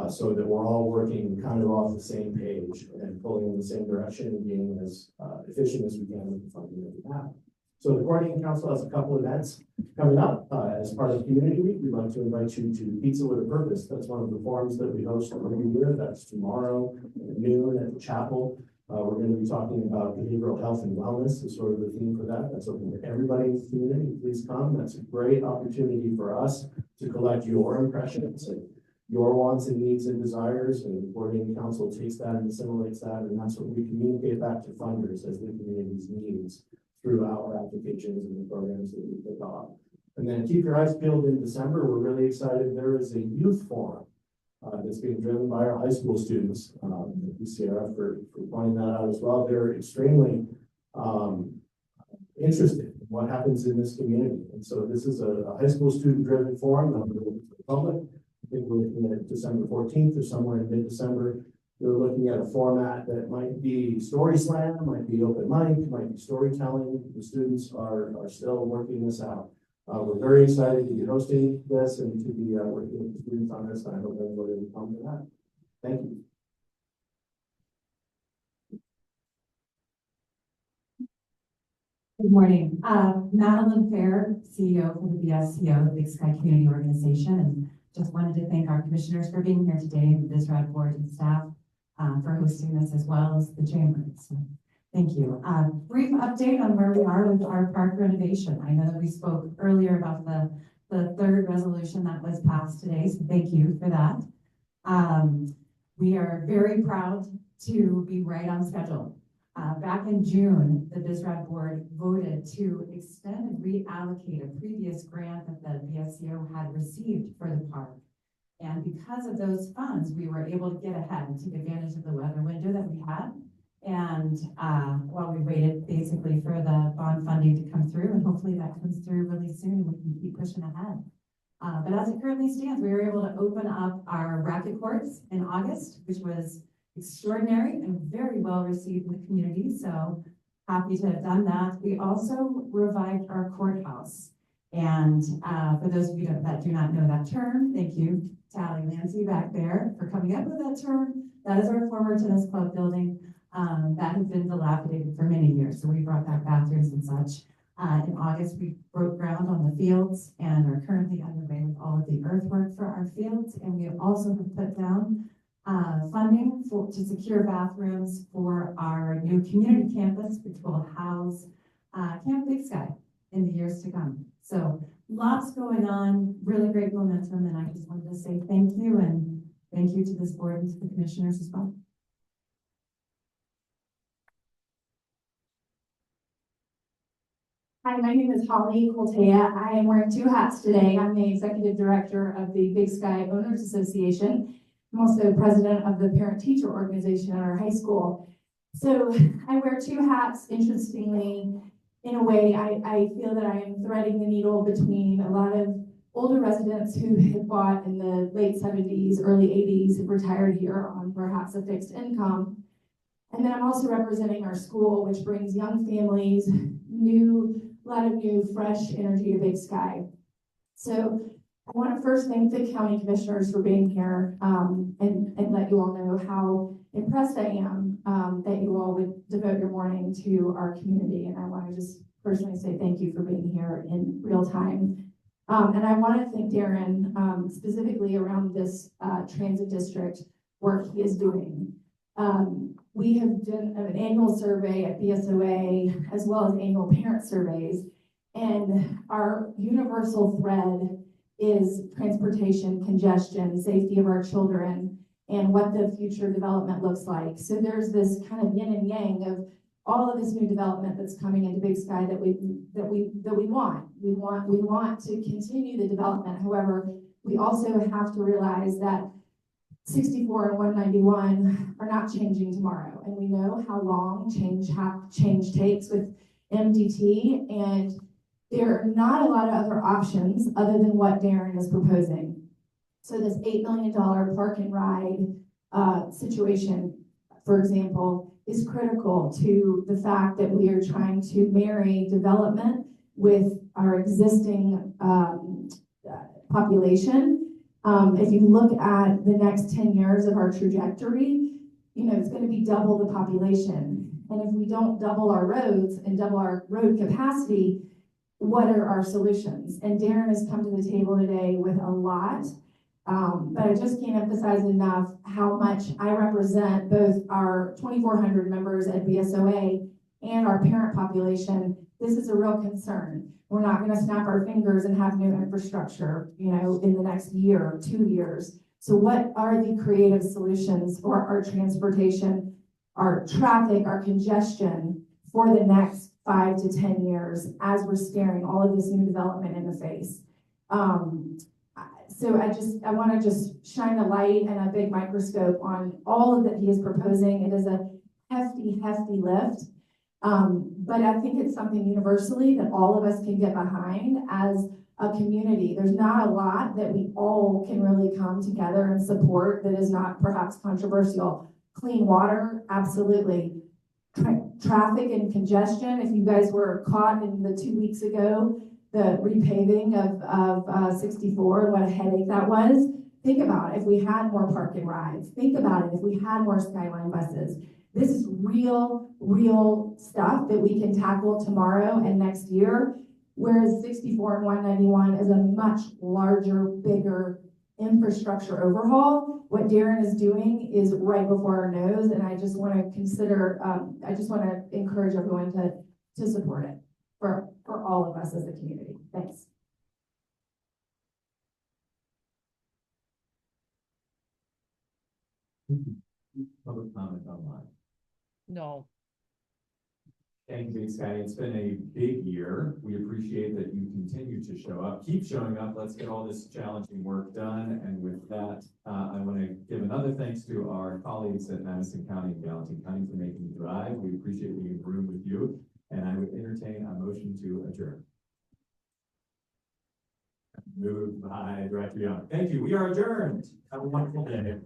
so that we're all working kind of off the same page and pulling in the same direction and being as efficient as we can with the funding that we have. So the Coordinating Council has a couple events coming up. As part of Community Week, we'd like to invite you to Pizza with a Purpose. That's one of the forums that we host every year. That's tomorrow at noon at the chapel. We're going to be talking about behavioral health and wellness is sort of the theme for that. That's open to everybody in the community. Please come. That's a great opportunity for us to collect your impressions and your wants and needs and desires, and the Coordinating Council takes that and assimilates that, and that's what we communicate back to funders as the community's needs through our applications and the programs that we pick off. And then keep your eyes peeled in December. We're really excited. There is a youth forum that's being driven by our high school students. BSRAD for pointing that out as well. They're extremely interested in what happens in this community. And so this is a high school student driven forum that we're open to the public. I think we're looking at December 14th or somewhere in mid-December. We're looking at a format that might be story slam, might be open mic, might be storytelling. The students are still working this out. We're very excited to be hosting this and to be working with the students on this. I hope everybody will come to that. Thank you. Good morning. Madeline Fair, CEO for the BSCO, the Big Sky Community Organization, and just wanted to thank our commissioners for being here today, the BSRAD board and staff for hosting this, as well as the chamber. So thank you. Brief update on where we are with our park renovation. I know that we spoke earlier about the third resolution that was passed today, so thank you for that. We are very proud to be right on schedule. Back in June, the BSRAD board voted to extend and reallocate a previous grant that the BSCO had received for the park. And because of those funds, we were able to get ahead and take advantage of the weather window that we had. And while we waited basically for the bond funding to come through, and hopefully that comes through really soon, we can keep pushing ahead. But as it currently stands, we were able to open up our racket courts in August, which was extraordinary and very well received in the community. So happy to have done that. We also revived our courthouse. And for those of you that do not know that term, thank you, Tally Nancy back there for coming up with that term. That is our former tennis club building that has been dilapidated for many years. So we brought back bathrooms and such. In August, we broke ground on the fields and are currently underway with all of the earthwork for our fields. And we also have put down funding to secure bathrooms for our new community campus, which will house Camp Big Sky in the years to come. So lots going on, really great momentum, and I just wanted to say thank you, and thank you to this board and to the commissioners as well. Hi, my name is Holly Coltea. I am wearing two hats today. I'm the executive director of the Big Sky Owners Association. I'm also president of the parent-teacher organization at our high school. So I wear two hats. Interestingly, in a way, I feel that I am threading the needle between a lot of older residents who had bought in the late 70s, early 80s, and retired here on perhaps a fixed income. And then I'm also representing our school, which brings young families, a lot of new, fresh energy to Big Sky. So I want to first thank the county commissioners for being here and let you all know how impressed I am that you all would devote your morning to our community. And I want to just personally say thank you for being here in real time. And I want to thank Darren specifically around this transit district work he is doing. We have done an annual survey at BSOA as well as annual parent surveys. And our universal thread is transportation, congestion, safety of our children, and what the future development looks like. So there's this kind of yin and yang of all of this new development that's coming into Big Sky that we want. We want to continue the development. However, we also have to realize that 64 and 191 are not changing tomorrow. And we know how long change takes with MDT, and there are not a lot of other options other than what Darren is proposing. So this $8 million park and ride situation, for example, is critical to the fact that we are trying to marry development with our existing population. If you look at the next 10 years of our trajectory, it's going to be double the population. And if we don't double our roads and double our road capacity, what are our solutions? And Darren has come to the table today with a lot, but I just can't emphasize enough how much I represent both our 2,400 members at BSOA and our parent population. This is a real concern. We're not going to snap our fingers and have new infrastructure, in the next year or 2 years. So what are the creative solutions for our transportation, our traffic, our congestion for the next 5 to 10 years as we're staring all of this new development in the face? So I want to just shine a light and a big microscope on all of that he is proposing. It is a hefty lift. But I think it's something universally that all of us can get behind as a community. There's not a lot that we all can really come together and support that is not perhaps controversial. Clean water, absolutely. Traffic and congestion, if you guys were caught in the 2 weeks ago, the repaving of 64, what a headache that was. Think about if we had more park and rides. Think about it if we had more Skyline buses. This is real stuff that we can tackle tomorrow and next year. Whereas 64 and 191 is a much larger, bigger infrastructure overhaul. What Darren is doing is right before our nose, and I just want to encourage everyone to support it for all of us as a community. Thanks. Public comment online. No. Thank you, Big Sky. It's been a big year. We appreciate that you continue to show up. Keep showing up. Let's get all this challenging work done. And with that, I want to give another thanks to our colleagues at Madison County and Gallatin County for making the drive. We appreciate being in the room with you. And I would entertain a motion to adjourn. Moved by Director Young. Thank you. We are adjourned. Have a wonderful day.